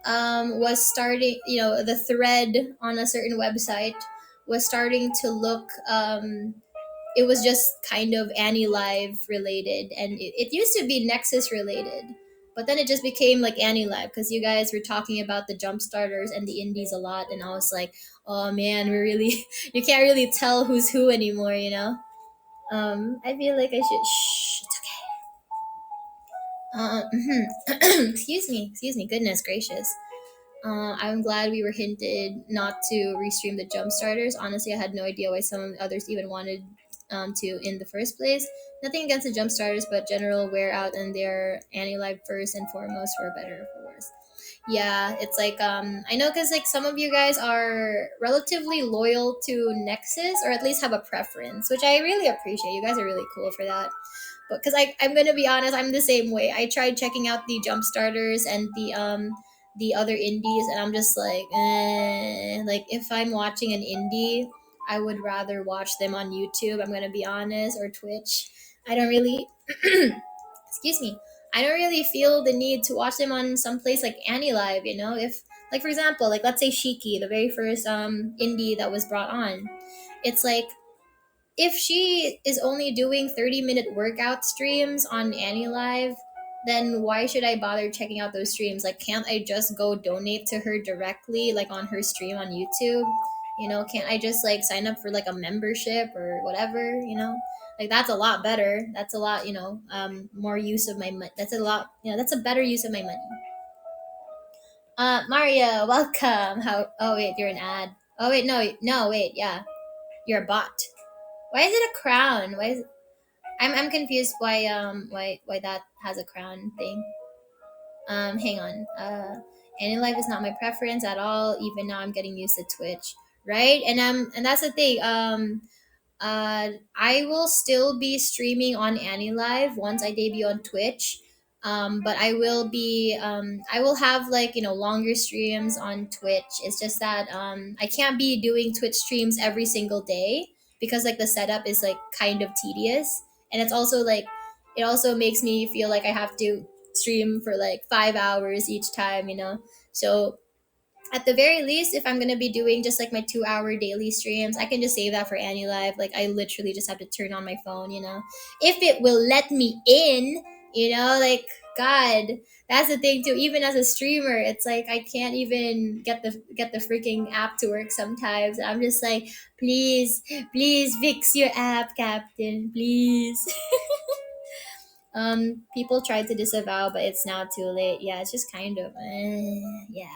was starting, the thread on a certain website was starting to look, it was just kind of AniLive related, and it used to be Nexus related, but then it just became like AniLive because you guys were talking about the jump starters and the indies a lot, and I was like, oh man, we're really you can't really tell who's who anymore. I feel like I should it's okay. Excuse me, goodness gracious. I'm glad we were hinted not to restream the jump starters. Honestly, I had no idea why some others even wanted to in the first place. Nothing against the jump starters, but general wear out and their AniLive first and foremost, for better or for worse. Yeah, it's like I know because like some of you guys are relatively loyal to Nexus, or at least have a preference, which I really appreciate. You guys are really cool for that. But because I'm gonna be honest, I'm the same way. I tried checking out the jump starters and the other indies, and I'm just like, like if I'm watching an indie, I would rather watch them on YouTube. I'm gonna be honest, or Twitch. I don't really excuse me, I don't really feel the need to watch them on some place like AniLive, you know? If like for example, like let's say Shiki, the very first indie that was brought on. It's like if she is only doing 30-minute workout streams on AniLive, then why should I bother checking out those streams? Like, can't I just go donate to her directly, like on her stream on YouTube? You know, can't I just like sign up for like a membership or whatever? You know, like that's a lot better. That's a lot, more use of my money. That's a lot, that's a better use of my money. Mario, welcome. How? Oh wait, you're an ad. Oh wait, no, wait, yeah, you're a bot. Why is it a crown? I'm confused why that has a crown thing. Hang on. AniLive is not my preference at all. Even now, I'm getting used to Twitch, right? And that's the thing. I will still be streaming on AniLive once I debut on Twitch. But I will have like, longer streams on Twitch. It's just that I can't be doing Twitch streams every single day because like the setup is like kind of tedious. And it's also like, it also makes me feel like I have to stream for like 5 hours each time, So at the very least, if I'm gonna be doing just like my 2 hour daily streams, I can just save that for AniLive. Like I literally just have to turn on my phone, if it will let me in, like God, that's the thing too. Even as a streamer, it's like I can't even get the freaking app to work sometimes. I'm just like, please, please fix your app, Captain, please. People tried to disavow, but it's now too late. Yeah, it's just kind of, yeah.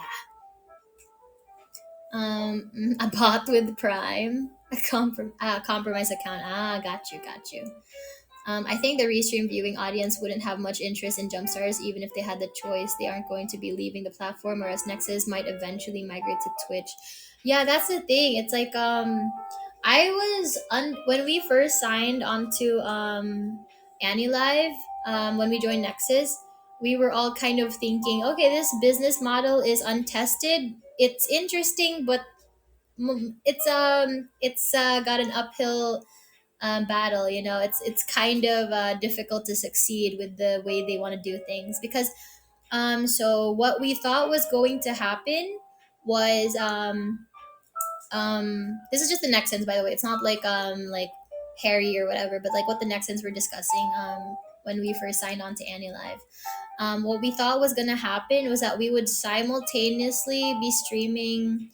A bot with Prime, compromise account. Got you. I think the restream viewing audience wouldn't have much interest in Jumpstars even if they had the choice. They aren't going to be leaving the platform, whereas Nexus might eventually migrate to Twitch. Yeah, that's the thing. It's like I was when we first signed onto AniLive, when we joined Nexus, we were all kind of thinking, okay, this business model is untested. It's interesting, but it's got an uphill battle. It's kind of difficult to succeed with the way they want to do things because so what we thought was going to happen was this is just the Nexans, by the way. It's not like Harry or whatever, but like what the Nexans were discussing when we first signed on to AniLive. What we thought was gonna happen was that we would simultaneously be streaming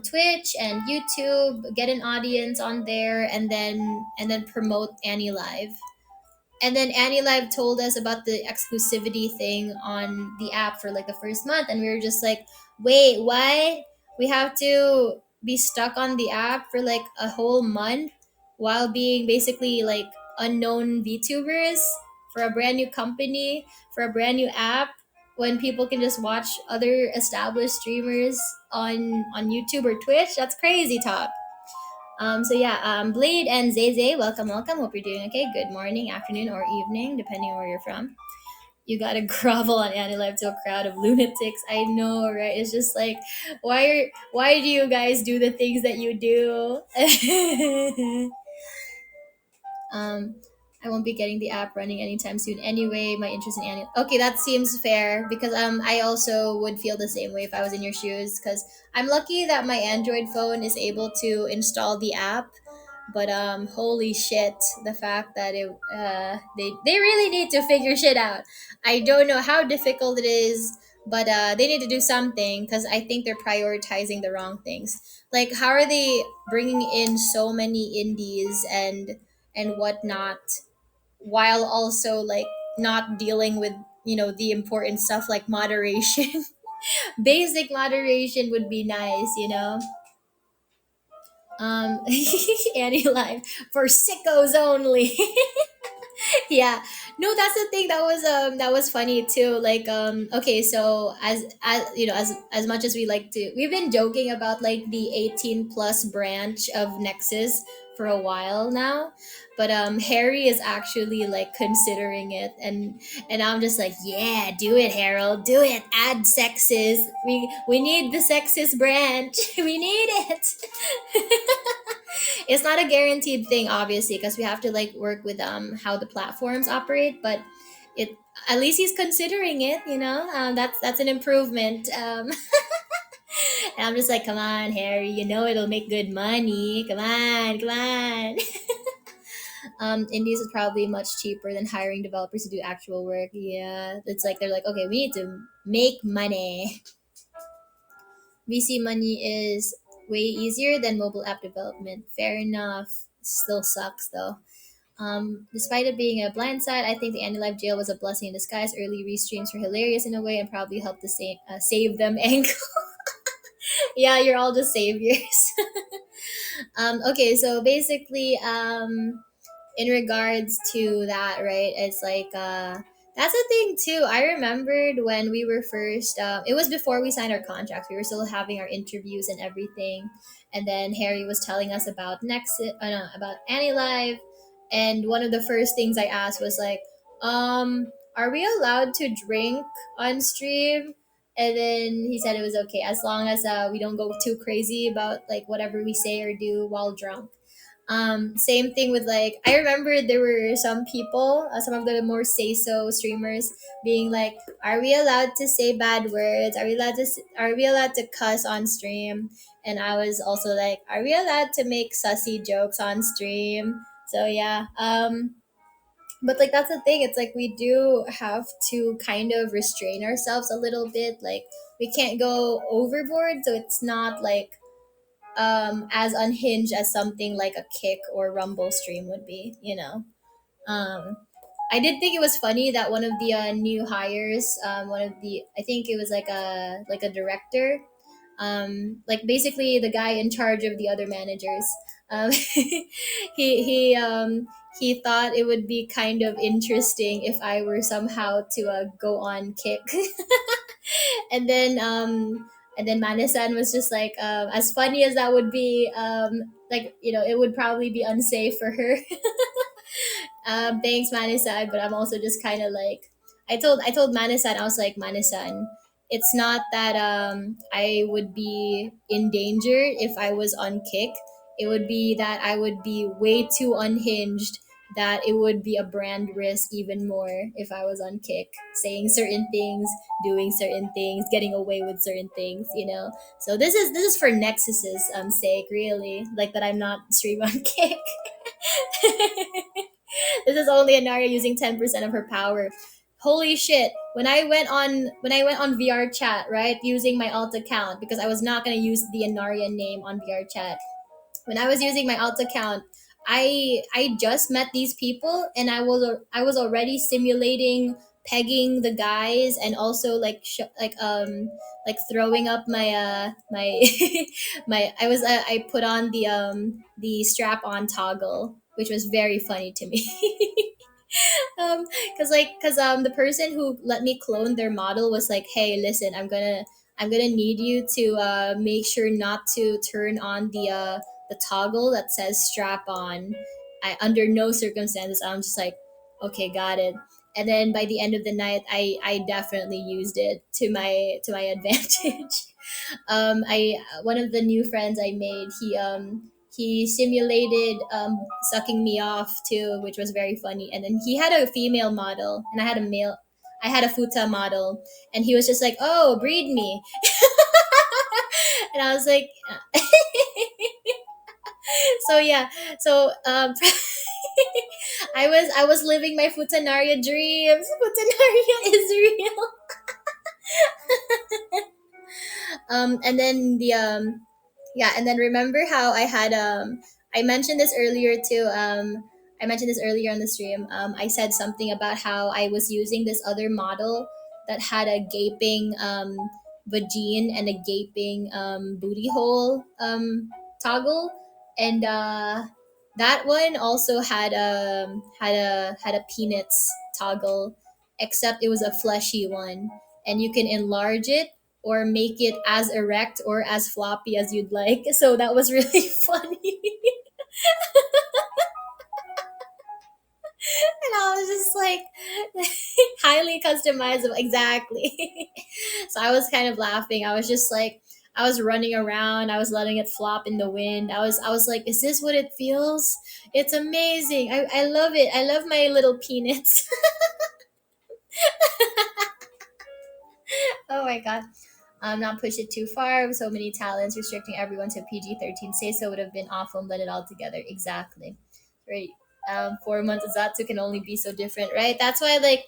Twitch and YouTube, get an audience on there, and then promote AniLive. And then AniLive told us about the exclusivity thing on the app for like the first month, and we were just like, wait, why? We have to be stuck on the app for like a whole month while being basically like unknown VTubers for a brand new company, for a brand new app, when people can just watch other established streamers on YouTube or Twitch. That's crazy talk. So yeah, Blade and Zay, welcome. Hope you're doing okay. Good morning, afternoon, or evening, depending on where you're from. You gotta grovel on AniLive to a crowd of lunatics. I know, right? It's just like, why do you guys do the things that you do? um, I won't be getting the app running anytime soon. Anyway, my interest in Annie. Okay, that seems fair because I also would feel the same way if I was in your shoes. Because I'm lucky that my Android phone is able to install the app, but holy shit, the fact that they really need to figure shit out. I don't know how difficult it is, but they need to do something because I think they're prioritizing the wrong things. Like, how are they bringing in so many indies and whatnot, while also like not dealing with the important stuff like moderation? Basic moderation would be nice. AniLive for sickos only. Yeah, no, that's the thing that was funny too. Like, okay, so as you know, as much as we like to, we've been joking about like the 18 plus branch of Nexus for a while now, but Harry is actually like considering it, and I'm just like, yeah, do it, Harold, do it, add sexes. We need the sexes branch. We need it. It's not a guaranteed thing, obviously, because we have to like work with how the platforms operate, but it, at least he's considering it, you know. That's an improvement. And I'm just like, come on, Harry, you know it'll make good money, come on, come on. Indies is probably much cheaper than hiring developers to do actual work. Yeah, it's like they're like, okay, we need to make money. VC money is way easier than mobile app development. Fair enough. Still sucks though. Despite it being a blind side, I think the AniLive jail was a blessing in disguise. Early restreams were hilarious in a way and probably helped to save them. Ankle. Yeah, you're all just saviors. Okay, so basically, in regards to that, right? It's like that's a thing too. I remembered when we were first. It was before we signed our contracts. We were still having our interviews and everything, and then Harry was telling us about Nexus, no, about AniLive, and one of the first things I asked was like, "Are we allowed to drink on stream?" And then he said it was okay as long as we don't go too crazy about like whatever we say or do while drunk. Same thing with like, I remember there were some people, some of the more say so streamers being like, are we allowed to say bad words, are we allowed to cuss on stream? And I was also like, are we allowed to make sussy jokes on stream? So yeah, but like that's the thing, it's like we do have to kind of restrain ourselves a little bit, like we can't go overboard, so it's not like as unhinged as something like a Kick or Rumble stream would be, you know. Um, I did think it was funny that one of the new hires, one of the, I think it was like a director, like basically the guy in charge of the other managers. He he um, he thought it would be kind of interesting if I were somehow to go on Kick. And then Manisan was just like, as funny as that would be, like, you know, it would probably be unsafe for her. Thanks, Manisan, but I'm also just kind of like, I told Manisan, I was like, Manisan, it's not that I would be in danger if I was on Kick. It would be that I would be way too unhinged, that it would be a brand risk even more if I was on Kick, saying certain things, doing certain things, getting away with certain things, you know. So this is for Nexus's sake, really, like that I'm not stream on Kick. This is only Enaria using 10% of her power. Holy shit. When I went on VR chat, right, using my alt account, because I was not gonna use the Enaria name on VR chat. When I was using my alt account, I just met these people, and I was already simulating pegging the guys, and also like like throwing up my my I put on the strap on toggle, which was very funny to me. Because the person who let me clone their model was like, hey, listen, I'm gonna need you to make sure not to turn on the toggle that says strap on. I, under no circumstances. I'm just like, okay, got it. And then by the end of the night, I definitely used it to my advantage. I One of the new friends I made, he simulated sucking me off too, which was very funny. And then he had a female model, and I had a futa model, and he was just like, "Oh, breed me," and I was like, so yeah, so I was living my Futanaria dreams. Futanaria is real. And then yeah, and then remember how I mentioned this earlier too. I mentioned this earlier on the stream. I said something about how I was using this other model that had a gaping vagine and a gaping booty hole toggle, and that one also had a peanuts toggle, except it was a fleshy one, and you can enlarge it or make it as erect or as floppy as you'd like. So that was really funny. And I was just like, highly customizable, exactly. So I was kind of laughing. I was just like, I was running around. I was letting it flop in the wind. I was like, is this what it feels? It's amazing. I love it. I love my little peanuts. Oh my god. Not push it too far. So many talents restricting everyone to PG-13. Say so would have been awful and blend it all together. Exactly. Right. 4 months of Zatsu can only be so different, right? That's why, like,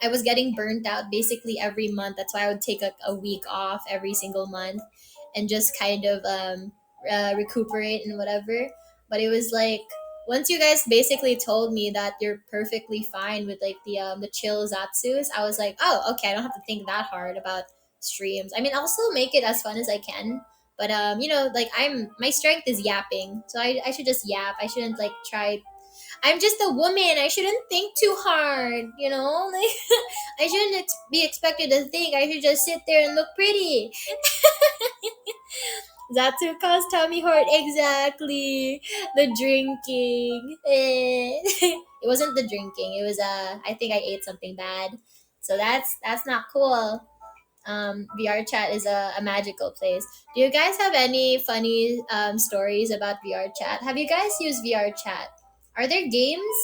I was getting burnt out basically every month. That's why I would take a week off every single month and just kind of recuperate and whatever. But it was like, once you guys basically told me that you're perfectly fine with like the chill zatsus, I was like, oh, okay, I don't have to think that hard about streams. I mean, I'll still make it as fun as I can. But like, my strength is yapping, so I should just yap. I shouldn't like try. I'm just a woman. I shouldn't think too hard, you know? Like, I shouldn't be expected to think. I should just sit there and look pretty. Zatsu caused tummy hurt. Exactly. The drinking. It wasn't the drinking. It was I think I ate something bad. So that's not cool. VR chat is a magical place. Do you guys have any funny stories about VR chat? Have you guys used VR chat? Are there games?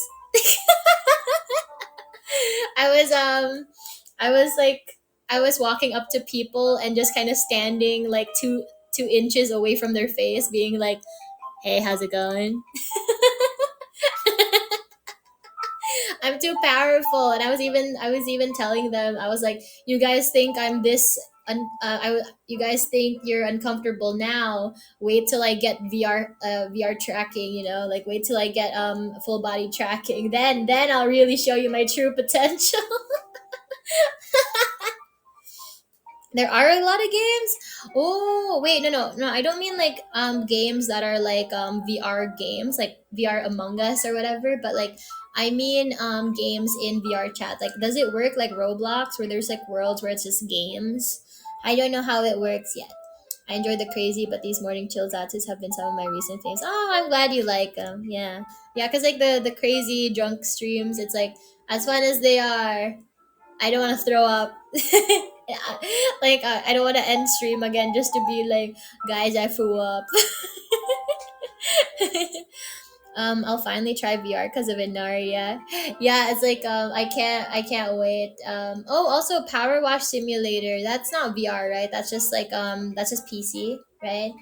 I was I was like I was walking up to people and just kind of standing like two inches away from their face, being like, "Hey, how's it going?" I'm too powerful, and I was even telling them, I was like, "You guys think I'm this? You guys think you're uncomfortable now? Wait till I get VR tracking. Like, wait till I get full body tracking. Then I'll really show you my true potential." There are a lot of games. Oh wait, no. I don't mean like games that are like VR games, like VR Among Us or whatever. But like, I mean games in VR chat. Like, does it work like Roblox, where there's like worlds where it's just games? I don't know how it works yet. I enjoy the crazy, but these morning chill zatus have been some of my recent things. Oh, I'm glad you like them. Yeah, yeah, because like the crazy drunk streams, it's like, as fun as they are, I don't want to throw up. Like, I don't want to end stream again just to be like, guys, I threw up. I'll finally try VR because of Enaria. Yeah, it's like I can't wait. Oh, also Power Wash Simulator. That's not VR, right? That's just PC, right?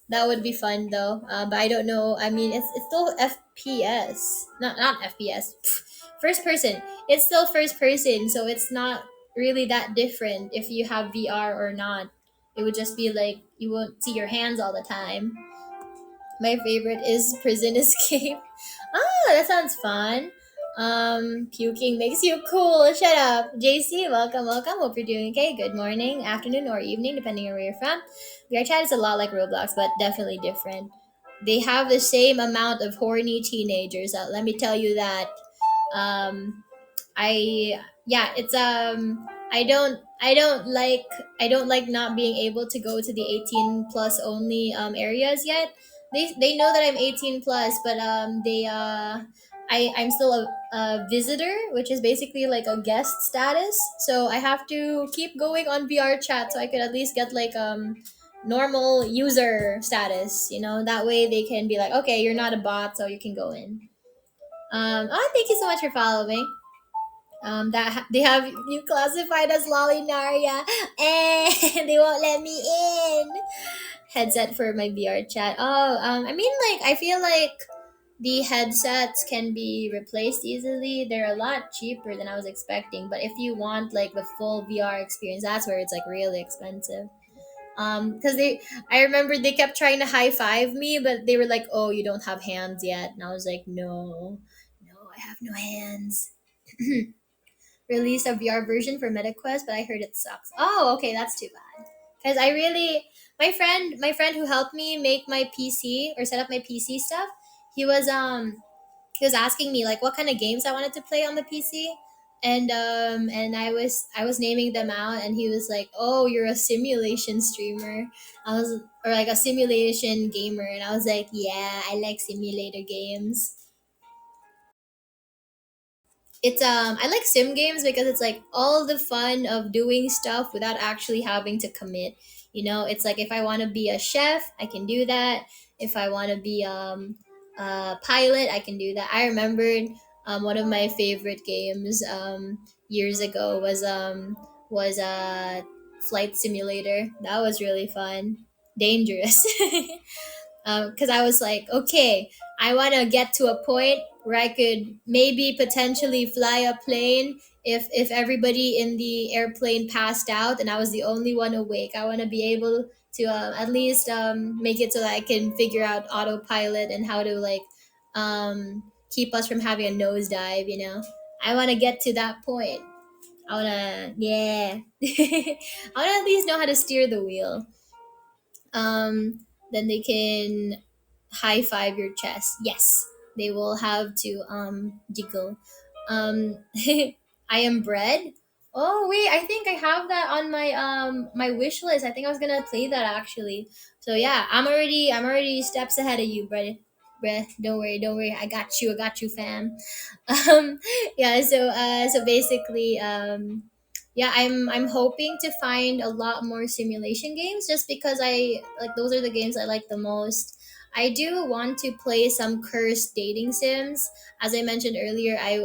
That would be fun though. But I don't know. I mean, it's still FPS, not FPS. First person. It's still first person, so it's not really that different if you have VR or not. It would just be like you won't see your hands all the time. My favorite is Prison Escape. Ah, that sounds fun. Puking makes you cool. Shut up. JC, welcome, welcome. Hope you're doing okay. Good morning, afternoon, or evening, depending on where you're from. VR chat is a lot like Roblox, but definitely different. They have the same amount of horny teenagers. Let me tell you that. Um, I yeah, it's I don't like not being able to go to the 18 plus only areas yet. They know that I'm 18 plus, but I'm still a visitor, which is basically like a guest status. So I have to keep going on VR chat so I could at least get like normal user status. That way they can be like, okay, you're not a bot, so you can go in. Oh, thank you so much for following. They have you classified as Lolinaria, and they won't let me in. Headset for my VR chat. Oh, I mean, like, I feel like the headsets can be replaced easily. They're a lot cheaper than I was expecting. But if you want like the full VR experience, that's where it's like really expensive. Because I remember they kept trying to high five me, but they were like, "Oh, you don't have hands yet," and I was like, "No, no, I have no hands." Released a VR version for MetaQuest, but I heard it sucks. Oh, okay, that's too bad. because I really, my friend who helped me make my PC or set up my PC stuff, he was he was asking me like what kind of games I wanted to play on the PC. And I was naming them out, and he was like, "Oh, you're a simulation streamer." I was or like a simulation gamer, and I was like, "Yeah, I like simulator games." It's I like sim games because it's like all the fun of doing stuff without actually having to commit. It's like if I want to be a chef, I can do that. If I want to be a pilot, I can do that. I remembered one of my favorite games years ago was flight simulator. That was really fun. Dangerous. Because I was like, okay, I want to get to a point where I could maybe potentially fly a plane if everybody in the airplane passed out and I was the only one awake. I want to be able to at least make it so that I can figure out autopilot and how to like keep us from having a nosedive. I want to get to that point. I want to, yeah. I want to at least know how to steer the wheel. Then they can high five your chest. Yes, they will have to jiggle. I am bread. Oh wait, I think I have that on my wish list. I think I was gonna play that actually. So yeah, I'm already steps ahead of you, bread. Bread, don't worry. I got you, fam. um yeah, so basically yeah, I'm hoping to find a lot more simulation games just because I like those are the games I like the most. I do want to play some cursed dating sims. As I mentioned earlier, I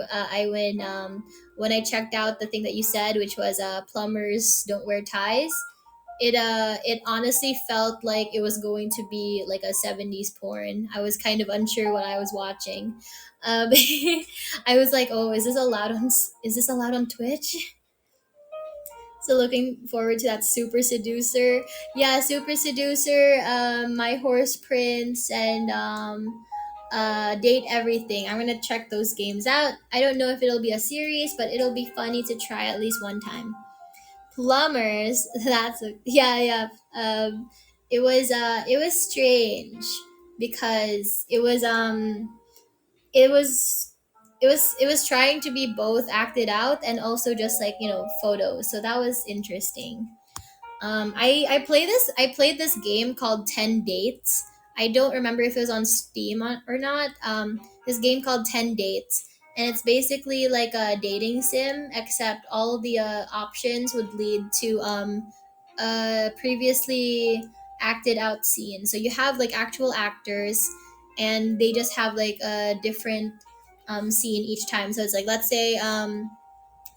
when I checked out the thing that you said, which was plumbers don't wear ties. It honestly felt like it was going to be like a 70s porn. I was kind of unsure what I was watching. I was like, oh, is this allowed on Twitch? So looking forward to that Super Seducer. Yeah, Super Seducer, My Horse Prince, and Date Everything. I'm gonna check those games out. I don't know if it'll be a series, but it'll be funny to try at least one time. Plumbers. Yeah. It was strange because it was trying to be both acted out and also just like photos, so that was interesting. I played this game called 10 Dates. I don't remember if it was on Steam or not. This game called 10 Dates, and it's basically like a dating sim, except all the options would lead to previously acted out scene. So you have like actual actors, and they just have like a different scene each time. So it's like, let's say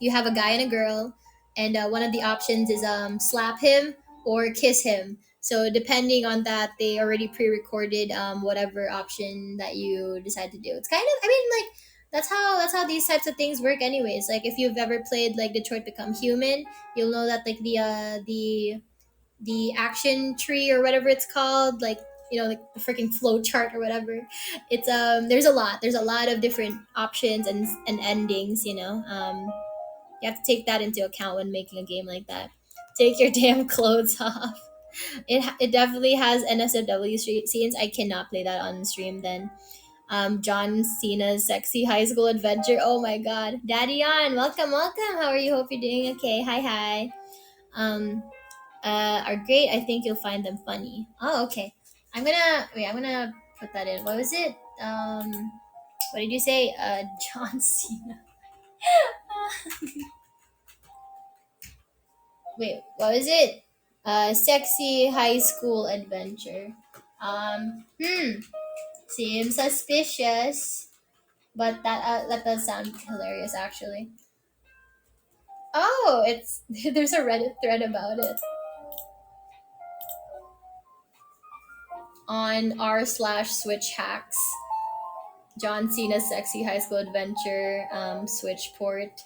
you have a guy and a girl, and one of the options is slap him or kiss him. So depending on that, they already pre-recorded whatever option that you decide to do. It's kind of, I mean, like that's how these types of things work anyways. Like if you've ever played like Detroit Become Human, you'll know that like the action tree or whatever it's called, like like the freaking flow chart or whatever. It's there's a lot of different options and endings. You have to take that into account when making a game like that. Take your damn clothes off. It definitely has NSFW scenes. I cannot play that on stream then. John Cena's sexy high school adventure. Oh my god. Daddy on, welcome. How are you? Hope you're doing okay. Hi. Um are great. I think you'll find them funny. Oh, okay. I'm gonna put that in. What was it? What did you say? John Cena. Wait, what was it? Sexy high school adventure. Hmm. Seems suspicious, but that does sound hilarious, actually. Oh, it's there's a Reddit thread about it on r/switch hacks. John Cena's sexy high school adventure Switch port.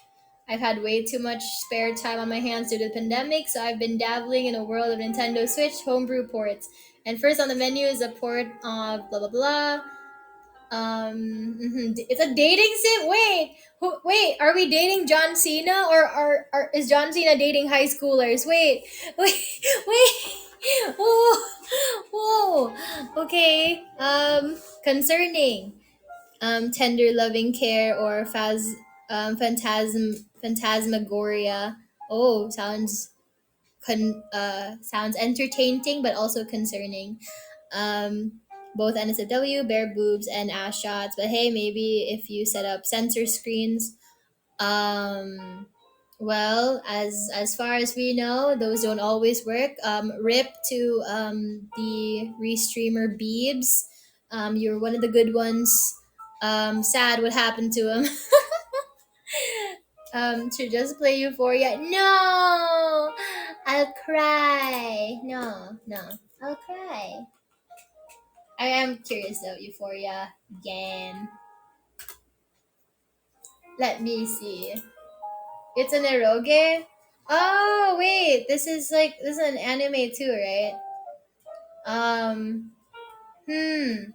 I've had way too much spare time on my hands due to the pandemic, so I've been dabbling in a world of Nintendo Switch homebrew ports. And first on the menu is a port of blah blah blah. It's a dating sim. Wait, wait. Are we dating John Cena, or is John Cena dating high schoolers? Wait, wait, wait. Whoa, whoa. Okay. Concerning tender loving care or phantasmagoria. Oh, sounds entertaining but also concerning. Um, both NSFW, bare boobs, and ass shots. But hey, maybe if you set up sensor screens, um, well, as far as we know, those don't always work. Rip to the restreamer Beebs. You're one of the good ones. Sad what happened to him. To just play Euphoria. No, I'll cry. No, no, I'll cry. I am curious though, Euphoria game. Let me see. It's an eroge. Oh wait, this is an anime too, right? Um. Hmm.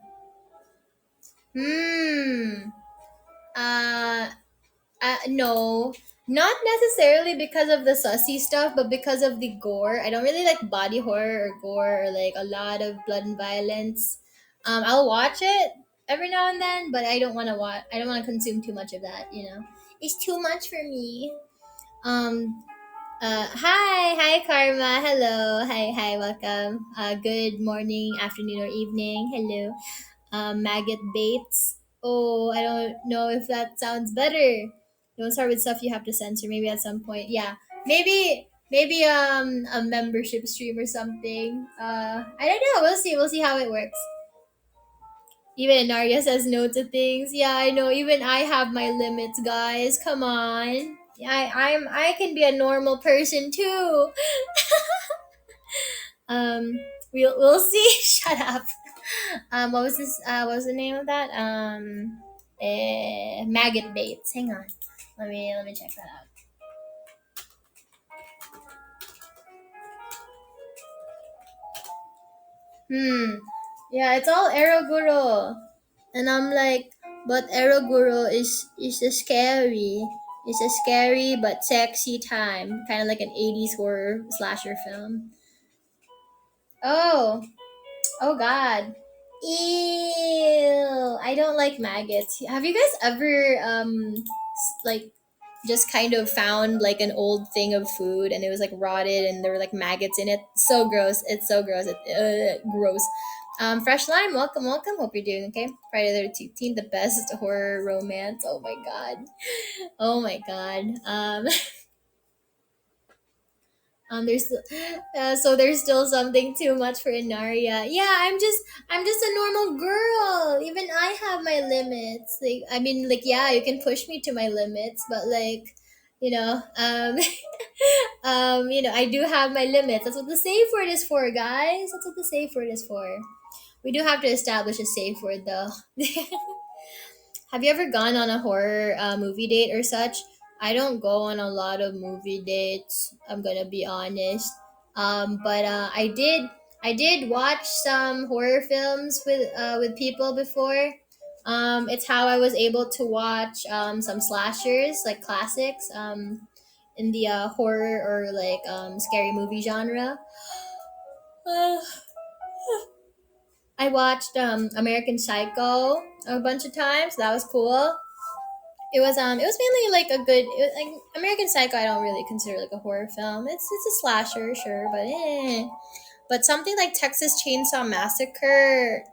Hmm. Uh. No, not necessarily because of the sussy stuff, but because of the gore. I don't really like body horror or gore or like a lot of blood and violence. I'll watch it every now and then, but I don't want to watch. I don't want to consume too much of that. It's too much for me. Um. Hi, Karma. Hello. Hi, welcome. Good morning, afternoon, or evening. Hello. Maggot baits. Oh, I don't know if that sounds better. Don't start with stuff you have to censor. Maybe at some point, yeah. Maybe a membership stream or something. I don't know. We'll see. We'll see how it works. Even Enaria says no to things. Yeah, I know. Even I have my limits, guys. Come on. I can be a normal person too. Um, we'll see. Shut up. What was this? What was the name of that? Maggot baits. Hang on. Let me check that out. Hmm. Yeah, it's all Eroguro, and I'm like, but Eroguro is a scary. It's a scary but sexy time, kind of like an '80s horror slasher film. Oh, oh God. Ew. I don't like maggots. Have you guys ever like just kind of found like an old thing of food and it was like rotted and there were like maggots in it? So gross. It's so gross. Gross. Fresh lime, welcome, welcome. Hope you're doing okay. Friday the 13th, the best horror romance. Oh my god. Oh my god. There's so there's still something too much for Inaria. Yeah, I'm just a normal girl. Even I have my limits. Like I mean, like yeah, you can push me to my limits, but like, you know, I do have my limits. That's what the safe word is for, guys. That's what the safe word is for. We do have to establish a safe word though. Have you ever gone on a horror movie date or such? I don't go on a lot of movie dates. I'm gonna be honest. But I did watch some horror films with people before. It's how I was able to watch some slashers like classics in the horror or like scary movie genre. Uh, I watched American Psycho a bunch of times. That was cool. It was mainly like like American Psycho. I don't really consider like a horror film. It's a slasher, sure, but but something like Texas Chainsaw Massacre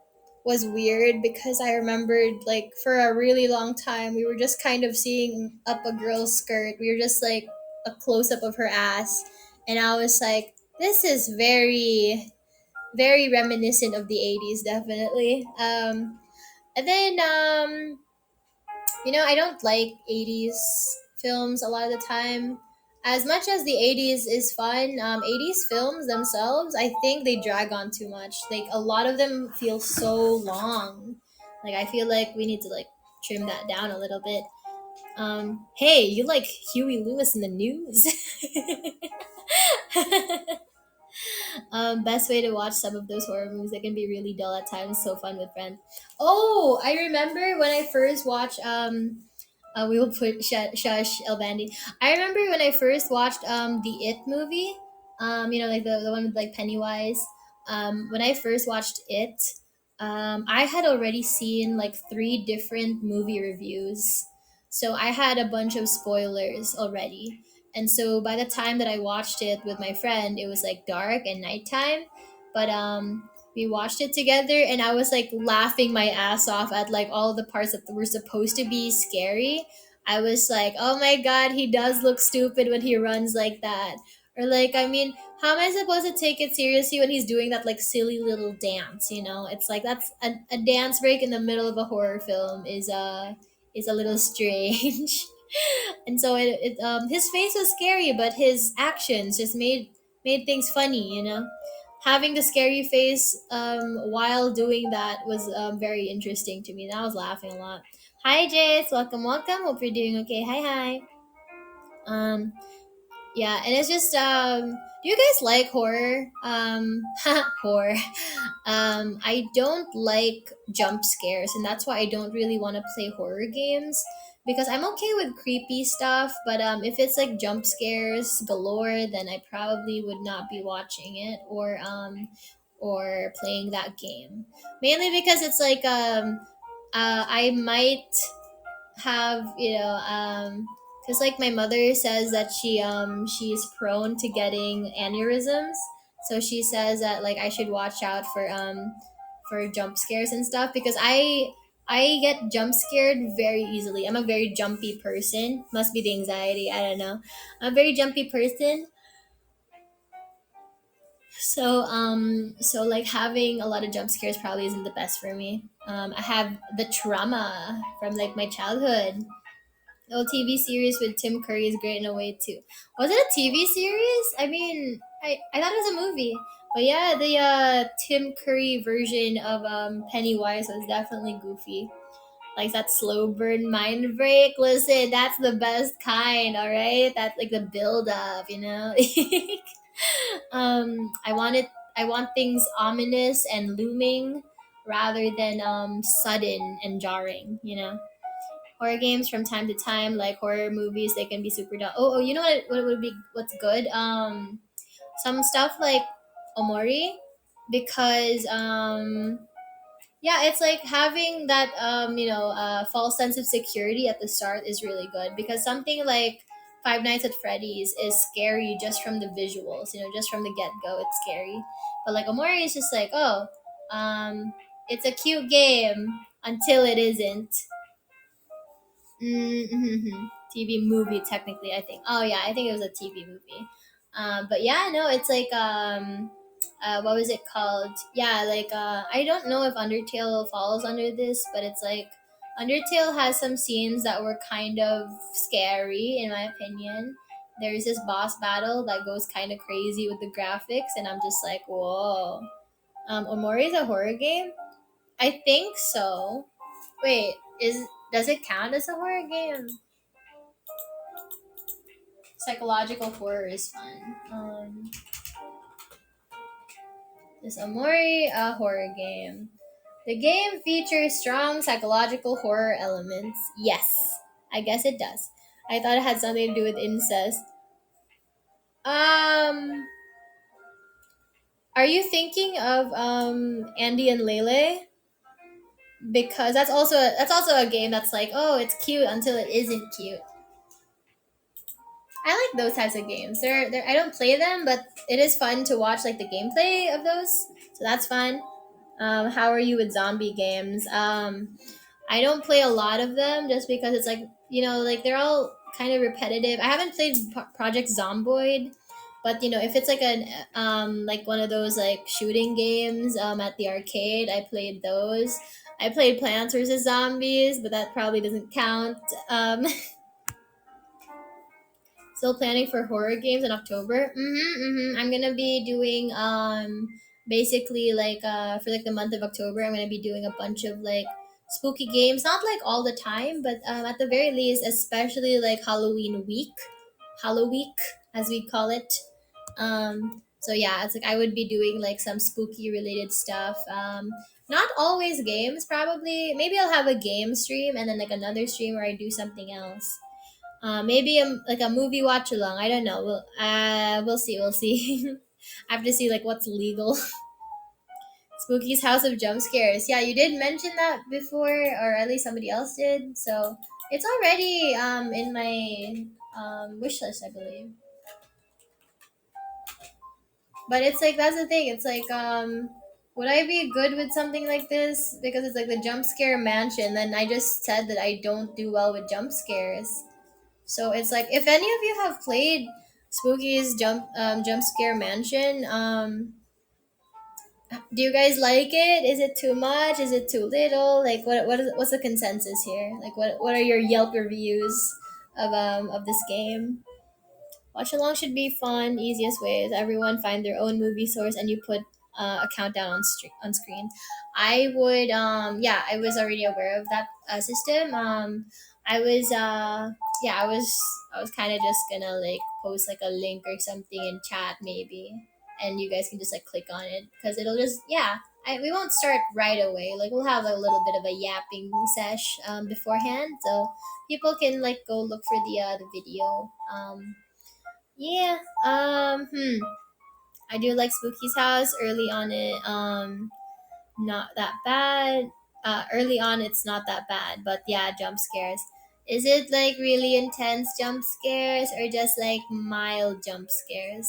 was weird because I remembered like for a really long time we were just kind of seeing up a girl's skirt. We were just like a close up of her ass, and I was like, this is very reminiscent of the '80s, definitely. And then I don't like 80s films a lot of the time. As much as the 80s is fun, 80s films themselves, I think they drag on too much. Like, a lot of them feel so long. Like, I feel like we need to, like, trim that down a little bit. Hey, you like Huey Lewis in the news? Best way to watch some of those horror movies that can be really dull at times, so fun with friends. Oh, I remember when I first watched we will put shush El Bandi. I remember when I first watched the It movie. Like the one with like Pennywise. When I first watched It, I had already seen like three different movie reviews. So I had a bunch of spoilers already. And so by the time that I watched it with my friend, it was like dark and nighttime. But we watched it together and I was like laughing my ass off at like all the parts that were supposed to be scary. I was like, oh my god, he does look stupid when he runs like that. Or like, I mean, how am I supposed to take it seriously when he's doing that like silly little dance? It's like that's a dance break in the middle of a horror film is a little strange. And so his face was scary, but his actions just made things funny. Having the scary face while doing that was very interesting to me. And I was laughing a lot. Hi, Jace. Welcome, welcome. Hope you're doing okay. Hi, hi. Um, yeah, and it's just do you guys like horror? Horror. I don't like jump scares, and that's why I don't really want to play horror games because I'm okay with creepy stuff, but if it's like jump scares galore, then I probably would not be watching it or playing that game. Mainly because it's like I might have because like my mother says that she's prone to getting aneurysms, so she says that like I should watch out for jump scares and stuff because I get jump scared very easily. I'm a very jumpy person. Must be the anxiety, I don't know. I'm a very jumpy person. So like having a lot of jump scares probably isn't the best for me. I have the trauma from like my childhood. Oh, TV series with Tim Curry is great in a way too. Was it a TV series? I mean, I thought it was a movie. But yeah, the Tim Curry version of Pennywise was definitely goofy. Like that slow burn mind break. Listen, that's the best kind, all right? That's like the build up. I want things ominous and looming rather than sudden and jarring. Horror games from time to time, like horror movies, they can be super dull. Oh, you know what would be what's good? Some stuff like Omori, because yeah, it's like having that false sense of security at the start is really good because something like Five Nights at Freddy's is scary just from the visuals, just from the get go, it's scary. But like Omori is just like, oh, it's a cute game until it isn't. Mm-hmm. TV movie, technically, I think. Oh yeah, I think it was a TV movie. But yeah, no, it's like what was it called? Yeah, like I don't know if Undertale falls under this, but it's like Undertale has some scenes that were kind of scary, in my opinion. There's this boss battle that goes kind of crazy with the graphics, and I'm just like, whoa. Omori is a horror game. I think so. Wait, is does it count as a horror game? Psychological horror is fun. Is Amori a horror game? The game features strong psychological horror elements. Yes, I guess it does. I thought it had something to do with incest. Um, are you thinking of Andy and Lele? Because that's also a game that's like, oh, it's cute until it isn't cute. I like those types of games. They're I don't play them, but it is fun to watch like the gameplay of those. So that's fun. How are you with zombie games? I don't play a lot of them just because it's like like they're all kind of repetitive. I haven't played Project Zomboid, but if it's like an like one of those like shooting games at the arcade, I played those. I played Plants vs Zombies, but that probably doesn't count. Still planning for horror games in October. I'm gonna be doing basically like for like the month of October. I'm gonna be doing a bunch of like spooky games. Not like all the time, but at the very least, especially like Halloween week, Halloweek as we call it. So yeah, it's like I would be doing like some spooky related stuff. Not always games, probably. Maybe I'll have a game stream and then like another stream where I do something else. Maybe like a movie watch along. I don't know. We'll see. We'll see. I have to see like what's legal. Spooky's House of Jump Scares. Yeah, you did mention that before, or at least somebody else did. So it's already in my wish list, I believe. But it's like that's the thing. It's like would I be good with something like this because it's like the jump scare mansion? Then I just said that I don't do well with jump scares. So it's like if any of you have played Spooky's jump scare mansion, do you guys like it? Is it too much? Is it too little? Like what's the consensus here? Like what are your Yelp reviews of this game? Watch along should be fun. Easiest way is everyone find their own movie source and you put a countdown on screen. I would yeah, I was already aware of that system. I was yeah, I was kind of just gonna like post like a link or something in chat maybe, and you guys can just like click on it because it'll just yeah. We won't start right away. Like we'll have a little bit of a yapping sesh beforehand, so people can like go look for the video. Yeah. I do like Spooky's house early on. It not that bad. Early on, it's not that bad, but yeah, jump scares. Is it like really intense jump scares or just like mild jump scares?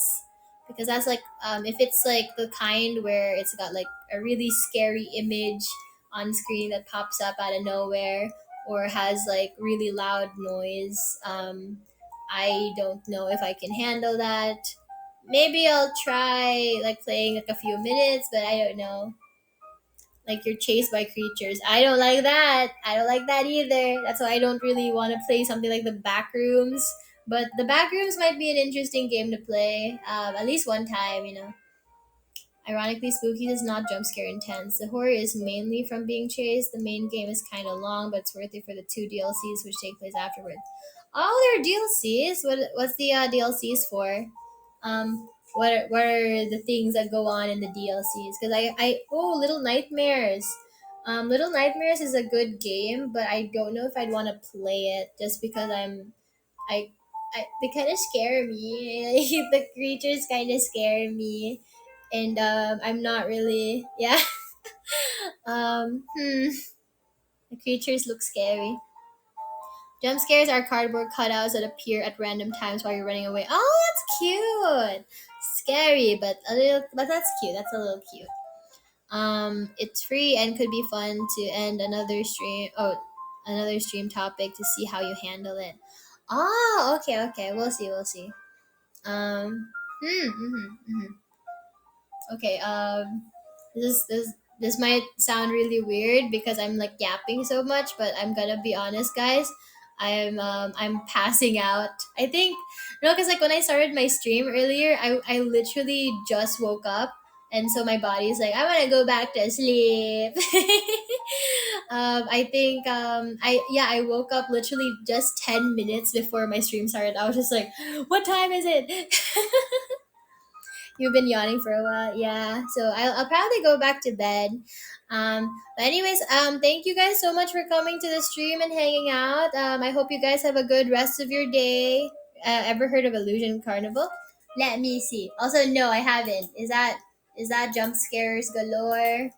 Because that's like if it's like the kind where it's got like a really scary image on screen that pops up out of nowhere or has like really loud noise, I don't know if I can handle that. Maybe I'll try like playing like a few minutes, but I don't know. Like you're chased by creatures. I don't like that. I don't like that either. That's why I don't really want to play something like the Backrooms. But the Backrooms might be an interesting game to play. At least one time, you know. Ironically, Spooky is not jump scare intense. The horror is mainly from being chased. The main game is kind of long, but it's worth it for the two DLCs which take place afterward. Oh, there are DLCs. What's the DLCs for? What are the things that go on in the DLCs? Because I oh Little Nightmares. Little Nightmares is a good game, but I don't know if I'd want to play it just because I they kind of scare me. The creatures kind of scare me, and I'm not really yeah. The creatures look scary. Jump scares are cardboard cutouts that appear at random times while you're running away. Oh, that's cute. Scary, but a little. But that's cute. That's a little cute. It's free and could be fun to end another stream. Oh, another stream topic to see how you handle it. Oh, okay, okay. We'll see. We'll see. Um. Hmm. Okay. This might sound really weird because I'm like yapping so much, but I'm gonna be honest, guys. I'm passing out. I think no, because like when I started my stream earlier, I literally just woke up, and so my body's like I want to go back to sleep. I think I woke up literally just 10 minutes before my stream started. I was just like, what time is it? You've been yawning for a while, yeah. So I'll probably go back to bed. But anyways, thank you guys so much for coming to the stream and hanging out. I hope you guys have a good rest of your day. Ever heard of Illusion Carnival? Let me see. Also, no, I haven't. Is that jump scares galore?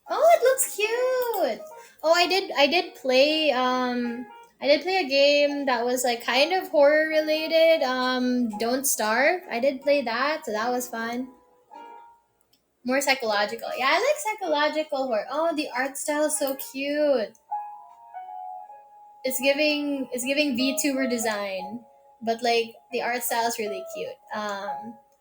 Oh, it looks cute. Oh, I did play a game that was like kind of horror related. Don't Starve. I did play that, so that was fun. More psychological. Yeah, I like psychological horror. Oh, the art style is so cute. It's giving VTuber design, but like the art style is really cute.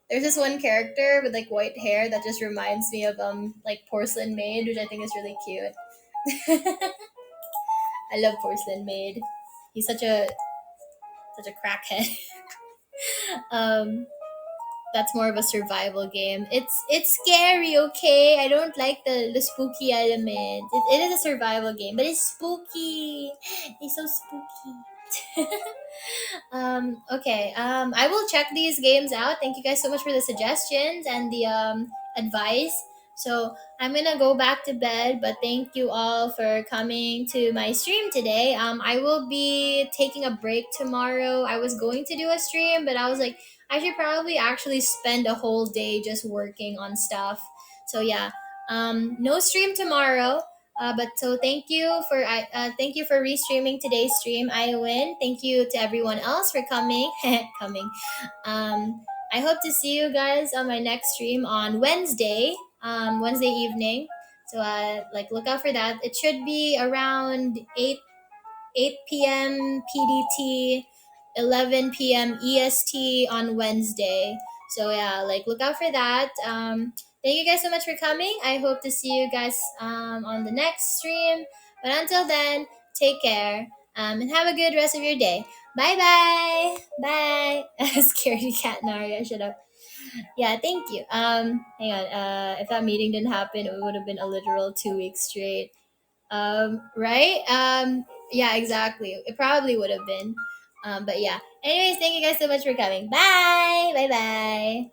There's this one character with like white hair that just reminds me of like Porcelain Maid, which I think is really cute. I love Porcelain Maid. He's such a crackhead. um, that's more of a survival game. It's scary, okay? I don't like the spooky element. It is a survival game, but it's spooky. It's so spooky. Okay. I will check these games out. Thank you guys so much for the suggestions and the advice. So I'm gonna go back to bed, but thank you all for coming to my stream today. I will be taking a break tomorrow. I was going to do a stream, but I was like, I should probably actually spend a whole day just working on stuff. So yeah, no stream tomorrow. But so thank you for restreaming today's stream, I win. Thank you to everyone else for coming. Coming. I hope to see you guys on my next stream on Wednesday, Wednesday evening. So like look out for that. It should be around 8 p.m. PDT, 11 p.m. EST on Wednesday. So yeah, like look out for that. Thank you guys so much for coming. I hope to see you guys on the next stream. But until then, take care and have a good rest of your day. Bye bye. Bye. Scaredy cat Naria. Shut up. Yeah, thank you. Hang on. If that meeting didn't happen, it would have been a literal 2 weeks straight. Right? Yeah, exactly. It probably would have been. But yeah. Anyways, thank you guys so much for coming. Bye. Bye bye.